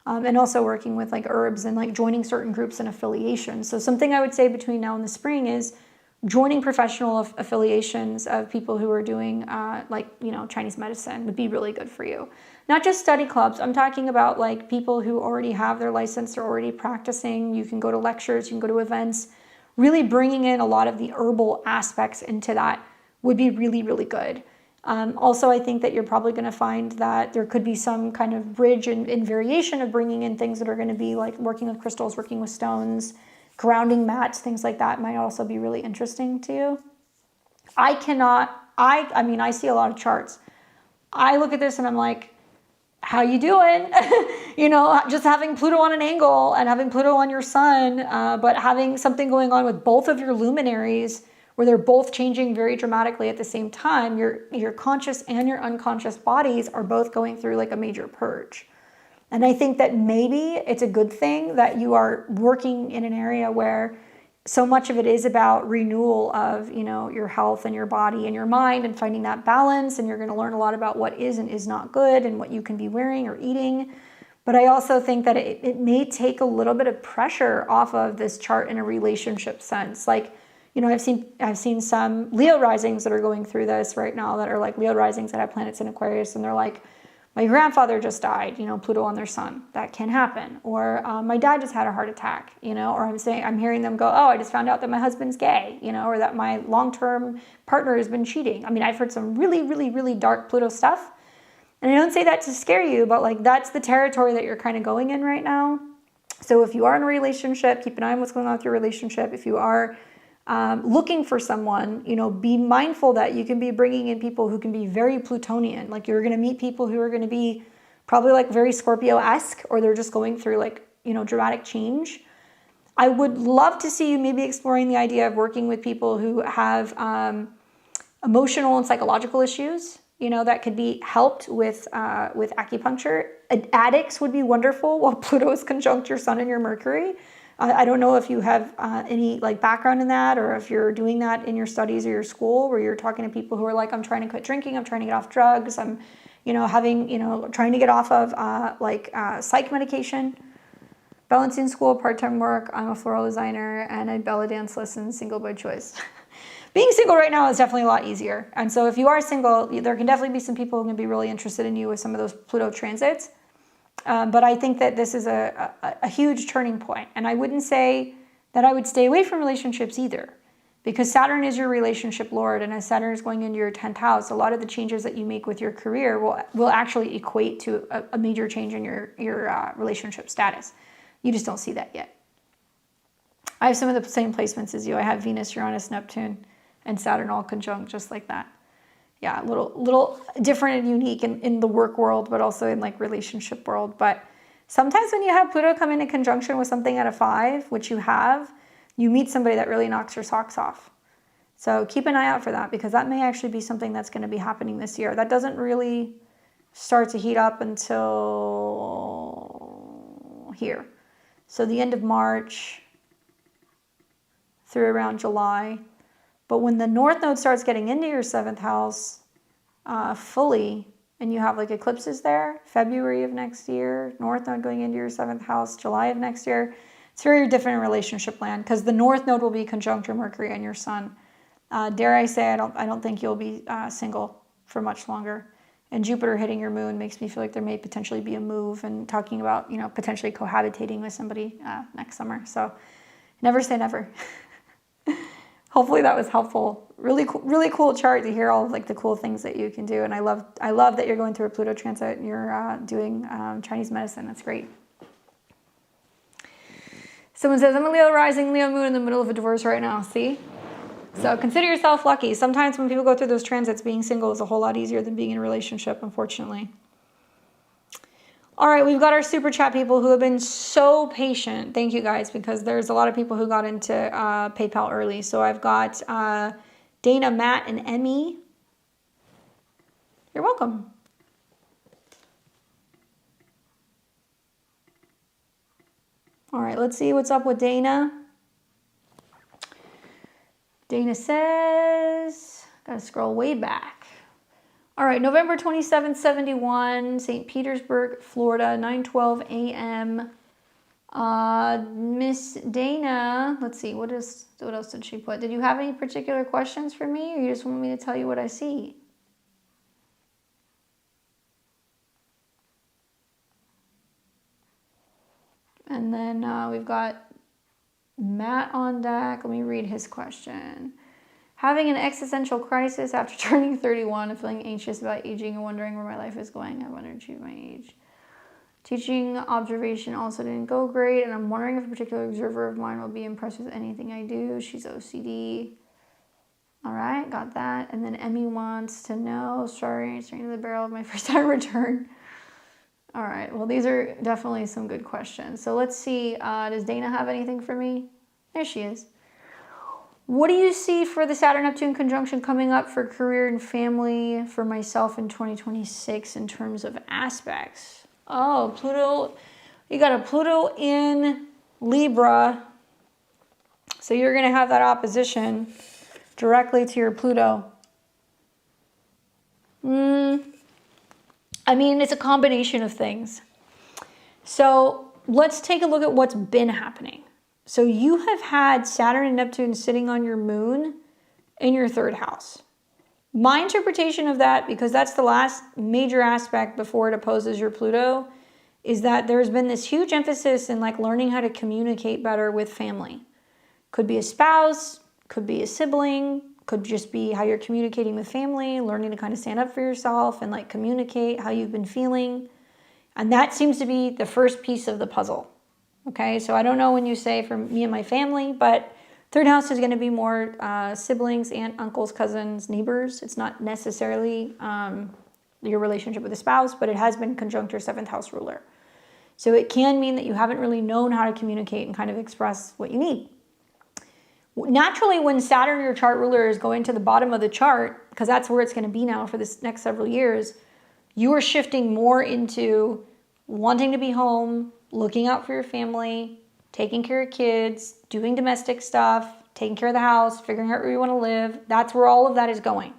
and also working with like herbs and like joining certain groups and affiliations. So something I would say between now and the spring is joining professional affiliations of people who are doing like, you know, Chinese medicine would be really good for you. Not just study clubs. I'm talking about like people who already have their license, they're already practicing. You can go to lectures, you can go to events. Really bringing in a lot of the herbal aspects into that would be really, really good. Also, I think that you're probably going to find that there could be some kind of bridge and variation of bringing in things that are going to be like working with crystals, working with stones, grounding mats, things like that might also be really interesting to you. I mean, I see a lot of charts. I look at this and I'm like, how you doing? You know, just having Pluto on an angle and having Pluto on your sun, but having something going on with both of your luminaries where they're both changing very dramatically at the same time. Your conscious and your unconscious bodies are both going through like a major purge. And I think that maybe it's a good thing that you are working in an area where so much of it is about renewal of, you know, your health and your body and your mind and finding that balance. And you're going to learn a lot about what is and is not good and what you can be wearing or eating. But I also think that it may take a little bit of pressure off of this chart in a relationship sense. Like, you know, I've seen some Leo risings that are going through this right now that are like Leo risings that have planets in Aquarius, and they're like, my grandfather just died, you know, Pluto on their sun. That can happen. Or my dad just had a heart attack, you know, or I'm hearing them go, oh, I just found out that my husband's gay, you know, or that my long-term partner has been cheating. I mean, I've heard some really, really, really dark Pluto stuff. And I don't say that to scare you, but like that's the territory that you're kind of going in right now. So if you are in a relationship, keep an eye on what's going on with your relationship. If you are looking for someone, you know, be mindful that you can be bringing in people who can be very Plutonian. Like you're going to meet people who are going to be probably like very Scorpio-esque, or they're just going through like, you know, dramatic change. I would love to see you maybe exploring the idea of working with people who have emotional and psychological issues, you know, that could be helped with acupuncture. Addicts would be wonderful while Pluto is conjunct your sun and your Mercury. I don't know if you have any like background in that, or if you're doing that in your studies or your school, where you're talking to people who are like, I'm trying to quit drinking, I'm trying to get off drugs, I'm, you know, trying to get off of psych medication. Balancing school, part-time work, I'm a floral designer, and I belly dance lessons, single by choice. Being single right now is definitely a lot easier. And so if you are single, there can definitely be some people who can be really interested in you with some of those Pluto transits. But I think that this is a huge turning point. And I wouldn't say that I would stay away from relationships either, because Saturn is your relationship lord. And as Saturn is going into your 10th house, a lot of the changes that you make with your career will actually equate to a major change in your relationship status. You just don't see that yet. I have some of the same placements as you. I have Venus, Uranus, Neptune, and Saturn all conjunct just like that. Yeah, a little different and unique in the work world, but also in like relationship world. But sometimes when you have Pluto come into conjunction with something at a 5, which you have, you meet somebody that really knocks your socks off. So keep an eye out for that, because that may actually be something that's going to be happening this year. That doesn't really start to heat up until here. So the end of March through around July. But when the North Node starts getting into your 7th house fully, and you have like eclipses there, February of next year, North Node going into your 7th house, July of next year, it's very different in relationship land, because the North Node will be conjunct your Mercury and your Sun. Dare I say, I don't think you'll be single for much longer. And Jupiter hitting your moon makes me feel like there may potentially be a move, and talking about, you know, potentially cohabitating with somebody next summer. So never say never. Hopefully that was helpful. Really cool chart to hear all of like the cool things that you can do. And I love that you're going through a Pluto transit and you're doing Chinese medicine. That's great. Someone says, I'm a Leo rising, Leo moon in the middle of a divorce right now. See? So consider yourself lucky. Sometimes when people go through those transits, being single is a whole lot easier than being in a relationship, unfortunately. All right, we've got our super chat people who have been so patient. Thank you guys, because there's a lot of people who got into PayPal early. So I've got Dana, Matt, and Emmy. You're welcome. All right, let's see what's up with Dana. Dana says, gotta scroll way back. All right, November 27th, 71, St. Petersburg, Florida, 9:12 a.m. Miss Dana, let's see, what else did she put? Did you have any particular questions for me, or you just want me to tell you what I see? And then we've got Matt on deck. Let me read his question. Having an existential crisis after turning 31 and feeling anxious about aging and wondering where my life is going. I want to achieve my age. Teaching observation also didn't go great, and I'm wondering if a particular observer of mine will be impressed with anything I do. She's OCD. All right, got that. And then Emmy wants to know, straight to the barrel of my first time return. All right, well, these are definitely some good questions. So let's see, does Dana have anything for me? There she is. What do you see for the Saturn-Neptune conjunction coming up for career and family for myself in 2026 in terms of aspects? Oh, Pluto, you got a Pluto in Libra. So you're going to have that opposition directly to your Pluto. I mean, it's a combination of things. So let's take a look at what's been happening. So you have had Saturn and Neptune sitting on your moon in your third house. My interpretation of that, because that's the last major aspect before it opposes your Pluto, is that there's been this huge emphasis in like learning how to communicate better with family. Could be a spouse, could be a sibling, could just be how you're communicating with family, learning to kind of stand up for yourself and like communicate how you've been feeling. And that seems to be the first piece of the puzzle. Okay, so I don't know when you say for me and my family, but third house is going to be more siblings, aunt, uncles, cousins, neighbors. It's not necessarily your relationship with a spouse, but it has been conjunct your seventh house ruler. So it can mean that you haven't really known how to communicate and kind of express what you need. Naturally, when Saturn, your chart ruler, is going to the bottom of the chart, because that's where it's going to be now for this next several years, you are shifting more into wanting to be home, looking out for your family, taking care of kids, doing domestic stuff, taking care of the house, figuring out where you want to live. That's where all of that is going.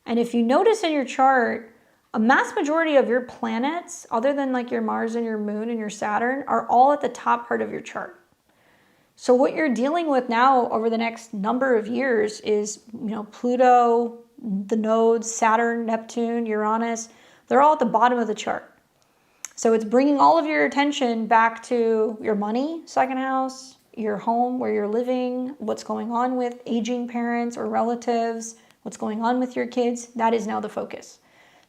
And if you notice in your chart, a mass majority of your planets, other than like your Mars and your Moon and your Saturn, are all at the top part of your chart. So what you're dealing with now over the next number of years is, Pluto, the nodes, Saturn, Neptune, Uranus, they're all at the bottom of the chart. So it's bringing all of your attention back to your money, second house, your home, where you're living, what's going on with aging parents or relatives, what's going on with your kids. That is now the focus.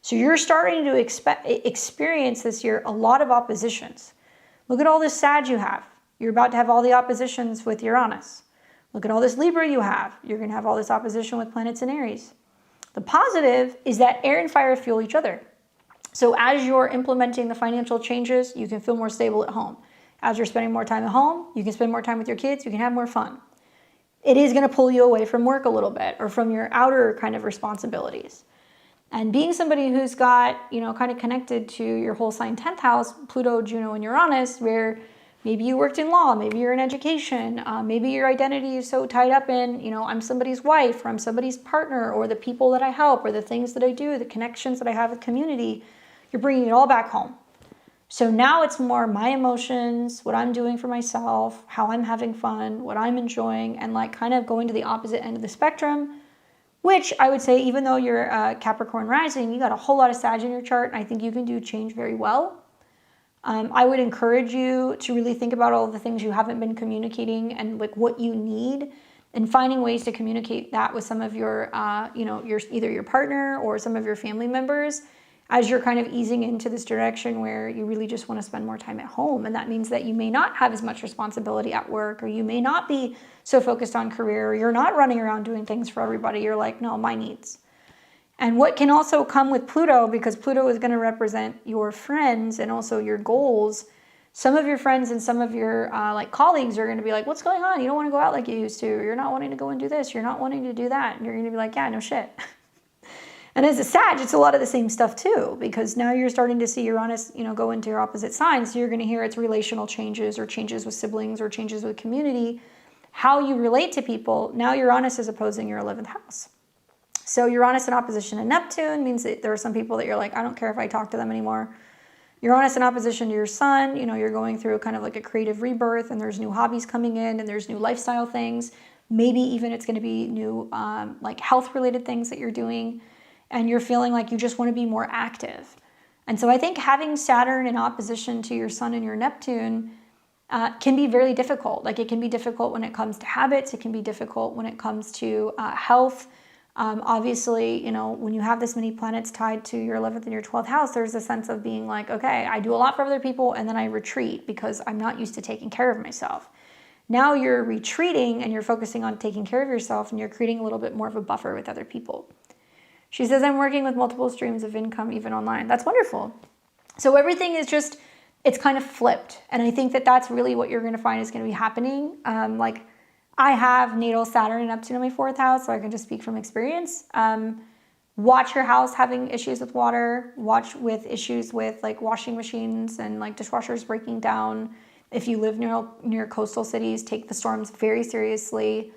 So you're starting to experience this year a lot of oppositions. Look at all this Sag you have. You're about to have all the oppositions with Uranus. Look at all this Libra you have. You're going to have all this opposition with planets in Aries. The positive is that air and fire fuel each other. So as you're implementing the financial changes, you can feel more stable at home. As you're spending more time at home, you can spend more time with your kids, you can have more fun. It is going to pull you away from work a little bit or from your outer kind of responsibilities. And being somebody who's got, kind of connected to your whole sign 10th house, Pluto, Juno, and Uranus, where maybe you worked in law, maybe you're in education, maybe your identity is so tied up in, I'm somebody's wife or I'm somebody's partner or the people that I help or the things that I do, the connections that I have with community. You're bringing it all back home. So now it's more my emotions, what I'm doing for myself, how I'm having fun, what I'm enjoying, and like kind of going to the opposite end of the spectrum, which I would say, even though you're Capricorn rising, you got a whole lot of Sag in your chart, and I think you can do change very well. I would encourage you to really think about all the things you haven't been communicating and like what you need, and finding ways to communicate that with some of your, either your partner or some of your family members, as you're kind of easing into this direction where you really just want to spend more time at home. And that means that you may not have as much responsibility at work, or you may not be so focused on career, or you're not running around doing things for everybody. You're like, no, my needs. And what can also come with Pluto, because Pluto is going to represent your friends and also your goals. Some of your friends and some of your colleagues are going to be like, what's going on? You don't want to go out like you used to. You're not wanting to go and do this. You're not wanting to do that. And you're going to be like, yeah, no shit. And as a Sag, it's a lot of the same stuff too, because now you're starting to see Uranus, go into your opposite sign. So you're going to hear it's relational changes or changes with siblings or changes with community, how you relate to people. Now Uranus is opposing your 11th house. So Uranus in opposition to Neptune means that there are some people that you're like, I don't care if I talk to them anymore. Uranus in opposition to your sun, you're going through kind of like a creative rebirth, and there's new hobbies coming in, and there's new lifestyle things. Maybe even it's going to be new health related things that you're doing. And you're feeling like you just want to be more active. And so I think having Saturn in opposition to your Sun and your Neptune can be very difficult. Like it can be difficult when it comes to habits. It can be difficult when it comes to health. Obviously, you know, when you have this many planets tied to your 11th and your 12th house, there's a sense of being like, okay, I do a lot for other people and then I retreat because I'm not used to taking care of myself. Now you're retreating and you're focusing on taking care of yourself and you're creating a little bit more of a buffer with other people. She says, I'm working with multiple streams of income, even online. That's wonderful. So everything is just, it's kind of flipped. And I think that that's really what you're going to find is going to be happening. Like I have natal Saturn and Neptune in my 4th house, so I can just speak from experience. Watch your house having issues with water. Watch with issues with like washing machines and like dishwashers breaking down. If you live near coastal cities, take the storms very seriously.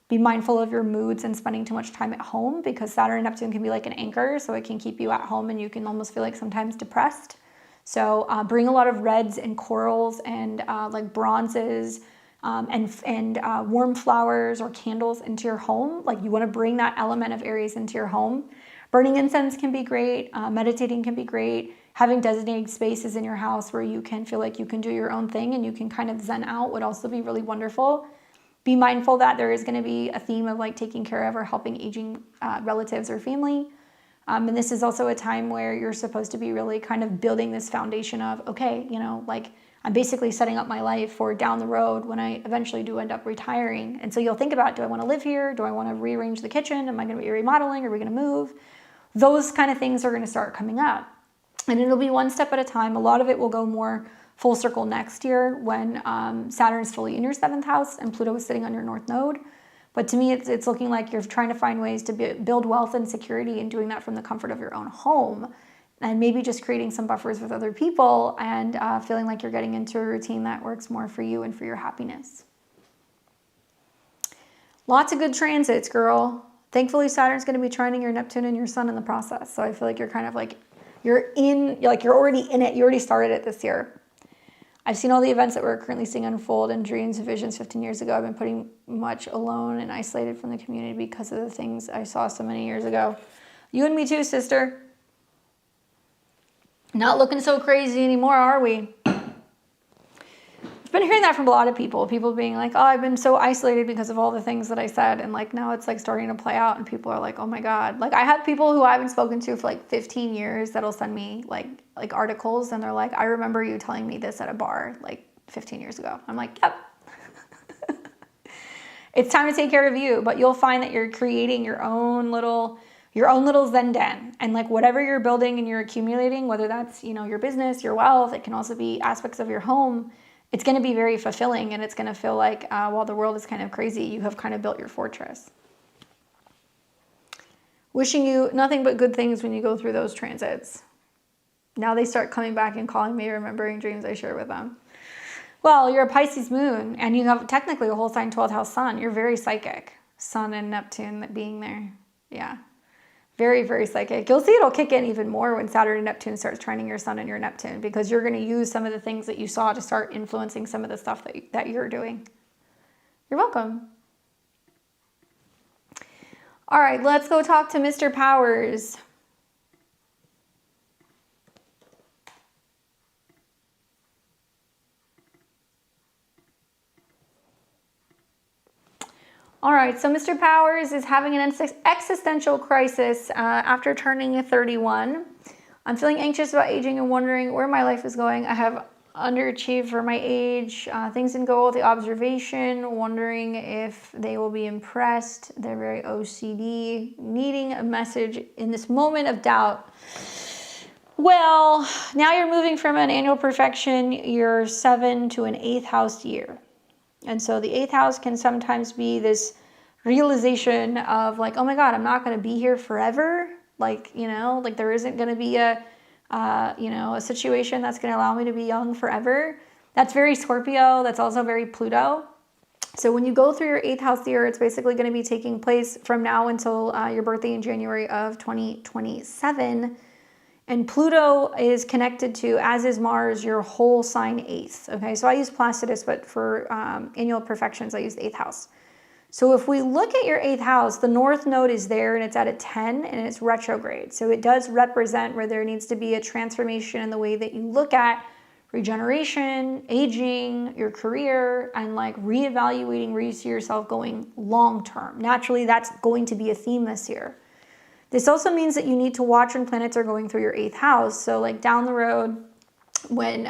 Be mindful of your moods and spending too much time at home because Saturn and Neptune can be like an anchor, so it can keep you at home and you can almost feel like sometimes depressed. So bring a lot of reds and corals and like bronzes and warm flowers or candles into your home. Like you want to bring that element of Aries into your home. Burning incense can be great. Meditating can be great. Having designated spaces in your house where you can feel like you can do your own thing and you can kind of zen out would also be really wonderful. Be mindful that there is going to be a theme of like taking care of or helping aging relatives or family. And this is also a time where you're supposed to be really kind of building this foundation of, okay, you know, like I'm basically setting up my life for down the road when I eventually do end up retiring. And so you'll think about, do I want to live here? Do I want to rearrange the kitchen? Am I going to be remodeling? Are we going to move? Those kind of things are going to start coming up. And it'll be one step at a time. A lot of it will go more full circle next year when Saturn is fully in your 7th house and Pluto is sitting on your North Node. But to me, it's looking like you're trying to find ways to build wealth and security and doing that from the comfort of your own home. And maybe just creating some buffers with other people and feeling like you're getting into a routine that works more for you and for your happiness. Lots of good transits, girl. Thankfully, Saturn's going to be trining your Neptune and your Sun in the process. So I feel like you're kind of like, you're already in it. You already started it this year. I've seen all the events that we're currently seeing unfold in dreams and visions 15 years ago. I've been pretty much alone and isolated from the community because of the things I saw so many years ago. You and me too, sister. Not looking so crazy anymore, are we? I've been hearing that from a lot of people. People being like, oh, I've been so isolated because of all the things that I said. And like now it's like starting to play out and people are like, oh my God. Like I have people who I haven't spoken to for like 15 years that'll send me like articles and they're like, I remember you telling me this at a bar like 15 years ago. I'm like, yep. It's time to take care of you, but you'll find that you're creating your own little Zen den, and like whatever you're building and you're accumulating, whether that's, you know, your business, your wealth, it can also be aspects of your home. It's going to be very fulfilling and it's going to feel like while the world is kind of crazy, you have kind of built your fortress. Wishing you nothing but good things when you go through those transits. Now they start coming back and calling me, remembering dreams I shared with them. Well, you're a Pisces moon and you have technically a whole sign 12th house sun. You're very psychic. Sun and Neptune being there. Yeah. Very, very psychic. You'll see it'll kick in even more when Saturn and Neptune starts trining your Sun and your Neptune because you're going to use some of the things that you saw to start influencing some of the stuff that you're doing. You're welcome. All right, let's go talk to Mr. Powers. All right, so Mr. Powers is having an existential crisis after turning 31. I'm feeling anxious about aging and wondering where my life is going. I have underachieved for my age. Things didn't go well with the observation, wondering if they will be impressed. They're very OCD, needing a message in this moment of doubt. Well, now you're moving from an annual perfection, year 7 to an 8th house year. And so the 8th house can sometimes be this realization of like, oh my God, I'm not going to be here forever. Like, you know, like there isn't going to be a situation that's going to allow me to be young forever. That's very Scorpio. That's also very Pluto. So when you go through your 8th house year, it's basically going to be taking place from now until your birthday in January of 2027. And Pluto is connected to, as is Mars, your whole sign 8th. Okay, so I use Placidus, but for annual perfections, I use the 8th house. So if we look at your 8th house, the North Node is there and it's at a 10 and it's retrograde. So it does represent where there needs to be a transformation in the way that you look at regeneration, aging, your career, and like reevaluating where you see yourself going long term. Naturally, that's going to be a theme this year. This also means that you need to watch when planets are going through your 8th house. So like down the road when,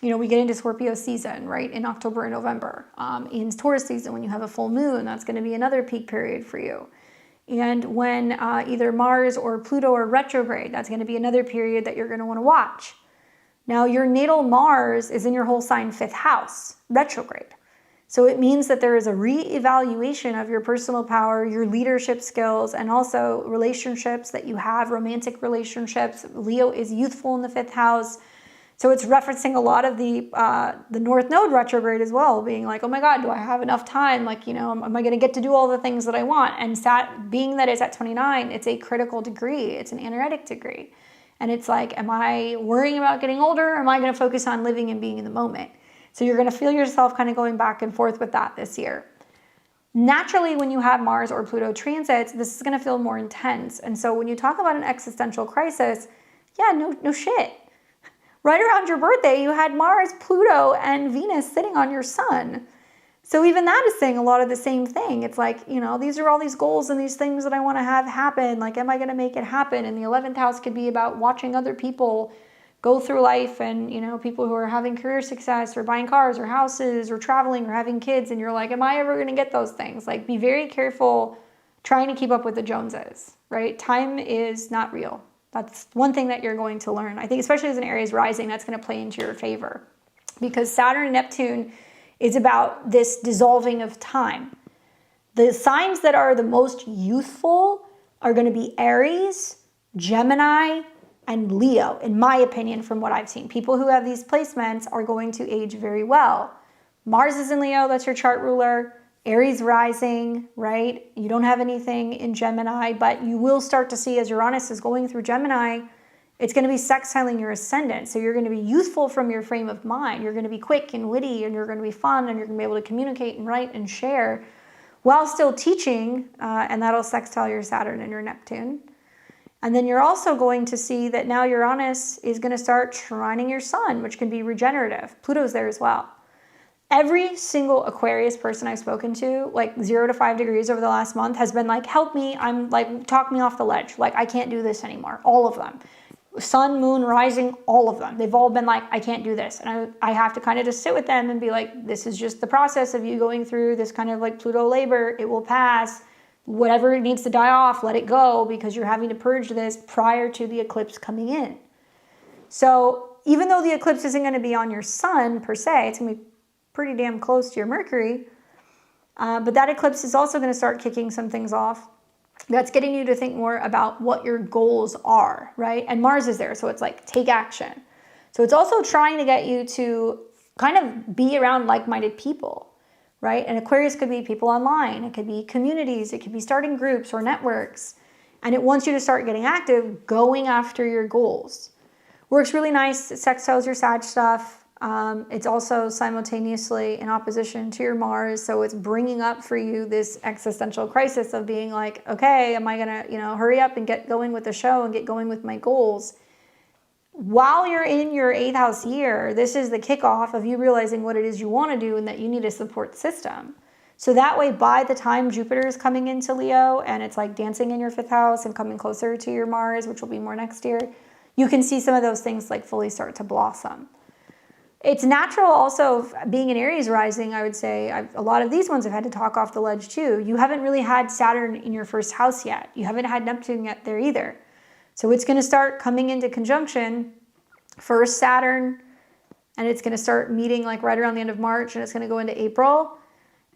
we get into Scorpio season, right? In October and November. In Taurus season, when you have a full moon, that's going to be another peak period for you. And when either Mars or Pluto are retrograde, that's going to be another period that you're going to want to watch. Now, your natal Mars is in your whole sign 5th house, retrograde. So it means that there is a reevaluation of your personal power, your leadership skills, and also relationships that you have, romantic relationships. Leo is youthful in the 5th house. So it's referencing a lot of the North Node retrograde as well, being like, oh my God, do I have enough time? Like, am I going to get to do all the things that I want? And being that it's at 29, it's a critical degree. It's an energetic degree. And it's like, am I worrying about getting older? Or am I going to focus on living and being in the moment? So you're going to feel yourself kind of going back and forth with that this year. Naturally, when you have Mars or Pluto transits, this is going to feel more intense. And so when you talk about an existential crisis, yeah, no shit. Right around your birthday, you had Mars, Pluto, and Venus sitting on your sun. So even that is saying a lot of the same thing. It's like, these are all these goals and these things that I want to have happen. Like, am I going to make it happen? And the 11th house could be about watching other people go through life and, people who are having career success or buying cars or houses or traveling or having kids. And you're like, am I ever going to get those things? Like, be very careful trying to keep up with the Joneses, right? Time is not real. That's one thing that you're going to learn. I think especially as an Aries rising, that's going to play into your favor because Saturn and Neptune is about this dissolving of time. The signs that are the most youthful are going to be Aries, Gemini, and Leo, in my opinion, from what I've seen. People who have these placements are going to age very well. Mars is in Leo, that's your chart ruler. Aries rising, right? You don't have anything in Gemini, but you will start to see as Uranus is going through Gemini, it's going to be sextiling your ascendant. So you're going to be youthful from your frame of mind. You're going to be quick and witty, and you're going to be fun, and you're going to be able to communicate and write and share while still teaching, and that'll sextile your Saturn and your Neptune. And then you're also going to see that now Uranus is going to start trining your sun, which can be regenerative. Pluto's there as well. Every single Aquarius person I've spoken to, like 0 to 5 degrees over the last month, has been like, help me, I'm like, talk me off the ledge. Like, I can't do this anymore. All of them. Sun, moon, rising, all of them. They've all been like, I can't do this. And I have to kind of just sit with them and be like, this is just the process of you going through this kind of like Pluto labor. It will pass. Whatever needs to die off, let it go, because you're having to purge this prior to the eclipse coming in. So even though the eclipse isn't going to be on your sun per se, it's going to be pretty damn close to your Mercury. But that eclipse is also going to start kicking some things off. That's getting you to think more about what your goals are, right? And Mars is there, so it's like take action. So it's also trying to get you to kind of be around like-minded people, right? And Aquarius could be people online. It could be communities. It could be starting groups or networks. And it wants you to start getting active, going after your goals. Works really nice. It sextiles your Sag stuff. It's also simultaneously in opposition to your Mars. So it's bringing up for you this existential crisis of being like, okay, am I going to, hurry up and get going with the show and get going with my goals? While you're in your 8th house year, this is the kickoff of you realizing what it is you want to do and that you need a support system. So that way, by the time Jupiter is coming into Leo and it's like dancing in your 5th house and coming closer to your Mars, which will be more next year, you can see some of those things like fully start to blossom. It's natural also, being an Aries rising, I would say, a lot of these ones have had to talk off the ledge too. You haven't really had Saturn in your 1st house yet. You haven't had Neptune yet there either. So it's going to start coming into conjunction, first Saturn, and it's going to start meeting like right around the end of March, and it's going to go into April.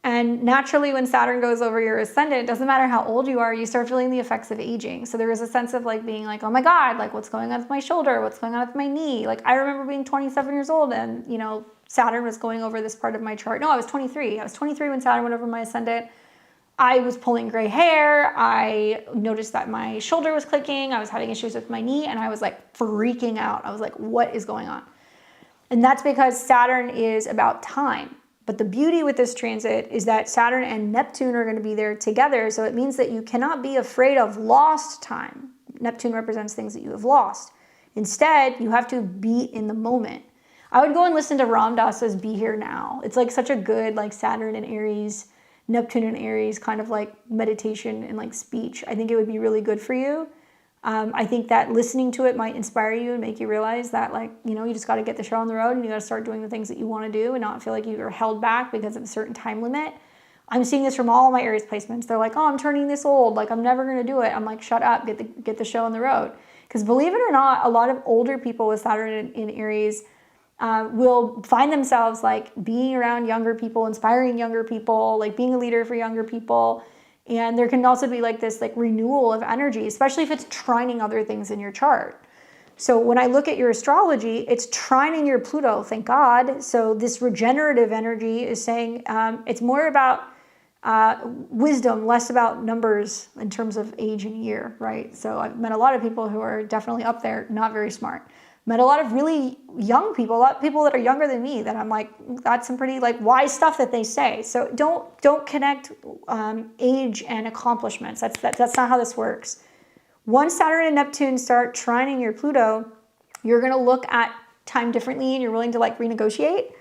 And naturally, when Saturn goes over your ascendant, it doesn't matter how old you are, you start feeling the effects of aging. So there is a sense of like being like, oh my God, like what's going on with my shoulder? What's going on with my knee? Like I remember being 27 years old and, Saturn was going over this part of my chart. No, I was 23. I was 23 when Saturn went over my ascendant. I was pulling gray hair. I noticed that my shoulder was clicking. I was having issues with my knee and I was like freaking out. I was like, what is going on? And that's because Saturn is about time. But the beauty with this transit is that Saturn and Neptune are going to be there together. So it means that you cannot be afraid of lost time. Neptune represents things that you have lost. Instead, you have to be in the moment. I would go and listen to Ram Dass's Be Here Now. It's like such a good like Saturn and Aries, Neptune and Aries kind of like meditation and like speech. I think it would be really good for you. I think that listening to it might inspire you and make you realize that like, you know, you just got to get the show on the road and you got to start doing the things that you want to do and not feel like you're held back because of a certain time limit. I'm seeing this from all my Aries placements. They're like, oh, I'm turning this old. Like, I'm never going to do it. I'm like, shut up, get the show on the road. Because believe it or not, a lot of older people with Saturn in Aries will find themselves like being around younger people, inspiring younger people, like being a leader for younger people. And there can also be like this like renewal of energy, especially if it's trining other things in your chart. So when I look at your astrology, it's trining your Pluto, thank God. So this regenerative energy is saying it's more about wisdom, less about numbers in terms of age and year, right? So I've met a lot of people who are definitely up there, not very smart. Met a lot of really young people, a lot of people that are younger than me that I'm like, that's some pretty like wise stuff that they say. So don't connect age and accomplishments. That's not how this works. Once Saturn and Neptune start trining your Pluto, you're going to look at time differently and you're willing to like renegotiate.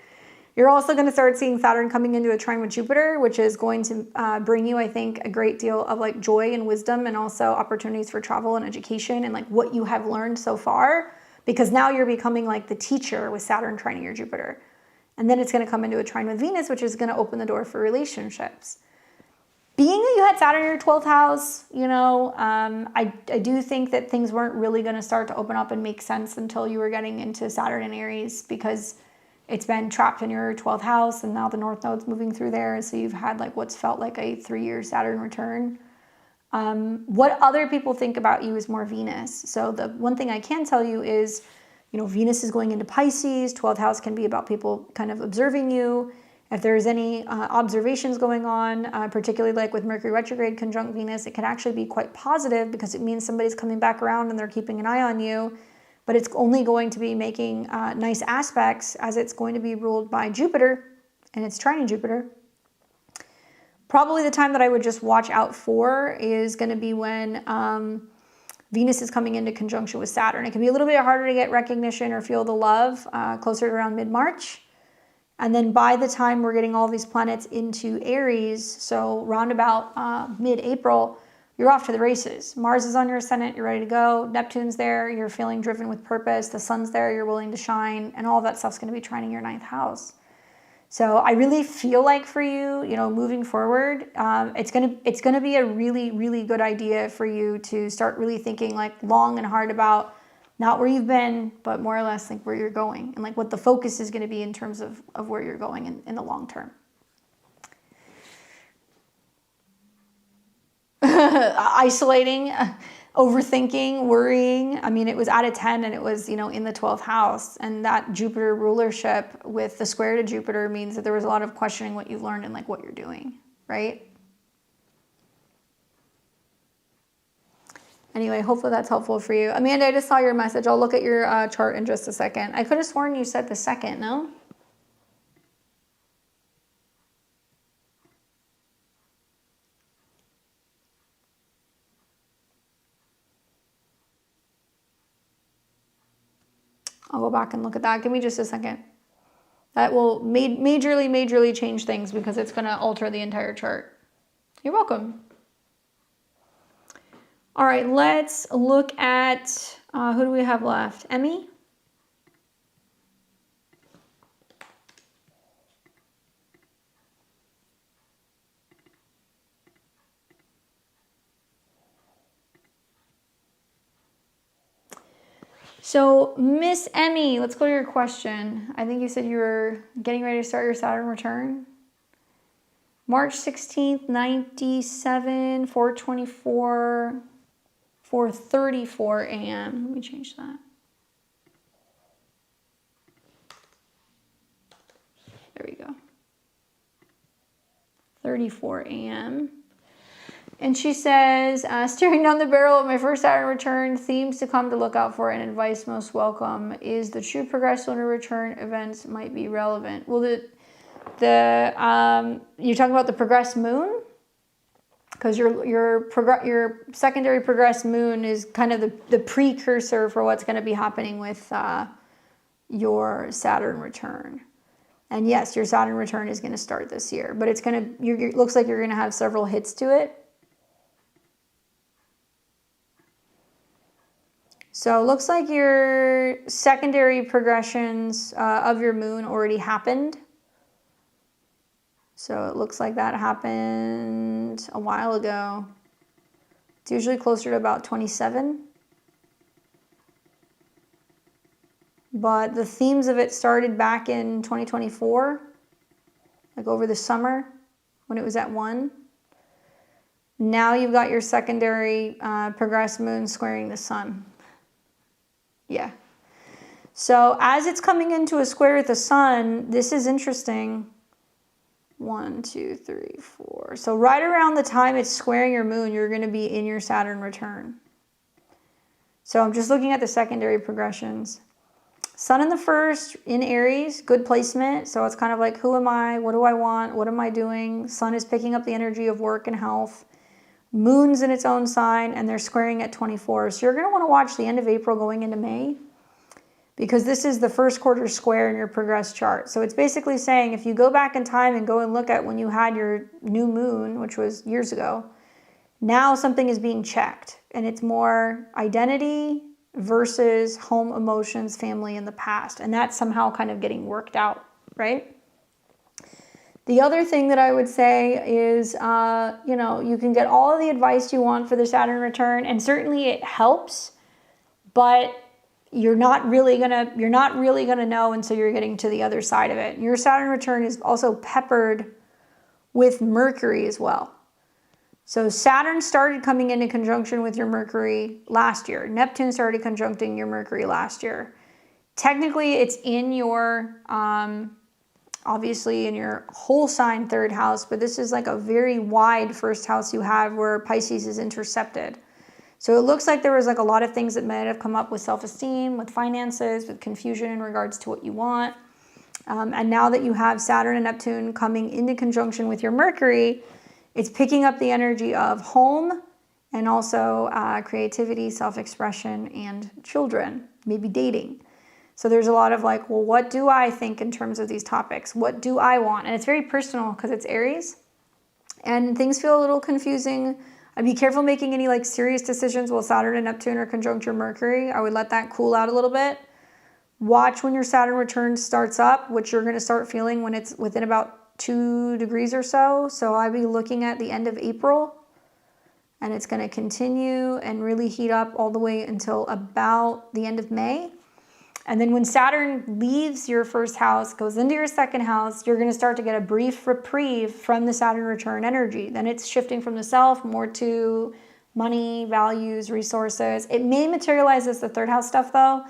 You're also going to start seeing Saturn coming into a trine with Jupiter, which is going to bring you, I think, a great deal of like joy and wisdom and also opportunities for travel and education and like what you have learned so far. Because now you're becoming like the teacher with Saturn trining your Jupiter. And then it's going to come into a trine with Venus, which is going to open the door for relationships. Being that you had Saturn in your 12th house, you know, I do think that things weren't really going to start to open up and make sense until you were getting into Saturn and Aries because it's been trapped in your 12th house and now the North Node's moving through there. So you've had like what's felt like a 3-year Saturn return. What other people think about you is more Venus. So the one thing I can tell you is, you know, Venus is going into Pisces. 12th house can be about people kind of observing you. If there's any observations going on, particularly like with Mercury retrograde conjunct Venus, it can actually be quite positive because it means somebody's coming back around and they're keeping an eye on you. But it's only going to be making nice aspects as it's going to be ruled by Jupiter and it's trining Jupiter. Probably the time that I would just watch out for is going to be when Venus is coming into conjunction with Saturn. It can be a little bit harder to get recognition or feel the love closer to around mid-March. And then by the time we're getting all these planets into Aries, so roundabout mid-April, you're off to the races. Mars is on your ascendant, you're ready to go. Neptune's there, you're feeling driven with purpose. The sun's there, you're willing to shine. And all that stuff's going to be trining your 9th house. So I really feel like for you, you know, moving forward, it's gonna be a really, really good idea for you to start really thinking like long and hard about not where you've been, but more or less like where you're going and like what the focus is going to be in terms of where you're going in the long term. Isolating, overthinking, worrying. I mean, it was out of 10 and it was, you know, in the 12th house. And that Jupiter rulership with the square to Jupiter means that there was a lot of questioning what you've learned and like what you're doing, right? Anyway, hopefully that's helpful for you. Amanda, I just saw your message. I'll look at your chart in just a second. I could have sworn you said the second, no? I'll go back and look at that. Give me just a second. That will majorly change things because it's going to alter the entire chart. You're welcome. All right, let's look at, who do we have left? Emmy? So, Miss Emmy, let's go to your question. I think you said you were getting ready to start your Saturn return. March 16th, 97, 424, 4:34 a.m. Let me change that. There we go. 34 a.m. And she says, staring down the barrel of my first Saturn return, themes to come to look out for and advice most welcome is the true progress lunar return events might be relevant. Well, you're talking about the progressed moon? Because your secondary progressed moon is kind of the precursor for what's going to be happening with your Saturn return. And yes, your Saturn return is going to start this year, but it's going to, it looks like you're going to have several hits to it. So it looks like your secondary progressions of your moon already happened. So it looks like that happened a while ago. It's usually closer to about 27. But the themes of it started back in 2024, like over the summer when it was at 1. Now you've got your secondary progressed moon squaring the sun. Yeah. So as it's coming into a square with the sun, this is interesting. 1, 2, 3, 4. So right around the time it's squaring your moon, you're going to be in your Saturn return. So I'm just looking at the secondary progressions. Sun in the first in Aries, good placement. So it's kind of like, who am I? What do I want? What am I doing? Sun is picking up the energy of work and health. Moon's in its own sign, and they're squaring at 24. So you're going to want to watch the end of April going into May, because this is the first quarter square in your progressed chart. So it's basically saying if you go back in time and go and look at when you had your new moon, which was years ago, now something is being checked. And it's more identity versus home, emotions, family in the past. And that's somehow kind of getting worked out, right? The other thing that I would say is, you can get all of the advice you want for the Saturn return, and certainly it helps, but you're not really gonna know until you're getting to the other side of it. Your Saturn return is also peppered with Mercury as well. So Saturn started coming into conjunction with your Mercury last year. Neptune started conjuncting your Mercury last year. Technically, it's in your obviously in your whole sign 3rd house, but this is like a very wide 1st house you have where Pisces is intercepted. So it looks like there was like a lot of things that might have come up with self-esteem, with finances, with confusion in regards to what you want. And now that you have Saturn and Neptune coming into conjunction with your Mercury, it's picking up the energy of home and also creativity, self-expression, and children, maybe dating. So there's a lot of like, well, what do I think in terms of these topics? What do I want? And it's very personal because it's Aries and things feel a little confusing. I'd be careful making any like serious decisions while Saturn and Neptune are conjunct your Mercury. I would let that cool out a little bit. Watch when your Saturn return starts up, which you're going to start feeling when it's within about 2 degrees or so. So I'd be looking at the end of April, and it's going to continue and really heat up all the way until about the end of May. And then when Saturn leaves your 1st house, goes into your 2nd house, you're going to start to get a brief reprieve from the Saturn return energy. Then it's shifting from the self more to money, values, resources. It may materialize as the 3rd house stuff though.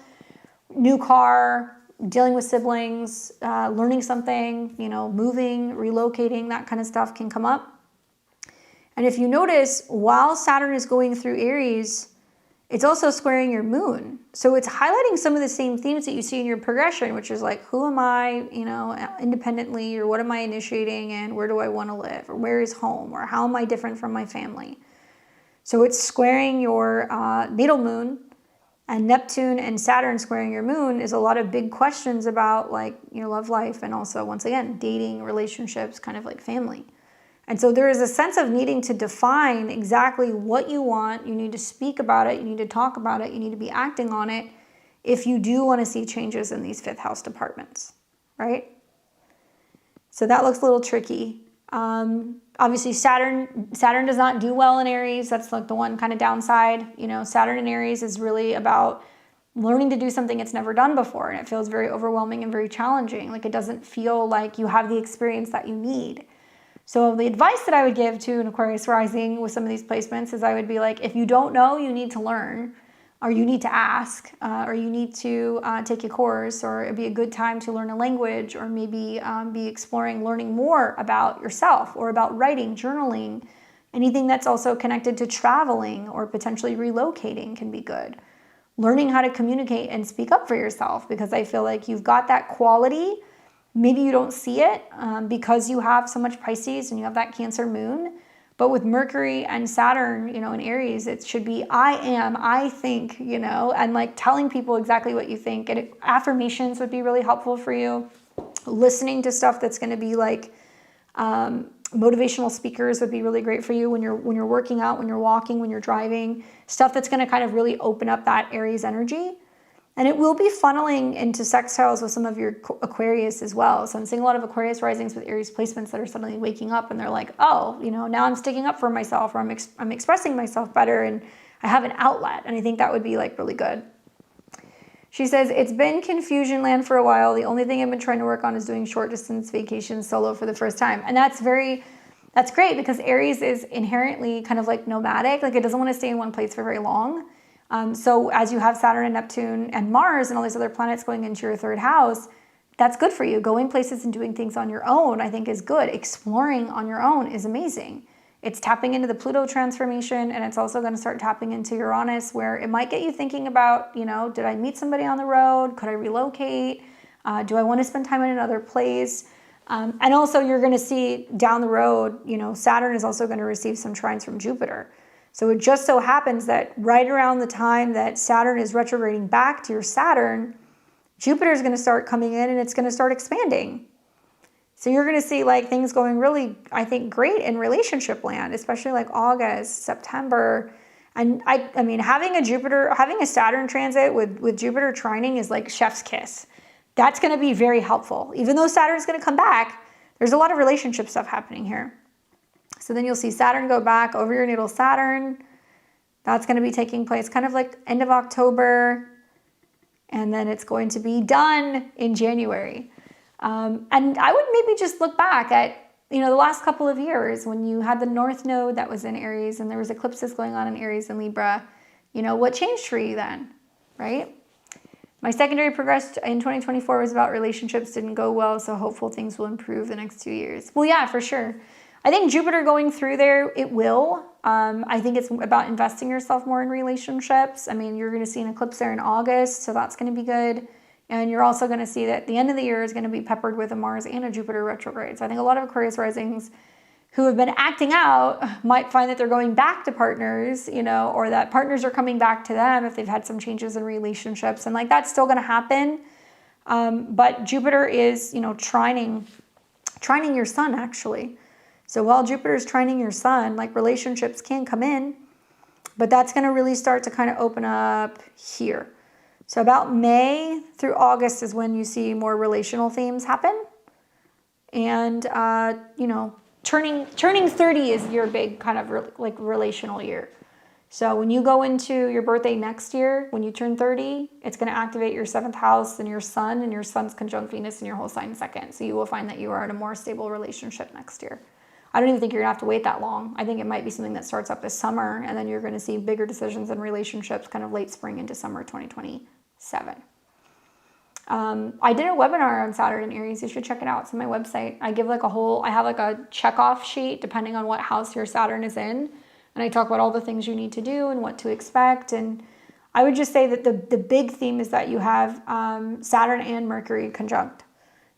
New car, dealing with siblings, learning something, moving, relocating, that kind of stuff can come up. And if you notice, while Saturn is going through Aries, it's also squaring your moon. So it's highlighting some of the same themes that you see in your progression, which is like, who am I, independently, or what am I initiating, and where do I want to live, or where is home, or how am I different from my family? So it's squaring your natal moon, and Neptune and Saturn squaring your moon is a lot of big questions about like your love life, and also, once again, dating, relationships, kind of like family. And so there is a sense of needing to define exactly what you want. You need to speak about it. You need to talk about it. You need to be acting on it if you do want to see changes in these 5th house departments, right? So that looks a little tricky. Obviously, Saturn does not do well in Aries. That's like the one kind of downside. Saturn in Aries is really about learning to do something it's never done before, and it feels very overwhelming and very challenging. Like it doesn't feel like you have the experience that you need. So the advice that I would give to an Aquarius rising with some of these placements is I would be like, if you don't know, you need to learn, or you need to ask, or you need to take a course, or it'd be a good time to learn a language, or maybe be exploring learning more about yourself, or about writing, journaling. Anything that's also connected to traveling or potentially relocating can be good. Learning how to communicate and speak up for yourself, because I feel like you've got that quality. Maybe you don't see it because you have so much Pisces and you have that Cancer moon, But with Mercury and Saturn, you know, in Aries, it should be I think, you know, and like telling people exactly what you think. And affirmations would be really helpful for you. Listening to stuff that's going to be like motivational speakers would be really great for you when you're working out, when you're walking, when you're driving. Stuff that's going to kind of really open up that Aries energy. And it will be funneling into sextiles with some of your Aquarius as well. So I'm seeing a lot of Aquarius risings with Aries placements that are suddenly waking up and they're like, oh, you know, now I'm sticking up for myself, or I'm expressing myself better and I have an outlet. And I think that would be like really good. She says, it's been confusion land for a while. The only thing I've been trying to work on is doing short distance vacations solo for the first time. And that's great because Aries is inherently kind of like nomadic. Like it doesn't want to stay in one place for very long. So as you have Saturn and Neptune and Mars and all these other planets going into your third house, that's good for you. Going places and doing things on your own, I think is good. Exploring on your own is amazing. It's tapping into the Pluto transformation, and it's also going to start tapping into Uranus, where it might get you thinking about, you know, did I meet somebody on the road? Could I relocate? Do I want to spend time in another place? And also you're going to see down the road, you know, Saturn is also going to receive some trines from Jupiter. So it just so happens that right around the time that Saturn is retrograding back to your Saturn, Jupiter is going to start coming in and it's going to start expanding. So you're going to see like things going really, I think, great in relationship land, especially like August, September. And I mean, having a Saturn transit with Jupiter trining is like chef's kiss. That's going to be very helpful. Even though Saturn's going to come back, there's a lot of relationship stuff happening here. So then you'll see Saturn go back over your natal Saturn. That's going to be taking place kind of like end of October. And then it's going to be done in January. And I would maybe just look back at, you know, the last couple of years when you had the North Node that was in Aries and there was eclipses going on in Aries and Libra. You know, what changed for you then, right? My secondary progressed in 2024 was about relationships didn't go well, so hopeful things will improve the next 2 years. Well, yeah, for sure. I think Jupiter going through there, it will. I think it's about investing yourself more in relationships. I mean, you're going to see an eclipse there in August, so that's going to be good. And you're also going to see that the end of the year is going to be peppered with a Mars and a Jupiter retrograde. So I think a lot of Aquarius risings who have been acting out might find that they're going back to partners, you know, or that partners are coming back to them if they've had some changes in relationships. And like that's still going to happen. But Jupiter is, you know, trining your sun actually. So while Jupiter is trining your sun, like relationships can come in, but that's going to really start to kind of open up here. So about May through August is when you see more relational themes happen. And, you know, turning 30 is your big kind of like relational year. So when you go into your birthday next year, when you turn 30, it's going to activate your 7th house and your sun's conjunct Venus in your whole sign second. So you will find that you are in a more stable relationship next year. I don't even think you're gonna have to wait that long. I think it might be something that starts up this summer and then you're gonna see bigger decisions in relationships kind of late spring into summer 2027. I did a webinar on Saturn in Aries. You should check it out. It's on my website. I have like a checkoff sheet depending on what house your Saturn is in. And I talk about all the things you need to do and what to expect. And I would just say that the big theme is that you have Saturn and Mercury conjunct.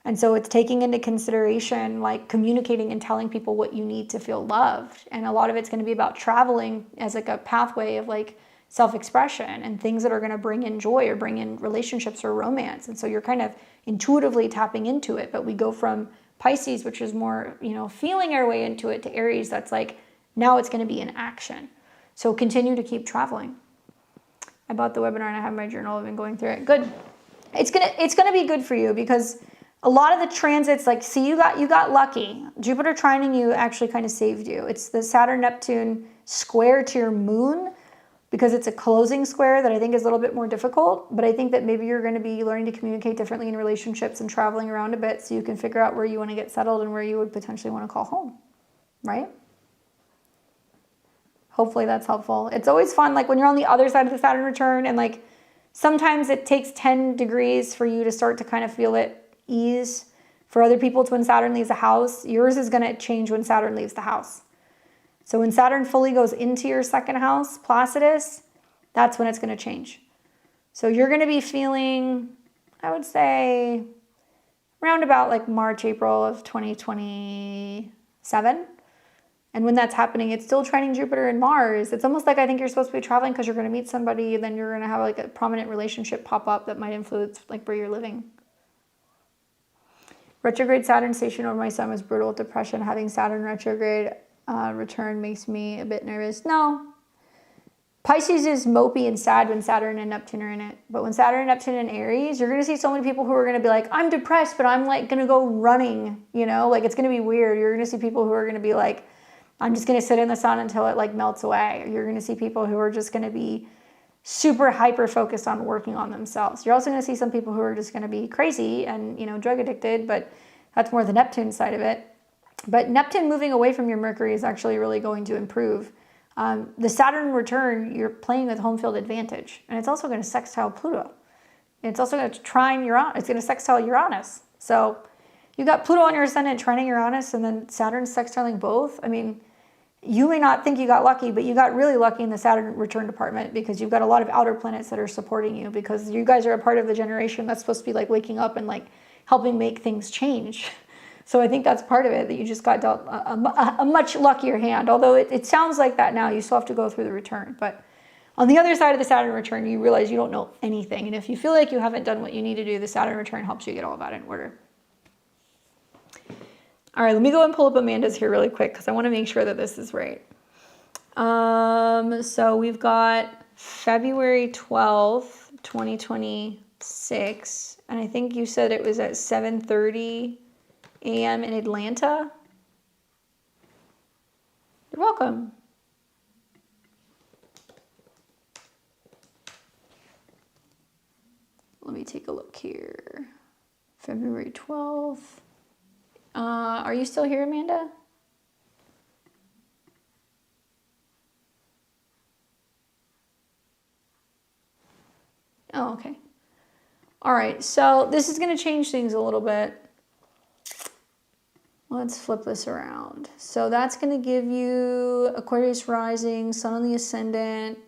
And so it's taking into consideration, like communicating and telling people what you need to feel loved. And a lot of it's going to be about traveling as like a pathway of like self-expression and things that are going to bring in joy or bring in relationships or romance. And so you're kind of intuitively tapping into it. But we go from Pisces, which is more, you know, feeling our way into it, to Aries, that's like, now it's going to be in action. So continue to keep traveling. I bought the webinar and I have my journal. I've been going through it. Good. It's gonna be good for you because a lot of the transits, like, see, you got lucky. Jupiter trining you actually kind of saved you. It's the Saturn-Neptune square to your moon because it's a closing square that I think is a little bit more difficult. But I think that maybe you're going to be learning to communicate differently in relationships and traveling around a bit so you can figure out where you want to get settled and where you would potentially want to call home, right? Hopefully that's helpful. It's always fun, like when you're on the other side of the Saturn return and like sometimes it takes 10 degrees for you to start to kind of feel it ease. For other people, it's when Saturn leaves the house. Yours is going to change when Saturn leaves the house. So when Saturn fully goes into your second house, Placidus, that's when it's going to change. So you're going to be feeling, I would say, around about like March, April of 2027. And when that's happening, it's still trining Jupiter and Mars. It's almost like I think you're supposed to be traveling because you're going to meet somebody, and then you're going to have like a prominent relationship pop up that might influence like where you're living. Retrograde Saturn station over my sun was brutal with depression. Having Saturn retrograde return makes me a bit nervous. No. Pisces is mopey and sad when Saturn and Neptune are in it. But when Saturn and Neptune in Aries, you're going to see so many people who are going to be like, I'm depressed, but I'm like going to go running, you know? Like it's going to be weird. You're going to see people who are going to be like, I'm just going to sit in the sun until it like melts away. You're going to see people who are just going to be super hyper focused on working on themselves. You're also going to see some people who are just going to be crazy and, you know, drug addicted, but that's more the Neptune side of it. But Neptune moving away from your Mercury is actually really going to improve. The Saturn return, you're playing with home field advantage, and it's also going to sextile Pluto. It's also going to trine Uranus. It's going to sextile Uranus. So you got Pluto on your ascendant trining Uranus, and then Saturn sextiling both. I mean, you may not think you got lucky, but you got really lucky in the Saturn return department because you've got a lot of outer planets that are supporting you because you guys are a part of the generation that's supposed to be like waking up and like helping make things change. So I think that's part of it, that you just got dealt a much luckier hand. Although it sounds like that now, you still have to go through the return. But on the other side of the Saturn return, you realize you don't know anything. And if you feel like you haven't done what you need to do, the Saturn return helps you get all that in order. All right, let me go and pull up Amanda's here really quick because I want to make sure that this is right. So we've got February 12th, 2026. And I think you said it was at 7:30 a.m. in Atlanta. You're welcome. Let me take a look here. February 12th. Are you still here, Amanda? Oh, okay. All right, so this is going to change things a little bit. Let's flip this around. So that's going to give you Aquarius rising, sun on the ascendant.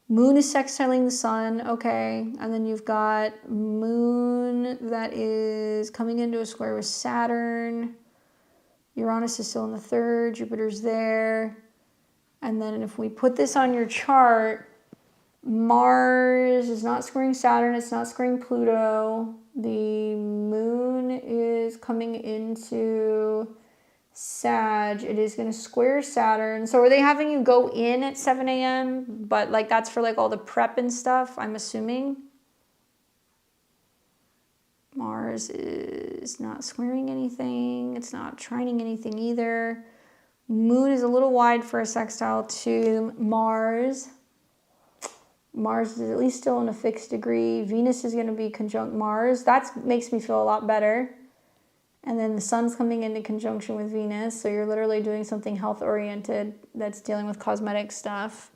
Moon is sextiling the sun, okay. And then you've got moon that is coming into a square with Saturn. Uranus is still in the third, Jupiter's there. And then if we put this on your chart, Mars is not squaring Saturn, it's not squaring Pluto. The moon is coming into Sag. It is going to square Saturn. So are they having you go in at 7 a.m.? But like that's for like all the prep and stuff, I'm assuming. Mars is not squaring anything. It's not trining anything either. Moon is a little wide for a sextile to Mars. Mars is at least still in a fixed degree. Venus is going to be conjunct Mars. That makes me feel a lot better. And then the sun's coming into conjunction with Venus. So you're literally doing something health-oriented that's dealing with cosmetic stuff.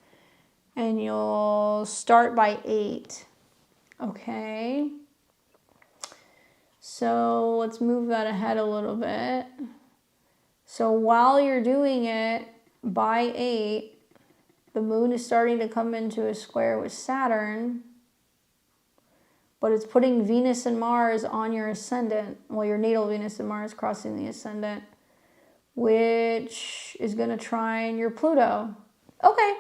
And you'll start by 8. Okay. So let's move that ahead a little bit. So while you're doing it, by 8, the moon is starting to come into a square with Saturn, but it's putting Venus and Mars on your ascendant. Well, your natal Venus and Mars crossing the ascendant, which is going to trine your Pluto. Okay.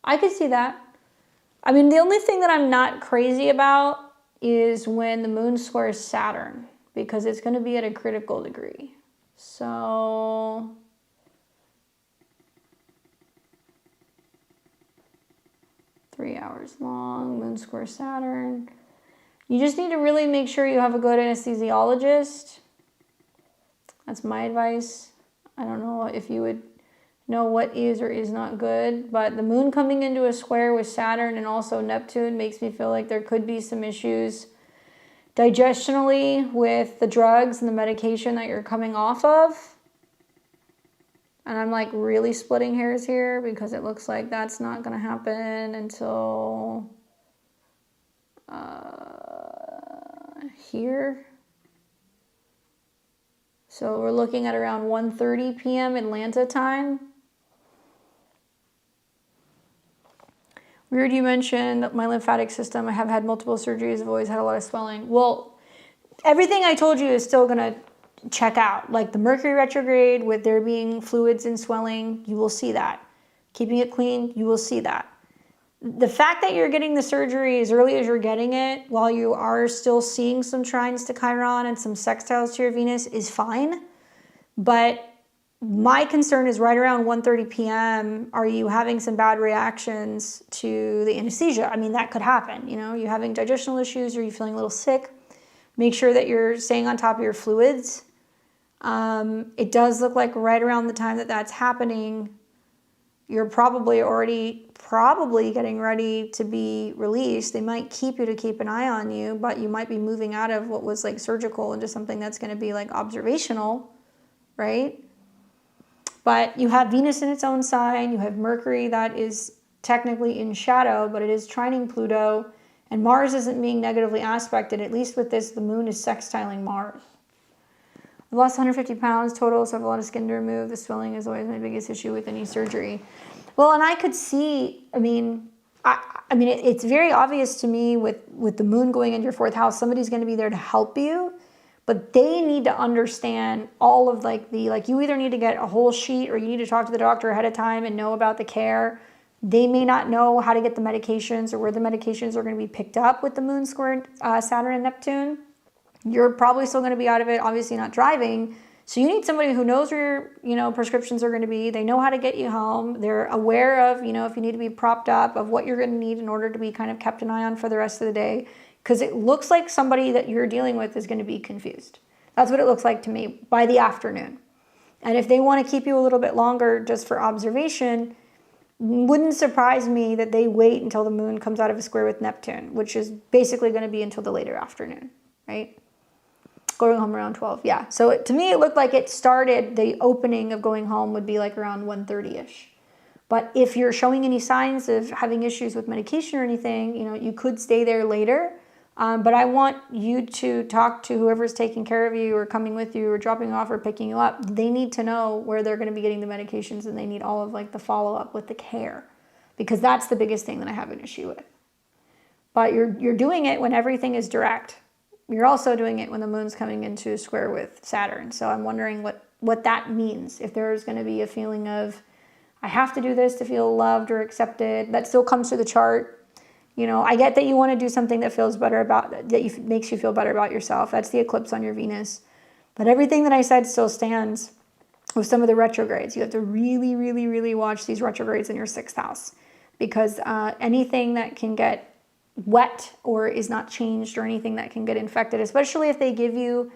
I could see that. I mean, the only thing that I'm not crazy about is when the moon squares Saturn, because it's going to be at a critical degree. So 3 hours long, moon square Saturn. You just need to really make sure you have a good anesthesiologist. That's my advice. I don't know if you would know what is or is not good, but the moon coming into a square with Saturn and also Neptune makes me feel like there could be some issues digestionally with the drugs and the medication that you're coming off of. And I'm like really splitting hairs here because it looks like that's not going to happen until here. So we're looking at around 1:30 p.m. Atlanta time. Weird you mentioned my lymphatic system. I have had multiple surgeries. I've always had a lot of swelling. Well, everything I told you is still going to check out. Like the Mercury retrograde with there being fluids and swelling, you will see that. Keeping it clean, you will see that. The fact that you're getting the surgery as early as you're getting it, while you are still seeing some trines to Chiron and some sextiles to your Venus, is fine. But my concern is right around 1:30 p.m. Are you having some bad reactions to the anesthesia? I mean, that could happen. You know, you having digestional issues, or you feeling a little sick. Make sure that you're staying on top of your fluids. It does look like right around the time that that's happening, you're probably already getting ready to be released. They might keep you to keep an eye on you, but you might be moving out of what was like surgical into something that's going to be like observational, right? But you have Venus in its own sign. You have Mercury that is technically in shadow, but it is trining Pluto. And Mars isn't being negatively aspected. At least with this, the moon is sextiling Mars. I've lost 150 pounds total, so I have a lot of skin to remove. The swelling is always my biggest issue with any surgery. Well, and I could see, I mean, it's very obvious to me with the moon going into your fourth house, somebody's going to be there to help you, but they need to understand all of you either need to get a whole sheet or you need to talk to the doctor ahead of time and know about the care. They may not know how to get the medications or where the medications are going to be picked up with the moon squared Saturn and Neptune. You're probably still going to be out of it, obviously not driving. So you need somebody who knows where your, prescriptions are going to be. They know how to get you home. They're aware of, if you need to be propped up, of what you're going to need in order to be kind of kept an eye on for the rest of the day. Because it looks like somebody that you're dealing with is going to be confused. That's what it looks like to me by the afternoon. And if they want to keep you a little bit longer just for observation, wouldn't surprise me that they wait until the moon comes out of a square with Neptune, which is basically going to be until the later afternoon, right? Going home around 12, yeah. So to me, it looked like it started, the opening of going home would be like around 1:30-ish. But if you're showing any signs of having issues with medication or anything, you could stay there later. But I want you to talk to whoever's taking care of you or coming with you or dropping off or picking you up. They need to know where they're going to be getting the medications, and they need all of the follow-up with the care, because that's the biggest thing that I have an issue with. But you're doing it when everything is direct. You're also doing it when the moon's coming into square with Saturn. So I'm wondering what that means. If there's going to be a feeling of, I have to do this to feel loved or accepted. That still comes through the chart. I get that you want to do something that feels better makes you feel better about yourself. That's the eclipse on your Venus. But everything that I said still stands with some of the retrogrades. You have to really, really, really watch these retrogrades in your sixth house, because anything that can get wet or is not changed, or anything that can get infected, especially if they give you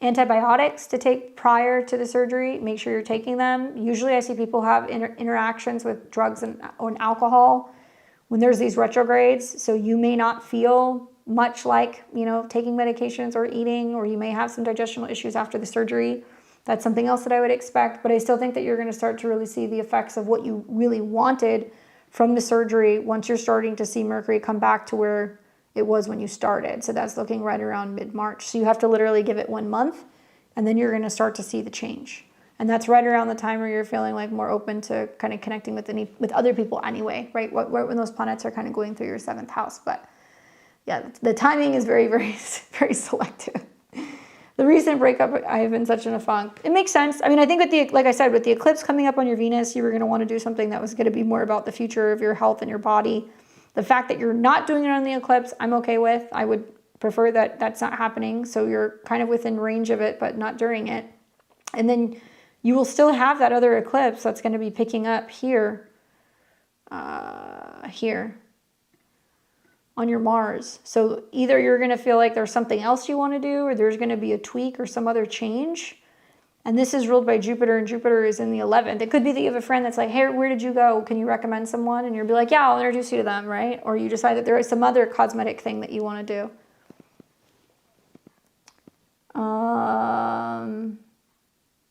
antibiotics to take prior to the surgery, make sure you're taking them. Usually I see people have interactions with drugs and alcohol when there's these retrogrades. So you may not feel much like, taking medications or eating, or you may have some digestional issues after the surgery. That's something else that I would expect. But I still think that you're going to start to really see the effects of what you really wanted from the surgery once you're starting to see Mercury come back to where it was when you started. So that's looking right around mid-March. So you have to literally give it 1 month, and then you're going to start to see the change. And that's right around the time where you're feeling like more open to kind of connecting with other people anyway, right? When those planets are kind of going through your seventh house. But yeah, the timing is very, very, very selective. The recent breakup, I have been such in a funk. It makes sense. I mean, I think like I said, with the eclipse coming up on your Venus, you were going to want to do something that was going to be more about the future of your health and your body. The fact that you're not doing it on the eclipse, I'm okay with. I would prefer that that's not happening. So you're kind of within range of it, but not during it. And then you will still have that other eclipse that's going to be picking up here on your Mars. So either you're going to feel like there's something else you want to do, or there's going to be a tweak or some other change. And this is ruled by Jupiter, and Jupiter is in the 11th. It could be that you have a friend that's like, hey, where did you go? Can you recommend someone? And you'll be like, yeah, I'll introduce you to them, right? Or you decide that there is some other cosmetic thing that you want to do.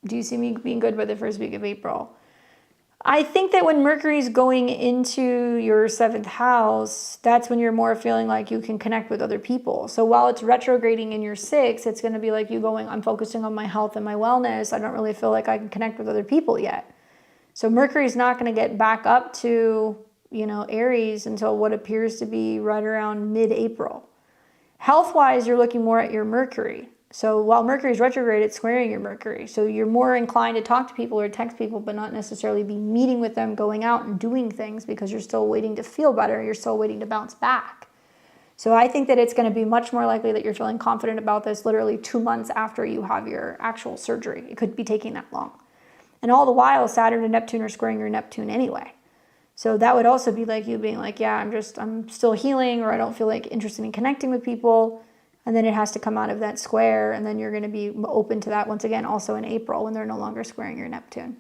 Do you see me being good by the first week of April? I think that when Mercury's going into your seventh house, that's when you're more feeling like you can connect with other people. So while it's retrograding in your sixth, it's going to be like you going, I'm focusing on my health and my wellness. I don't really feel like I can connect with other people yet. So Mercury's not going to get back up to, Aries until what appears to be right around mid-April. Health-wise, you're looking more at your Mercury. So while Mercury is retrograde, it's squaring your Mercury. So you're more inclined to talk to people or text people, but not necessarily be meeting with them, going out and doing things because you're still waiting to feel better. You're still waiting to bounce back. So I think that it's going to be much more likely that you're feeling confident about this literally 2 months after you have your actual surgery. It could be taking that long. And all the while, Saturn and Neptune are squaring your Neptune anyway. So that would also be like you being like, yeah, I'm still healing, or I don't feel like interested in connecting with people. And then it has to come out of that square, and then you're going to be open to that once again also in April when they're no longer squaring your Neptune.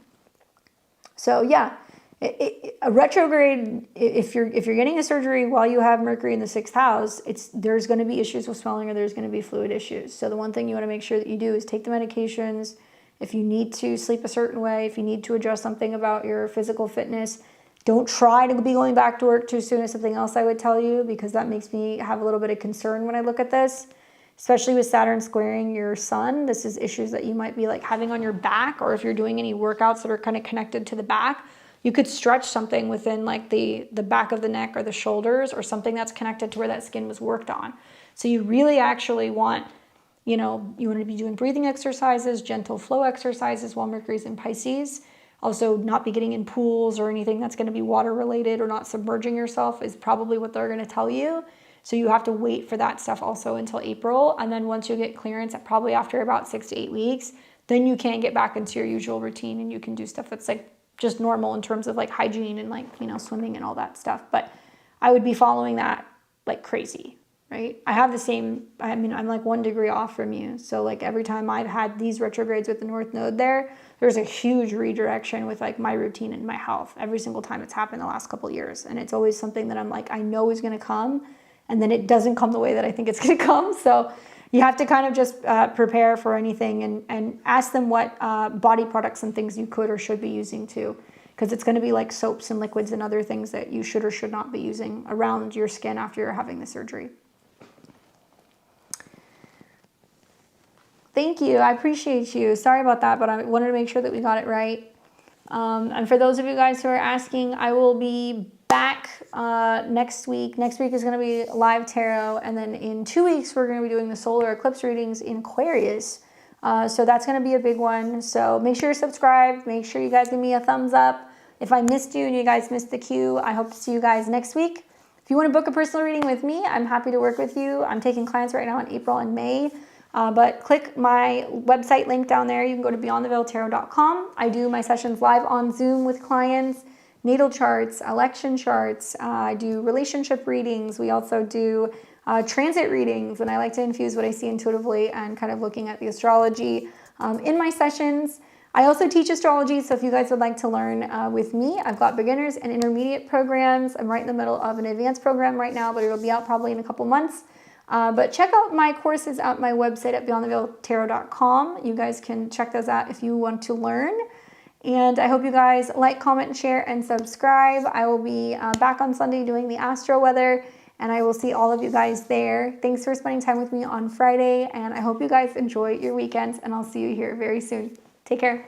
So yeah, a retrograde, if you're getting a surgery while you have Mercury in the 6th house, there's going to be issues with swelling, or there's going to be fluid issues. So the one thing you want to make sure that you do is take the medications. If you need to sleep a certain way, if you need to adjust something about your physical fitness, don't try to be going back to work too soon is something else I would tell you, because that makes me have a little bit of concern when I look at this. Especially with Saturn squaring your sun, this is issues that you might be like having on your back, or if you're doing any workouts that are kind of connected to the back, you could stretch something within like the back of the neck or the shoulders, or something that's connected to where that skin was worked on. So you really actually want, you want to be doing breathing exercises, gentle flow exercises while Mercury's in Pisces. Also, not be getting in pools or anything that's going to be water related, or not submerging yourself is probably what they're going to tell you. So you have to wait for that stuff also until April. And then once you get clearance, probably after about 6 to 8 weeks, then you can get back into your usual routine, and you can do stuff that's like just normal in terms of like hygiene and like, swimming and all that stuff. But I would be following that like crazy, right? I have the same, I'm like 1 degree off from you. So like every time I've had these retrogrades with the North Node there's a huge redirection with like my routine and my health every single time it's happened the last couple of years. And it's always something that I'm like, I know is going to come. And then it doesn't come the way that I think it's going to come. So you have to kind of just prepare for anything, and ask them what body products and things you could or should be using too. Because it's going to be like soaps and liquids and other things that you should or should not be using around your skin after you're having the surgery. Thank you. I appreciate you. Sorry about that, but I wanted to make sure that we got it right. And for those of you guys who are asking, I will be back next week. Next week is going to be live tarot, and then in 2 weeks we're going to be doing the solar eclipse readings in Aquarius. So that's going to be a big one. So make sure you're subscribed. Make sure you guys give me a thumbs up. If I missed you and you guys missed the cue, I hope to see you guys next week. If you want to book a personal reading with me, I'm happy to work with you. I'm taking clients right now in April and May. But click my website link down there. You can go to beyondtheveiltarot.com. I do my sessions live on Zoom with clients, natal charts, election charts. I do relationship readings. We also do transit readings, and I like to infuse what I see intuitively and kind of looking at the astrology in my sessions. I also teach astrology, so if you guys would like to learn with me, I've got beginners and intermediate programs. I'm right in the middle of an advanced program right now, but it'll be out probably in a couple months. But check out my courses at my website at beyondtheveiltarot.com. You guys can check those out if you want to learn. And I hope you guys like, comment, share, and subscribe. I will be back on Sunday doing the astro weather, and I will see all of you guys there. Thanks for spending time with me on Friday, and I hope you guys enjoy your weekends, and I'll see you here very soon. Take care.